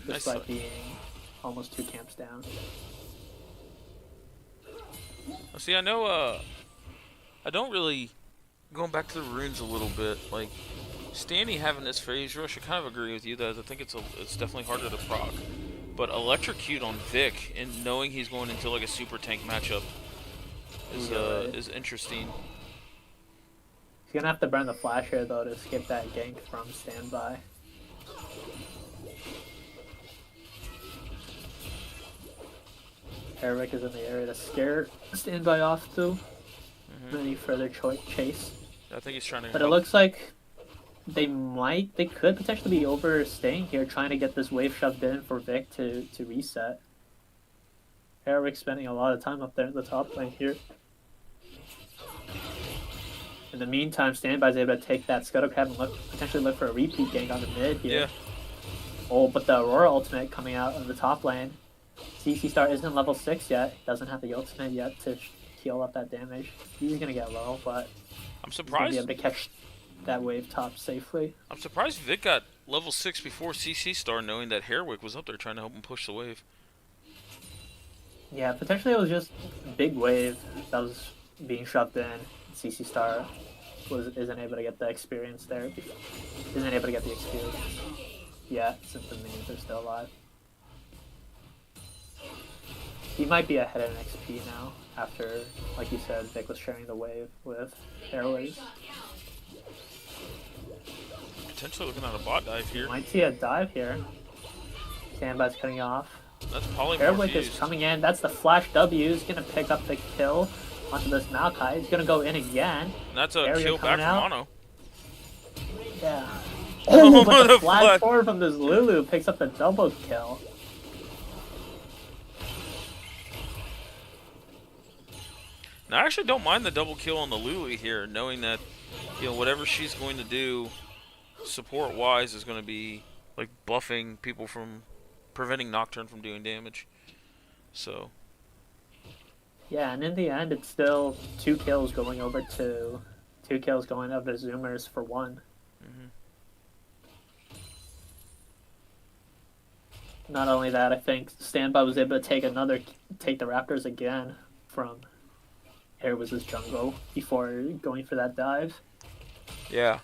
Nice. despite being almost 2 camps down. See, I know, I don't really, going back to the runes a little bit, like, Stanny having this phase rush, I kind of agree with you that I think it's definitely harder to proc. But Electrocute on Vic, and knowing he's going into like a super tank matchup is interesting. He's gonna have to burn the flash here though to skip that gank from standby. Herwick is in the area to scare standby off too. Any further chase. I think he's trying to But it looks like they could potentially be overstaying here, trying to get this wave shoved in for Vic to reset. Herwick's spending a lot of time up there in the top lane here. In the meantime, Standby's able to take that Scuttle Crab and potentially look for a repeat gank on the mid here. Yeah. Oh, but the Aurora ultimate coming out of the top lane. CC Star isn't level 6 yet. Doesn't have the ultimate yet to heal up that damage. He's gonna get low, but I'm he's gonna surprised. be able to catch that wave top safely. I'm surprised Vic got level 6 before CC Star, knowing that Herwick was up there trying to help him push the wave. Yeah, potentially it was just a big wave that was being shoved in. CC Star isn't able to get the experience there. Isn't able to get the experience yet since the minions are still alive. He might be ahead in XP now after, like you said, Vic was sharing the wave with Airways. Potentially looking at a bot dive here. Might see a dive here. Standby's cutting off. That's Polymorph Airwick is used. coming in. That's the flash W. He's gonna pick up the kill onto this Maokai. He's gonna go in again. And that's a Area kill back coming from out. Mono. Yeah. Oh, but The the flash flash. forward from this Lulu picks up the double kill. Now, I actually don't mind the double kill on the Lulu here, knowing that, you know, whatever she's going to do, support-wise, is going to be, like, buffing people from, preventing Nocturne from doing damage. So, Yeah, and in the end, it's still 2 kills going over to Zoomers for 1. Not only that, I think Standby was able to take the Raptors again from Airways' jungle before going for that dive. yeah.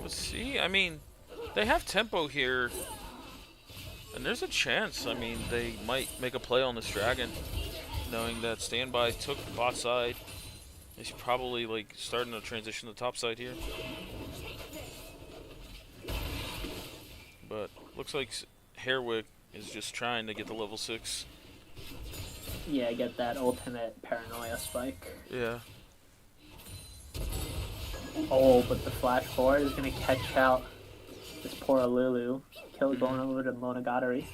Let's see, I mean, they have tempo here, and there's a chance, I mean, they might make a play on this dragon, knowing that Standby took the bot side. He's probably, like, starting to transition to the top side here. But looks like Herwick is just trying to get the level 6. Yeah, get that ultimate paranoia spike. Yeah. Oh, but the flash forward is gonna catch out this poor Lulu. Kill going over to Monogatari.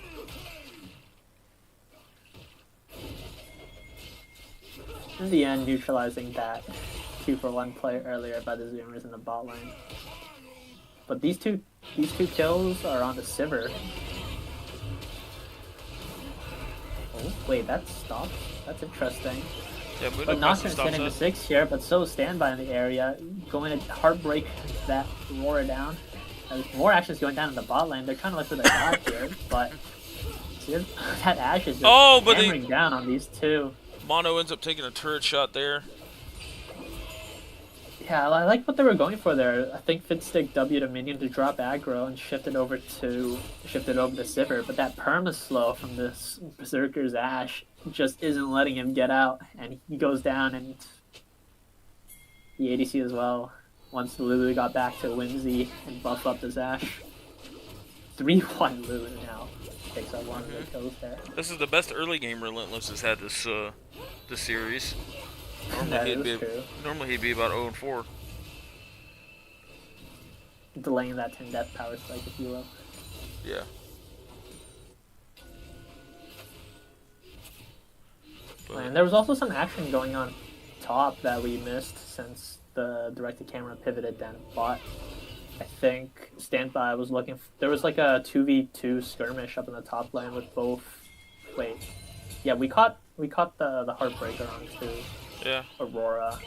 In the end, neutralizing that 2-for-1 play earlier by the Zoomers in the bot lane. But these two kills are on the Sivir. Oh, wait, that stopped? That's interesting. Yeah, Mundo But Messi Nocturne's stops hitting the that. 6 here, but so is Standby in the area. Going to heartbreak that Aurora down. There's more actions going down in the bot lane. They're trying to look for the dodge here, but see, that Ashe is just Oh, but hammering down on these two. Mono ends up taking a turret shot there. Yeah, I like what they were going for there. I think Fitstick W to minion to drop aggro and shifted over to Sivir, but that perma slow from this Berserker's Ashe just isn't letting him get out, and he goes down, and the ADC as well. Once Lulu got back to Whimsy and buff up his Ashe. 3-1 Lulu now. Takes out one of the kills there. This is the best early game Relentless has had this series. That is Normally true. he'd be about 0-4. delaying that 10 death power spike, if you will. Yeah. And there was also some action going on top that we missed since the direct-to-camera pivoted down bot. I think Standby was looking. There was like a 2v2 skirmish up in the top lane with both. Wait, yeah, we caught the Heartbreaker onto Yeah. Aurora.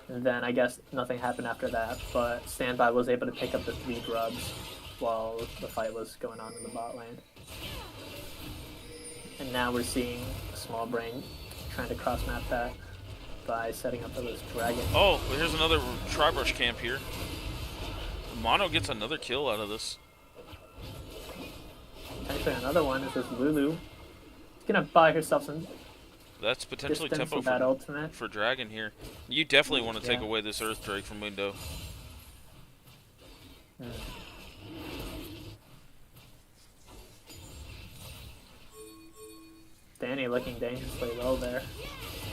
And then I guess nothing happened after that, but Standby was able to pick up the 3 grubs while the fight was going on in the bot lane. And now we're seeing Small Brain trying to cross-map that by setting up for this dragon. Oh, well, here's another Tribrush camp here. Mono gets another kill out of this. Actually, another one is this Lulu. She's gonna buy herself some That's potentially distance tempo with that ultimate. for Dragon here. You definitely want to take Yeah. away this Earth Drake from Mundo. Danny looking dangerously low there.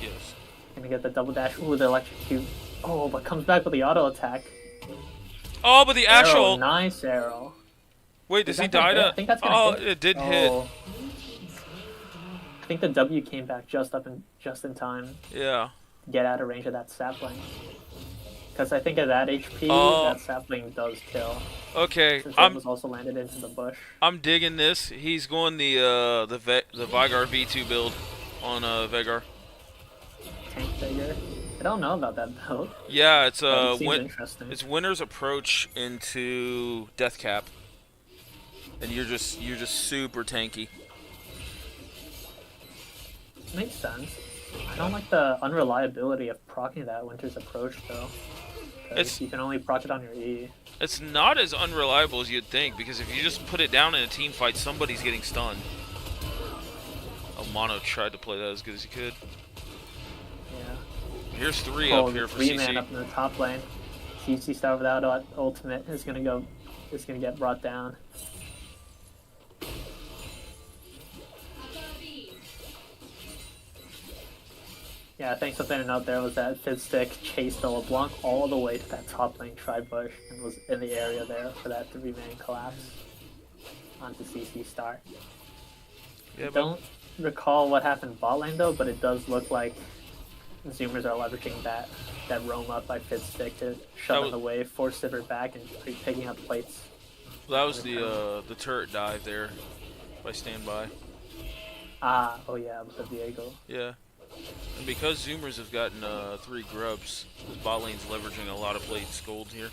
Yes. Gonna get the double dash. Ooh, the electrocute. Oh, but comes back with the auto attack. Oh, but the Arrow, Ashol. nice arrow. Wait, does he Is that die gonna hit? to? I think that's gonna Oh, hit. it did hit. Oh. I think the W came back just in time Yeah. to get out of range of that sapling. Because I think at that HP, Oh. that sapling does kill. Okay. Since it was also landed into the bush. I'm digging this. He's going the Vygar V2 build on Veigar. Tank figure. I don't know about that build. Yeah, it's But it seems interesting. it's Winter's approach into Death Cap, and you're just super tanky. Makes sense. I don't like the unreliability of proccing that Winter's approach though. 'Cause It's- you can only proc it on your E. It's not as unreliable as you'd think, because if you just put it down in a team fight, somebody's getting stunned. Oh, Mono tried to play that as good as he could. Yeah. Here's 3 Oh, up the here for 3-man CC. up in the top lane. CC star without ultimate is gonna get brought down. Yeah, I think something to note there was that Fiddstick chased the LeBlanc all the way to that top lane tri-bush and was in the area there for that 3-man collapse onto CC star. Yeah, I but don't recall what happened bot lane though, but it does look like Zoomers are leveraging that roam up by Fiddstick to shove was- in the way, force Sivir back, and picking up plates. that was the turret dive there by Standby. Ah, oh yeah, with the Viego. Yeah. And because Zoomers have gotten 3 grubs, this bot lane's leveraging a lot of plates gold here.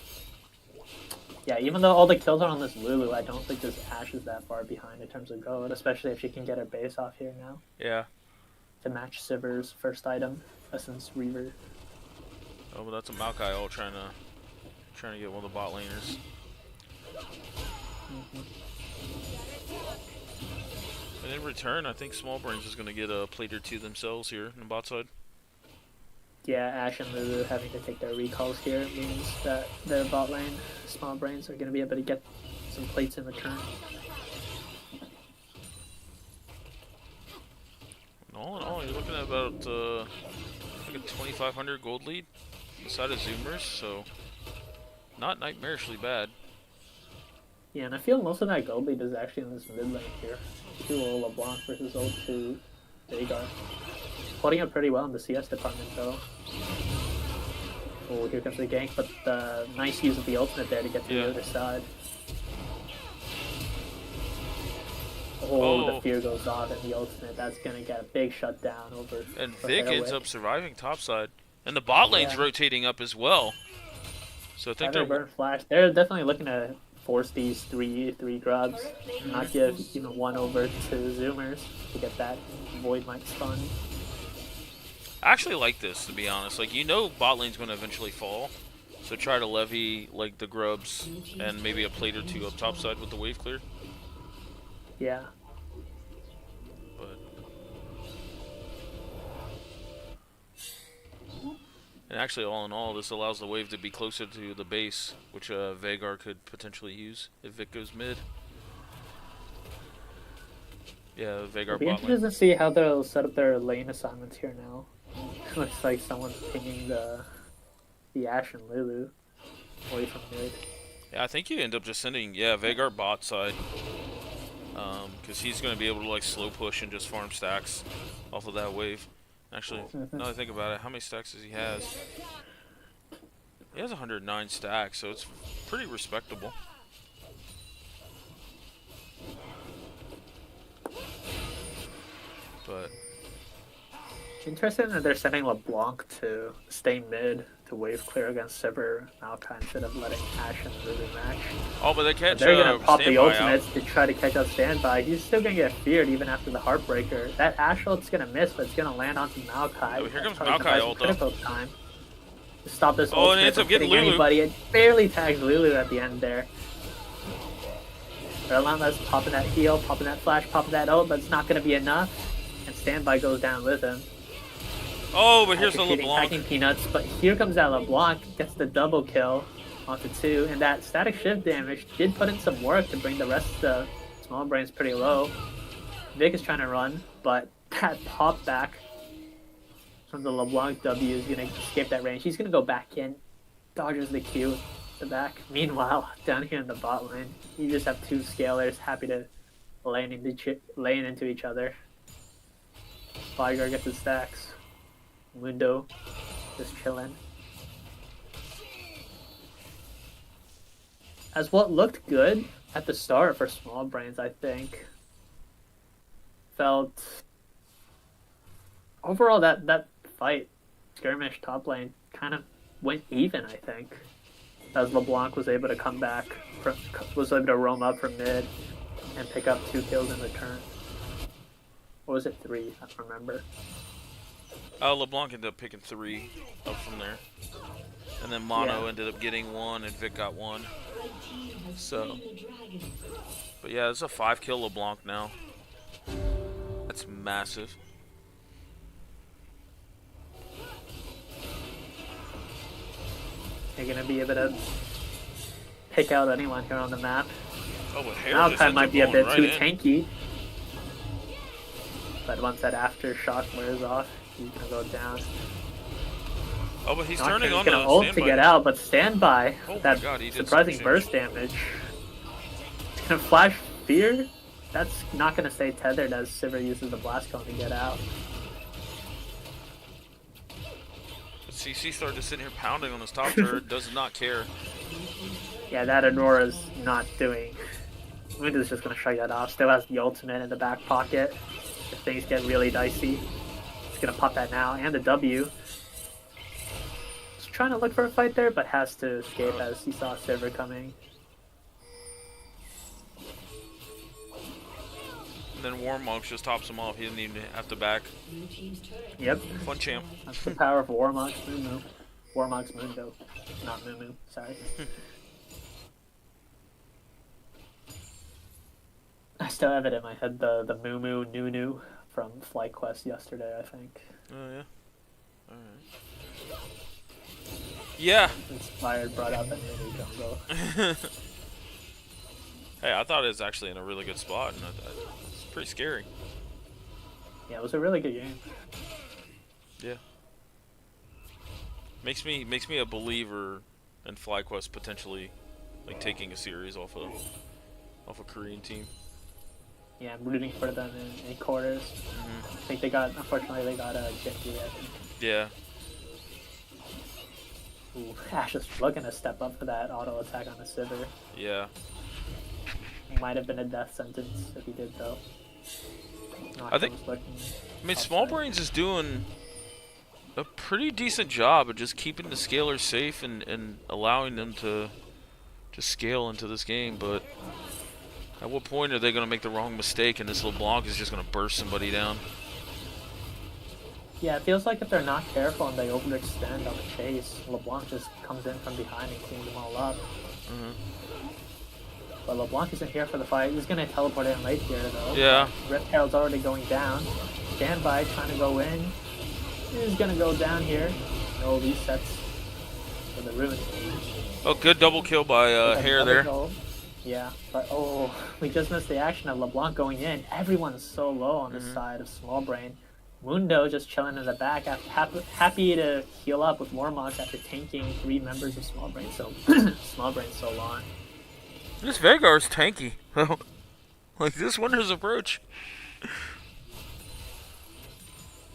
Yeah, even though all the kills are on this Lulu, I don't think this Ashe is that far behind in terms of gold, especially if she can get her base off here now Yeah. to match Sivir's first item, Essence Reaver. Oh, but that's a Maokai all trying to get one of the bot laners. And in return, I think Small Brains is going to get a plate or 2 themselves here on the bot side. Yeah, Ashe and Lulu having to take their recalls here means that their bot lane Small Brains are going to be able to get some plates in return. And all in all, you're looking at about like a 2,500 gold lead inside of Zoomers, so not nightmarishly bad. Yeah, and I feel most of that gold lead is actually in this mid lane here. 2 ult LeBlanc versus ult 2 Veigar. Holding up pretty well in the CS department though. Oh, here comes the gank, but the nice use of the ultimate there to get to Yeah. the other side. Oh, Oh. the fear goes off and the ultimate. That's gonna get a big shutdown over. And for Vic ends Fairwick. up surviving topside. And the bot lane's Yeah. rotating up as well. So I think Heavy they're... burn flash. They're definitely looking to force these three grubs, not give even one over to Zoomers to get that Void Might stun. I actually like this, to be honest. Like, you know bot lane's going to eventually fall. So try to levy, like, the grubs and maybe a plate or 2 up topside with the wave clear. Yeah. But... And actually, all in all, this allows the wave to be closer to the base, which Veigar could potentially use if Vic goes mid. Yeah, Veigar It'll be bot lane. interesting to see how they'll set up their lane assignments here now. Looks like someone's pinging the Ashe and Lulu away from mid. Yeah, I think you end up just sending Vagar bot side, because he's gonna be able to like slow push and just farm stacks off of that wave. Actually, now that I think about it, how many stacks does he has? He has 109 stacks, so it's pretty respectable. But Interesting that they're sending LeBlanc to stay mid to wave clear against Sivir Maokai instead of letting Ashen really match. oh, but they catch. They're gonna pop the Standby ultimates out. to try to catch up Standby. He's still gonna get feared even after the Heartbreaker. That Ash ult's gonna miss, but it's gonna land onto Maokai. Oh, here comes That's probably the Maokai best ult, though. critical time to stop this Oh, and ultimate it ends from up getting hitting Lulu. anybody. It barely tags Lulu at the end there. Relentless popping that heal, popping that flash, popping that ult, but it's not gonna be enough. And Standby goes down with him. Oh, but here's the Executing LeBlanc. Hacking Peanuts, but here comes that LeBlanc, gets the double kill onto 2, and that static shift damage did put in some work to bring the rest of the small brains pretty low. Vic is trying to run, but that pop back from the LeBlanc W is going to escape that range. He's going to go back in, dodges the Q, the back. Meanwhile, down here in the bot lane, you just have 2 scalers happy to lane into each other. Vigar gets his stacks. Mundo just chilling. As what looked good at the start for small brains, I think, felt overall that fight skirmish top lane kind of went even. I think as LeBlanc was able to come back, was able to roam up from mid and pick up 2 kills in return. Or was it 3? I don't remember. LeBlanc ended up picking 3 up from there. And then Mono Yeah. ended up getting 1 and Vic got 1. So, but yeah, it's a 5 kill LeBlanc now. That's massive. You're gonna be able to pick out anyone here on the map. Oh, but Hair just Maokai ends might up be a going bit right too in. tanky. But once that aftershock wears off, he's gonna go down. Oh, but he's Nocturne's turning on gonna the ult to standby. get out, but standby. Oh my That God, he did surprising some burst damage. He's gonna flash fear. That's not gonna stay tethered as Sivir uses the blast cone to get out. But CC started to sit here pounding on his top turret, does not care. Yeah, that Aurora's not doing. Mundo's just gonna shrug that off. Still has the ultimate in the back pocket. If things get really dicey, he's gonna pop that now and the W. He's trying to look for a fight there, but has to escape as he saw Sivir coming. And then Warmogs just tops him off. He didn't even have to back. Yep, Fun champ. that's the power of Warmogs Mumu. Warmogs Mundo, not Mumu. Sorry. I still have it in my head, the Mumu Nunu from Flight Quest yesterday, I think. Oh yeah. All right. Yeah. Inspired, brought out the Nunu jungle. Hey, I thought it was actually in a really good spot, and it's pretty scary. Yeah, it was a really good game. Yeah. Makes me a believer in FlyQuest potentially like taking a series off a Korean team. Yeah, I'm rooting for them in quarters. I think unfortunately they got a Genji, I think. Yeah. Ooh, Ash is looking to step up for that auto attack on the Sivir. Yeah. Might have been a death sentence if he did though. I think- I mean, Small Brains is doing a pretty decent job of just keeping the scalers safe and allowing them to scale into this game, but at what point are they going to make the wrong mistake and this LeBlanc is just going to burst somebody down? Yeah, it feels like if they're not careful and they overextend on the chase, LeBlanc just comes in from behind and cleans them all up. But LeBlanc isn't here for the fight. He's gonna teleport in late here though. Yeah. Rift Herald's already going down. Standby trying to go in. He's gonna go down here. No resets for the rune. Oh, good double kill by Hair there. Yeah, but oh, we just missed the action of LeBlanc going in. Everyone's so low on the side of Small Brain. Mundo just chilling in the back, happy to heal up with Warmogs after tanking 3 members of Small Brain so long. This Vagar's tanky. Like this winter's approach.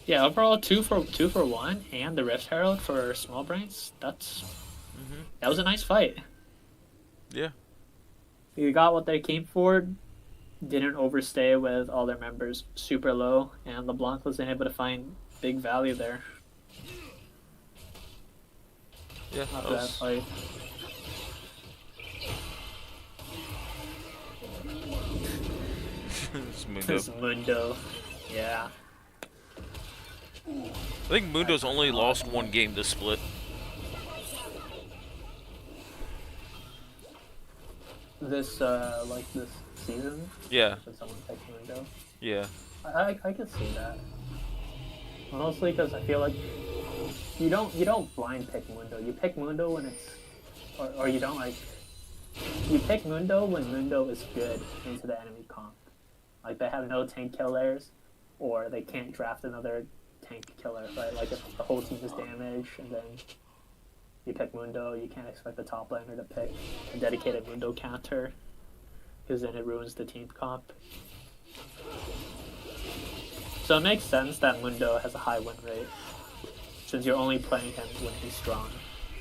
Yeah, overall 2 for 1, and the Rift Herald for Small Brains. That was a nice fight. Yeah. You got what they came for. Didn't overstay with all their members super low, and LeBlanc was able to find big value there Yeah. after that fight. It's Mundo. This Mundo. Yeah. I think Mundo's only lost one game this split. This this season. Yeah. Should someone pick Mundo? Yeah. I could see that. Mostly because I feel like you don't blind pick Mundo. You pick Mundo when it's or you don't like you pick Mundo when Mundo is good into the enemy comp. Like they have no tank killers, or they can't draft another tank killer, right? Like if the whole team is damaged and then you pick Mundo, you can't expect the top laner to pick a dedicated Mundo counter, because then it ruins the team comp. So it makes sense that Mundo has a high win rate, since you're only playing him when he's strong.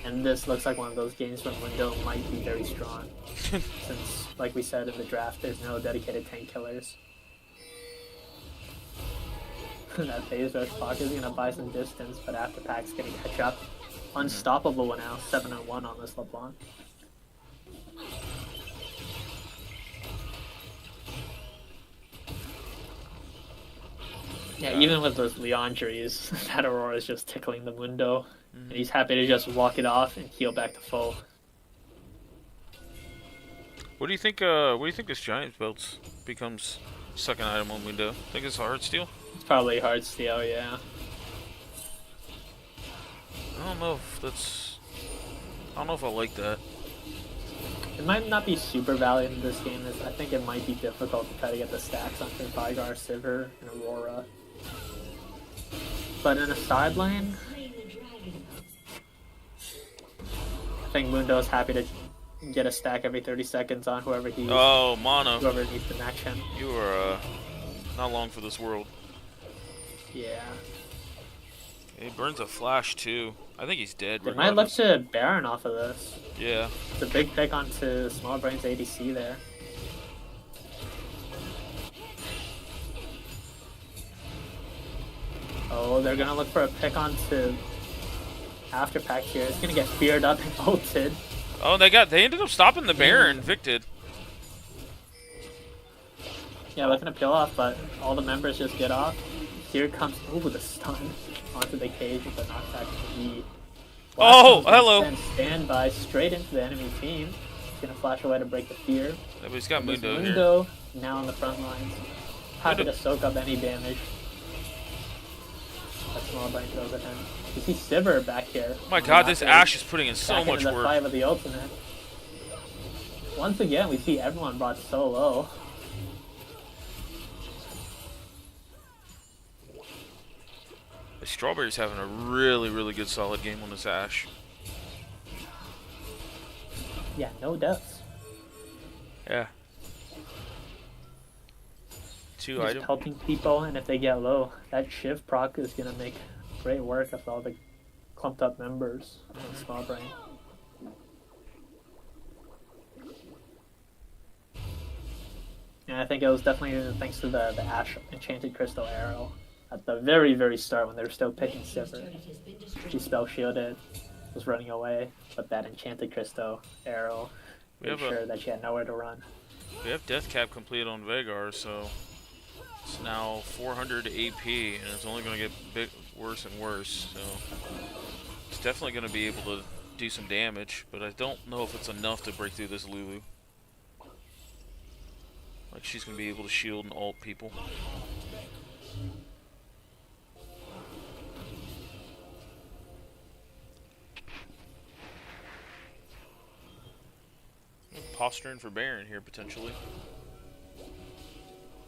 And this looks like one of those games where Mundo might be very strong, since, like we said in the draft, there's no dedicated tank killers. That phase rush Pac is gonna buy some distance, but after Pac's gonna catch up. Unstoppable now, 7-1 on this LeBlanc. Yeah, even with those Leandries, that Aurora is just tickling the Mundo, and he's happy to just walk it off and heal back to full. What do you think? What do you think this Giant Belts becomes second item on Mundo? Think it's a Heartsteel? It's probably hard steal, yeah. I don't know if that's. I don't know if I like that. It might not be super valued in this game. I think it might be difficult to try to get the stacks on Vigar, Sivir, and Aurora. But in a side lane, I think Mundo's happy to get a stack every 30 seconds on whoever Oh, Mono. whoever needs to match him. You are not long for this world. Yeah. He burns a flash too. I think he's dead. They might look regardless. to Baron off of this. Yeah. It's a big pick onto Small Brain's ADC there. Oh, they're gonna look for a pick onto After Pack here. It's gonna get feared up and ulted. Oh, they ended up stopping the Baron. Vic did. Yeah, looking to peel off, but all the members just get off. Here comes the stun onto the cage with the knockback to the Oh, hello. And standby straight into the enemy team. He's gonna flash away to break the fear. Yeah, but he's got This Mundo here. Mundo now on the front lines. Happy Mundo- to soak up any damage. That Small Brain throws at him. You see Sivir back here. Oh my God, this Ashe is putting in so back much into the work. fight with the ultimate. Once again, we see everyone brought so low. The Strawberry's having a really, really good solid game on this Ashe. Yeah, no deaths. Yeah. Two Just item. helping people, and if they get low, that Shiv proc is gonna make great work with all the clumped up members on Small Brain. And I think it was definitely thanks to the Ashe Enchanted Crystal Arrow at the very, very start when they were still picking Sivir. She spell shielded, was running away, but that Enchanted Crystal Arrow We made have sure that she had nowhere to run. We have Death Cap complete on Vagar, so it's now 400 AP, and it's only going to get worse and worse. So it's definitely going to be able to do some damage, but I don't know if it's enough to break through this Lulu. Like she's going to be able to shield and ult people. Posturing for Baron here potentially.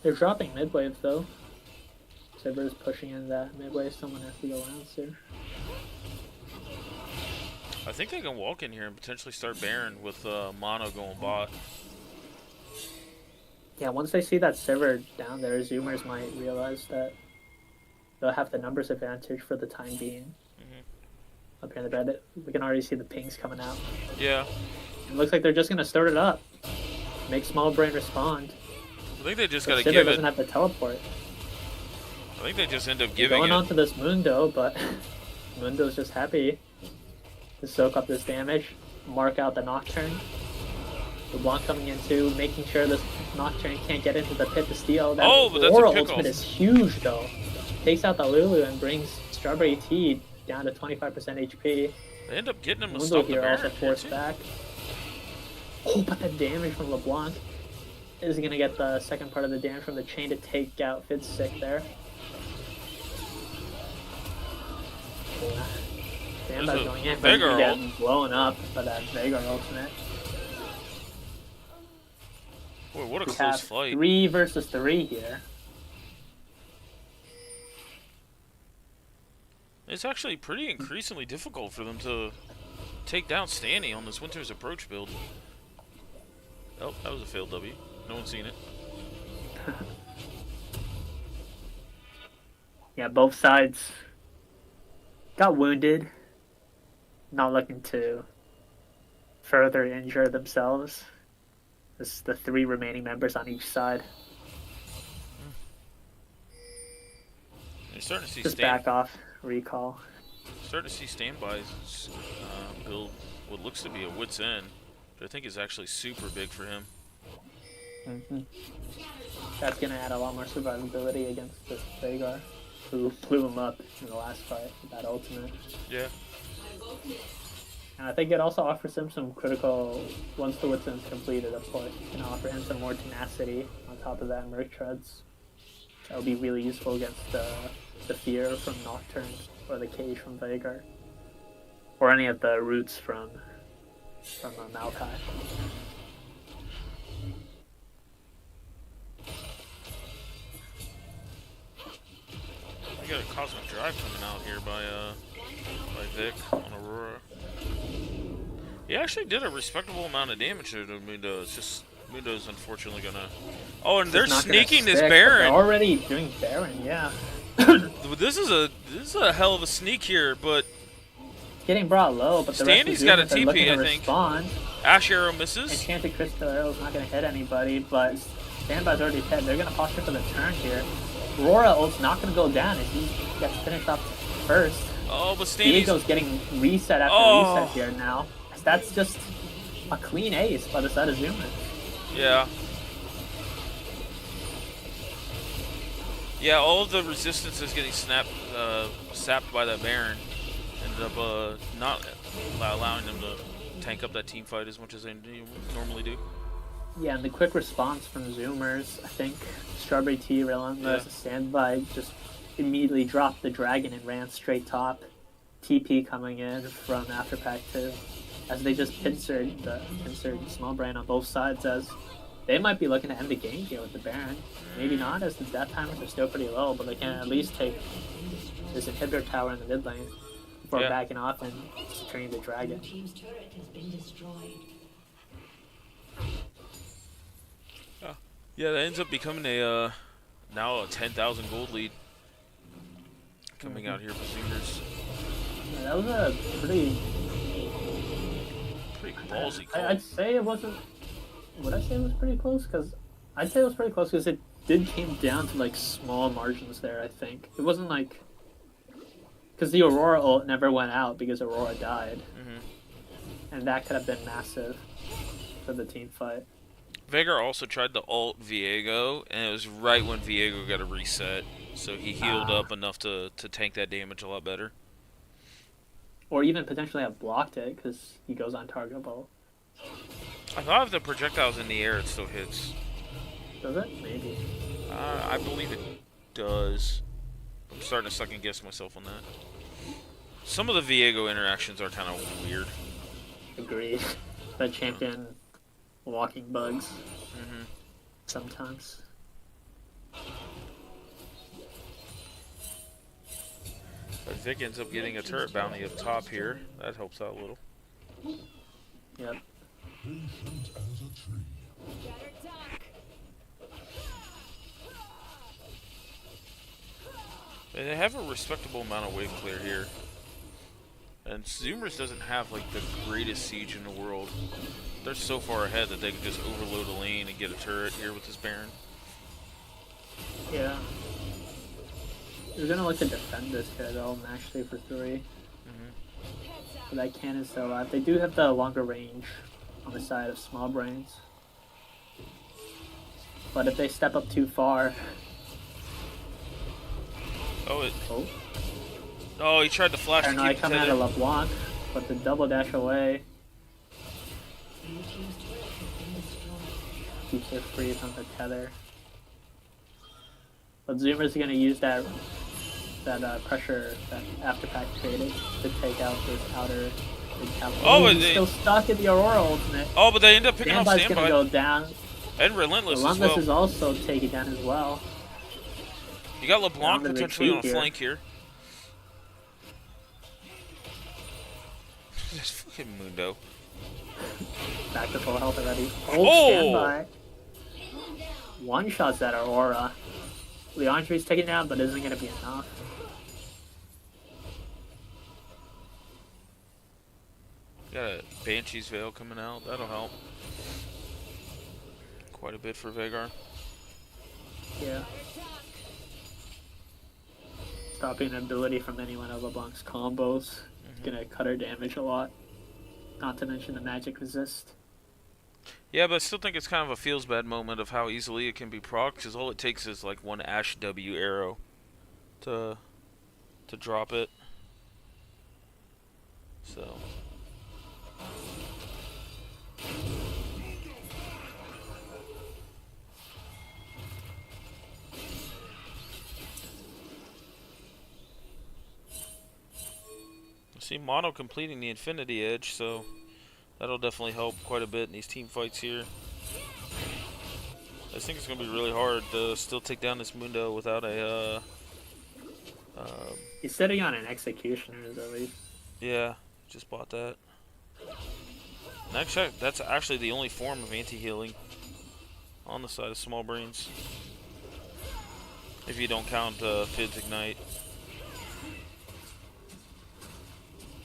They're dropping mid wave though. Sivir's pushing in that mid wave, someone has to go answer. I think they can walk in here and potentially start Baron with Mono going bot. Yeah, once they see that server down there, Zoomers might realize that they'll have the numbers advantage for the time being. Up here in the bed, we can already see the pings coming out. Yeah. It looks like they're just gonna start it up. Make Small Brain respond. I think they just But gotta Sivir give it. doesn't have the teleport. I think they just end up They're giving going it. on to this Mundo, but Mundo's just happy to soak up this damage, mark out the Nocturne. LeBlanc coming into, making sure this Nocturne can't get into the pit to steal. That Oh, but that's a Aura pickle. ultimate is huge though. Takes out the Lulu and brings Strawberry Tea down to 25% HP. They end up getting him to Mundo stop the here Baron. also forced back. Oh, but the damage from LeBlanc is gonna get the second part of the damage from the chain to take out Fid's sick there. There's Sandbag's a going in, but Veigar he's getting blown up by that Veigar ultimate. Boy, what a We close have fight. 3 versus 3 here. It's actually pretty increasingly difficult for them to take down Stanny on this Winter's Approach build. Oh, that was a failed W. No one's seen it. Yeah, both sides got wounded. Not looking to further injure themselves. This is the 3 remaining members on each side. You're starting to see Just back off, recall. starting to see Standby's build what looks to be a wit's end, but I think is actually super big for him. That's going to add a lot more survivability against this Veigar, who blew him up in the last fight with that ultimate. Yeah. And I think it also offers him some critical, once the wit's end's completed, of course, it can offer him some more tenacity on top of that Merc Treads. That would be really useful against the Fear from Nocturne, or the Cage from Veigar, or any of the roots from Maokai. We got a Cosmic Drive coming out here by Vic on Aurora. He actually did a respectable amount of damage to Mundo. It's just Mundo's unfortunately gonna. Oh, and they're It's not gonna sneaking this stick, but Baron. They're already doing Baron, yeah. This is a hell of a sneak here, but Getting brought low, but the Stanley's rest got a of the units are looking TP, to I think. respond. Ash Arrow misses. Enchanted Crystal Arrow is not going to hit anybody, but Standby's already hit. They're going to posture for the turn here. Aurora ult's not going to go down if he gets finished off first. Oh, but Stanley's. Diego's getting reset after Oh. reset here now. That's just a clean ace by the side of Zoomer. Yeah. Yeah, all of the resistance is getting sapped by that Baron. Ended up not allowing them to tank up that team fight as much as they normally do. Yeah, and the quick response from Zoomers, I think Strawberry Tea, Relentless, Yeah. Standby just immediately dropped the dragon and ran straight top. TP coming in from Afterpack 2 as they just pincered Small Brain on both sides, as they might be looking to end the game here with the Baron. Maybe not, as the death timers are still pretty low, but they can at least take this inhibitor tower in the mid lane before Yeah. backing off and securing the dragon. Team's turret has been destroyed. Yeah, that ends up becoming a now a 10,000 gold lead coming out here for Zoomers. Yeah, that was a pretty Ballsy call. I'd say it wasn't. Would I say it was pretty close? Because I'd say it was pretty close because it did came down to like small margins there. I think it wasn't like because the Aurora ult never went out because Aurora died, and that could have been massive for the team fight. Veigar also tried to ult Viego, and it was right when Viego got a reset, so he healed up enough to tank that damage a lot better. Or even potentially have blocked it because he goes on targetable. I thought if the projectile's in the air, it still hits. Does it? Maybe. I believe it does. I'm starting to second guess myself on that. Some of the Viego interactions are kind of weird. Agreed. The champion walking bugs. Sometimes. But Vic ends up getting a turret bounty up top here. That helps out a little. Yep. Patient as a tree. They have a respectable amount of wave clear here. And Zoomers doesn't have like the greatest siege in the world. They're so far ahead that they can just overload a lane and get a turret here with this Baron. Yeah. We're gonna look to defend this here though, match 3 for 3. But that cannon's still alive. They do have the longer range on the side of small brains. But if they step up too far. Oh, he tried to flash to Paranoid keep coming out tether. of LeBlanc, but the double dash away keeps her free from the tether. But Zoomer's gonna use that pressure that Afterpack created to take out this outer big cap. Oh, he's still stuck in the Aurora ultimate. Oh, but they end up picking up Standby's gonna Standby. go down. And Relentless, Relentless as is well. also taken down as well. You got LeBlanc Down the potentially on a retreat here. flank here. This fucking Mundo. Back to full health already. Oh! Standby. One shots that Aurora. Leandre's taken down, but isn't gonna be enough. Got a Banshee's Veil coming out. That'll help. Quite a bit for Veigar. Yeah. Stopping ability from any one of LeBlanc's combos. It's gonna cut her damage a lot. Not to mention the magic resist. Yeah, but I still think it's kind of a feels bad moment of how easily it can be proc, because all it takes is like one Ash W arrow to drop it. So I see Mono completing the Infinity Edge, so that'll definitely help quite a bit in these team fights here. I think it's going to be really hard to still take down this Mundo without a, He's sitting on an Executioner's at least. yeah, just bought that. And actually, that's actually the only form of anti-healing on the side of Small Brains. If you don't count Fid's Ignite.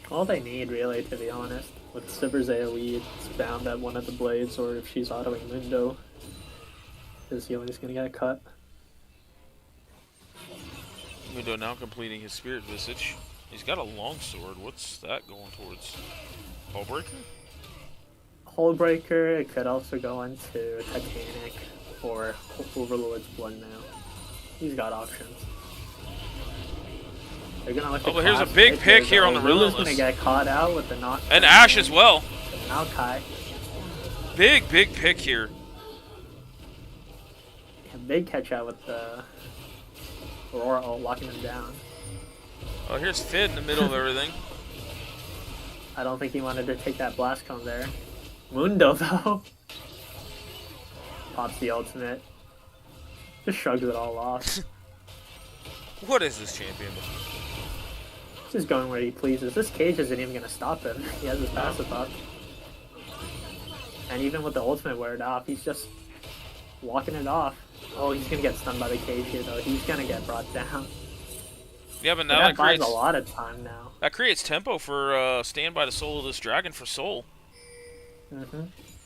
All they need, really, to be honest. With Siber's AoE, it's bound at one of the blades, or if she's autoing Mundo, his healing is gonna get cut. Mundo now completing his Spirit Visage. He's got a longsword. What's that going towards? Hullbreaker? Hullbreaker, it could also go into Titanic or Overlord's Blood now. He's got options. They're gonna look. Oh, but here's a big pick here on the Lulu's Relentless. gonna get caught out with the knock. And Ash as well. Maokai. Big pick here. A big catch out with the Aurora locking him down. Oh, here's Fid in the middle of everything. I don't think he wanted to take that blast cone there. Mundo though. Pops the ultimate. Just shrugs it all off. What is this champion? Just going where he pleases. This cage isn't even gonna stop him. He has his passive up. And even with the ultimate weared off, he's just walking it off. Oh, he's gonna get stunned by the cage here though. He's gonna get brought down. Yeah, but But now that that buys creates a lot of time now. that creates tempo for Stand by the Soul of this dragon for Soul.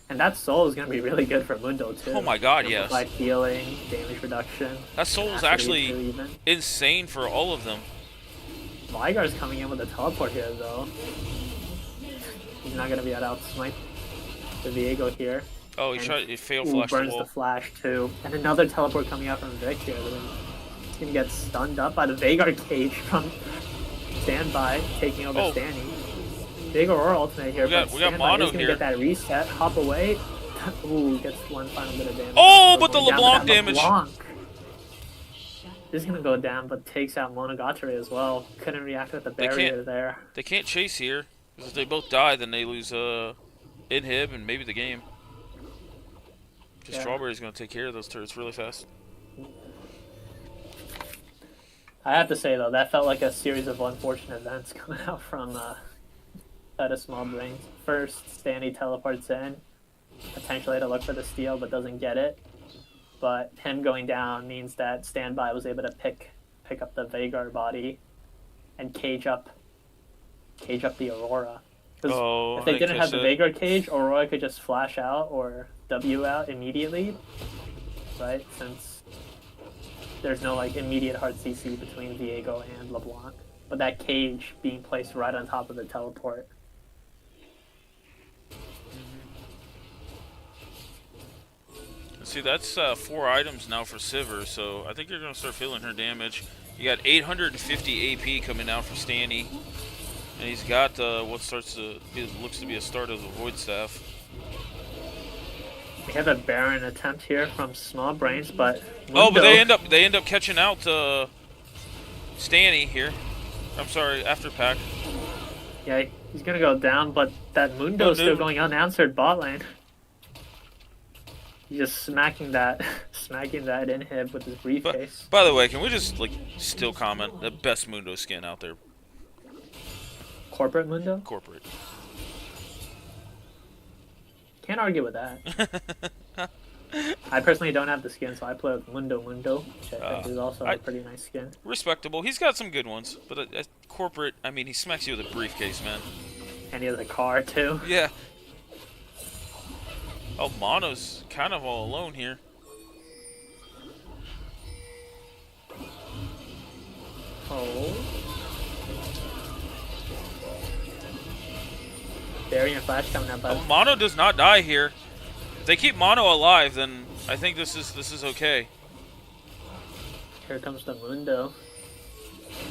And that soul is gonna be really good for Mundo too. Oh my god, yes. Like healing, damage reduction. That Soul is tenacity actually too, even. insane for all of them. Ligar's coming in with a teleport here though. He's not gonna be able to outsmite the Viego here. Oh, he And- tried to fail Ooh, flash the burns wall. the flash too. And another teleport coming out from Vic here. He's gonna get stunned up by the Veigar cage from Standby, taking over Oh. Stanny. Big Aurora ultimate here, We got- but we got Standby Mono is gonna here. get that reset, hop away. Ooh, gets one final bit of damage. Oh, but the Going down LeBlanc with that damage. LeBlanc. This is gonna go down, but takes out Monogatari as well. Couldn't react with the They barrier can't- there. They can't chase here. Because if they both die, then they lose Inhib and maybe the game. Because Yeah. Strawberry's going to take care of those turrets really fast. I have to say though, that felt like a series of unfortunate events coming out from out of Small Brains. First, Stanny teleports in, potentially to look for the steal, but doesn't get it. But him going down means that Standby was able to pick pick up the Vagar body and cage up the Aurora. 'Cause Oh, if they I didn't have catch the that. Vagar cage, Aurora could just flash out or W out immediately, right? Since there's no like immediate hard CC between Viego and LeBlanc. But that cage being placed right on top of the teleport. See, that's 4 items now for Sivir, so I think you're going to start feeling her damage. You got 850 AP coming out for Stanny, and he's got what looks to be a start of the Void Staff. We have a Baron attempt here from Small Brains, but Oh, but Mundo- they end up catching out Stanny here. I'm sorry, after pack. Yeah, he's gonna go down, but that Mundo's still going unanswered bot lane. He's just smacking that inhib with his briefcase. By the way, can we just still comment the best Mundo skin out there? Corporate Mundo? Corporate. Can't argue with that. I personally don't have the skin, so I play with Mundo, which I think is also a pretty nice skin. Respectable. He's got some good ones, but corporate, I mean, he smacks you with a briefcase, man. And he has a car, too. Yeah. Oh, Mono's kind of all alone here. Oh. Barrier Flash coming up. Oh, Mono does not die here. If they keep Mono alive, then I think this is okay. Here comes the Mundo.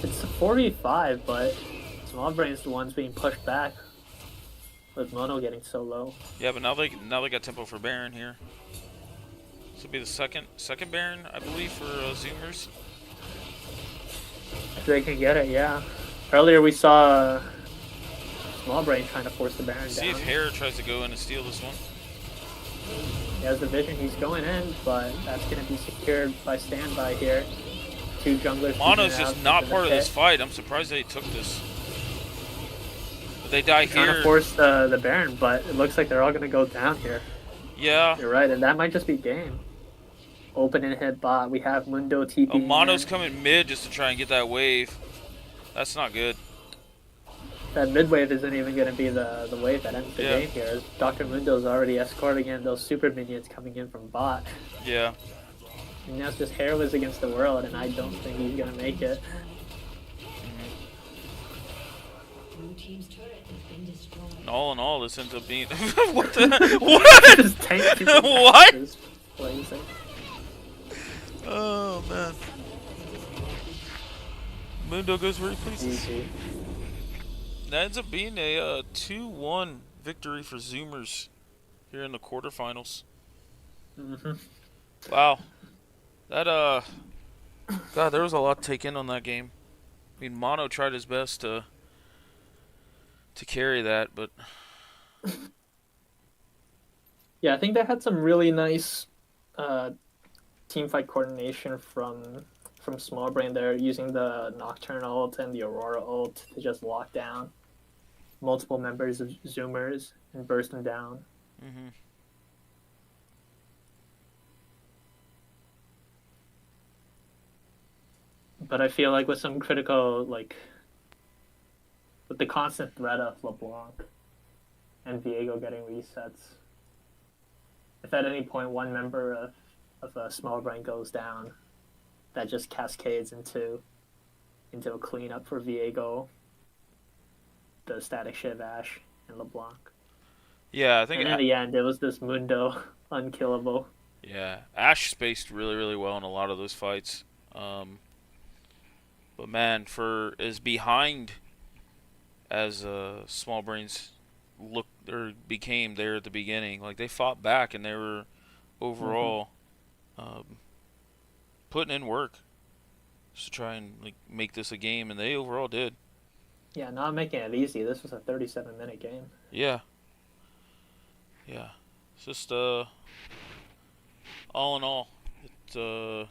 It's a 4v5, but Small Brain's the ones being pushed back. With Mono getting so low. Yeah, but now they got tempo for Baron here. This will be the second Baron, I believe, for Zoomers. If they can get it, yeah. Earlier we saw Small Brain trying to force the Baron See down. if Hera tries to go in and steal this one. He has the vision, he's going in, but that's going to be secured by standby here. 2 junglers. Mono's just not part of this fight. I'm surprised they took this. But they die Trying here. to force the Baron, but it looks like they're all going to go down here. Yeah. You're right, and that might just be game. Open and hit bot. We have Mundo TP. Oh, Mono's coming mid just to try and get that wave. That's not good. That mid wave isn't even going to be the wave that ends the Yeah. game here. Dr. Mundo's already escorting in those super minions coming in from bot. Yeah. And now it's just Herewith against the world, and I don't think he's going to make it. Blue team's turret has been destroyed. And all in all, this ends up being what the what? Just tank What? is blazing. Oh man. Mundo goes where he pleases. GG. That ends up being a 2-1 victory for Zoomers here in the quarterfinals. Mhm. Wow. That God, there was a lot to take in on that game. I mean, Mono tried his best to carry that, but Yeah, I think they had some really nice team fight coordination from Small Brain there, using the Nocturne ult and the Aurora ult to just lock down multiple members of Zoomers and burst them down. mhm. But I feel like with some critical, with the constant threat of LeBlanc and Viego getting resets, if at any point one member of a Small Brain goes down, that just cascades into a cleanup for Viego, the Static Shiv Ash, and LeBlanc. Yeah, I think And in the end, it was this Mundo unkillable. yeah, Ash spaced really, really well in a lot of those fights. But man, for as behind as Small Brains looked or became there at the beginning, like they fought back and they were overall putting in work just to try and make this a game, and they overall did. Yeah, not making it easy. This was a 37-minute game. Yeah. Yeah. It's just all in all, it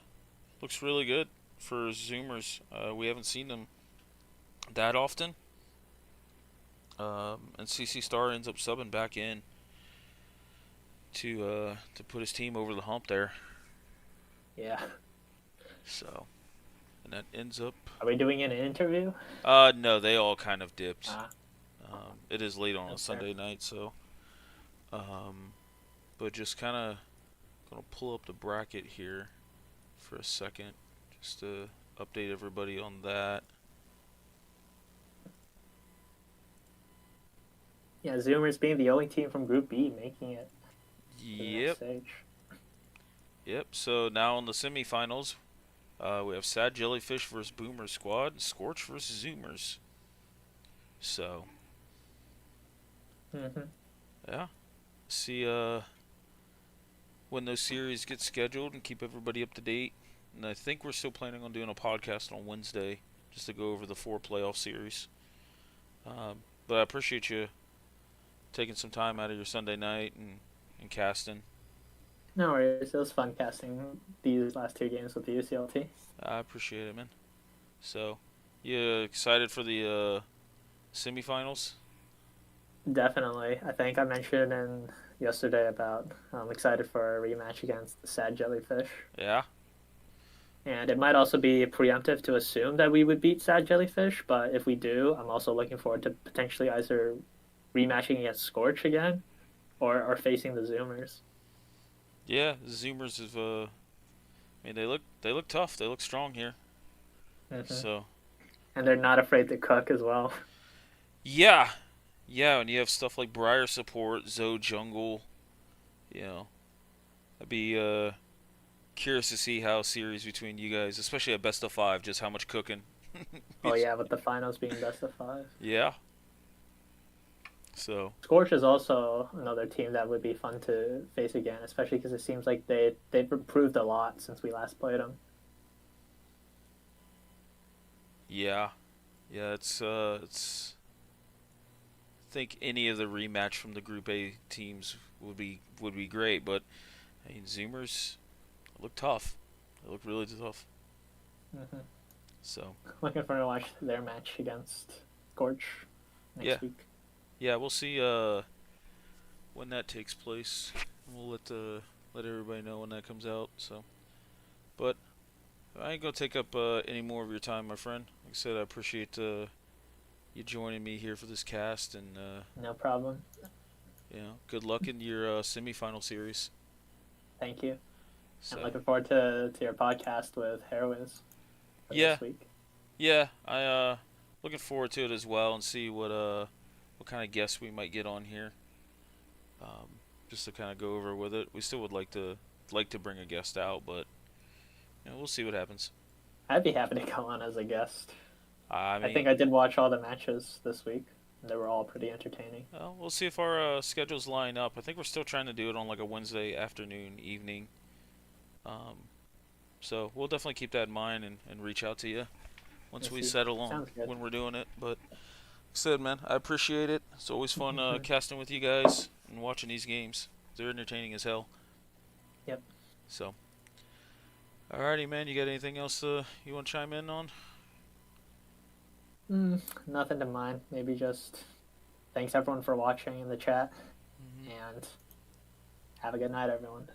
looks really good for Zoomers. We haven't seen them that often. And CC Star ends up subbing back in to put his team over the hump there. Yeah. So And that ends up. Are we doing an interview? No, they all kind of dipped. Ah, It is late on a that's fair. Sunday night, so. But just kind of gonna pull up the bracket here for a second, just to update everybody on that. Yeah, Zoomers being the only team from Group B making it to the next Yep. stage. Yep. So now in the semifinals, we have Sad Jellyfish versus Boomer Squad, and Scorch versus Zoomers. So Mm-hmm. yeah, see when those series get scheduled and keep everybody up to date. And I think we're still planning on doing a podcast on Wednesday just to go over the 4 playoff series. But I appreciate you taking some time out of your Sunday night and casting. No worries. It was fun casting these last 2 games with the UCLT. I appreciate it, man. So, you excited for the semifinals? Definitely. I think I mentioned yesterday about I'm excited for a rematch against the Sad Jellyfish. Yeah. And it might also be preemptive to assume that we would beat Sad Jellyfish, but if we do, I'm also looking forward to potentially either rematching against Scorch again or facing the Zoomers. Yeah, the Zoomers have. I mean, they look tough. They look strong here. Mhm. So. And they're not afraid to cook as well. Yeah, yeah, and you have stuff like Briar Support, Zoe Jungle. You know, I'd be curious to see how a series between you guys, especially at best of 5, just how much cooking. Oh yeah, with the finals being best of 5. Yeah. So. Scorch is also another team that would be fun to face again, especially because it seems like they've improved a lot since we last played them. Yeah, yeah, it's. I think any of the rematch from the Group A teams would be great, but I mean Zoomers look tough. They look really tough. Mm-hmm. So Looking forward to watch their match against Scorch next Yeah. week. yeah, we'll see when that takes place. We'll let everybody know when that comes out. So, but I ain't gonna take up any more of your time, my friend. Like I said, I appreciate you joining me here for this cast, and No problem. good luck in your semifinal series. Thank you. So. I'm looking forward to your podcast with Heroines for Yeah. this week. Yeah, I looking forward to it as well, and see what kind of guests we might get on here. Just to kind of go over with it. We still would like to bring a guest out, but we'll see what happens. I'd be happy to go on as a guest. I mean, I think I did watch all the matches this week. They were all pretty entertaining. well, we'll see if our schedules line up. I think we're still trying to do it on like a Wednesday afternoon, evening. So we'll definitely keep that in mind and reach out to you once we Yes, settle on sounds good. when we're doing it. But like I said, man, I appreciate it. It's always fun casting with you guys and watching these games. They're entertaining as hell. Yep. So, alrighty, man. You got anything else you want to chime in on? Nothing to mind. Maybe just thanks everyone for watching in the chat, and have a good night, everyone.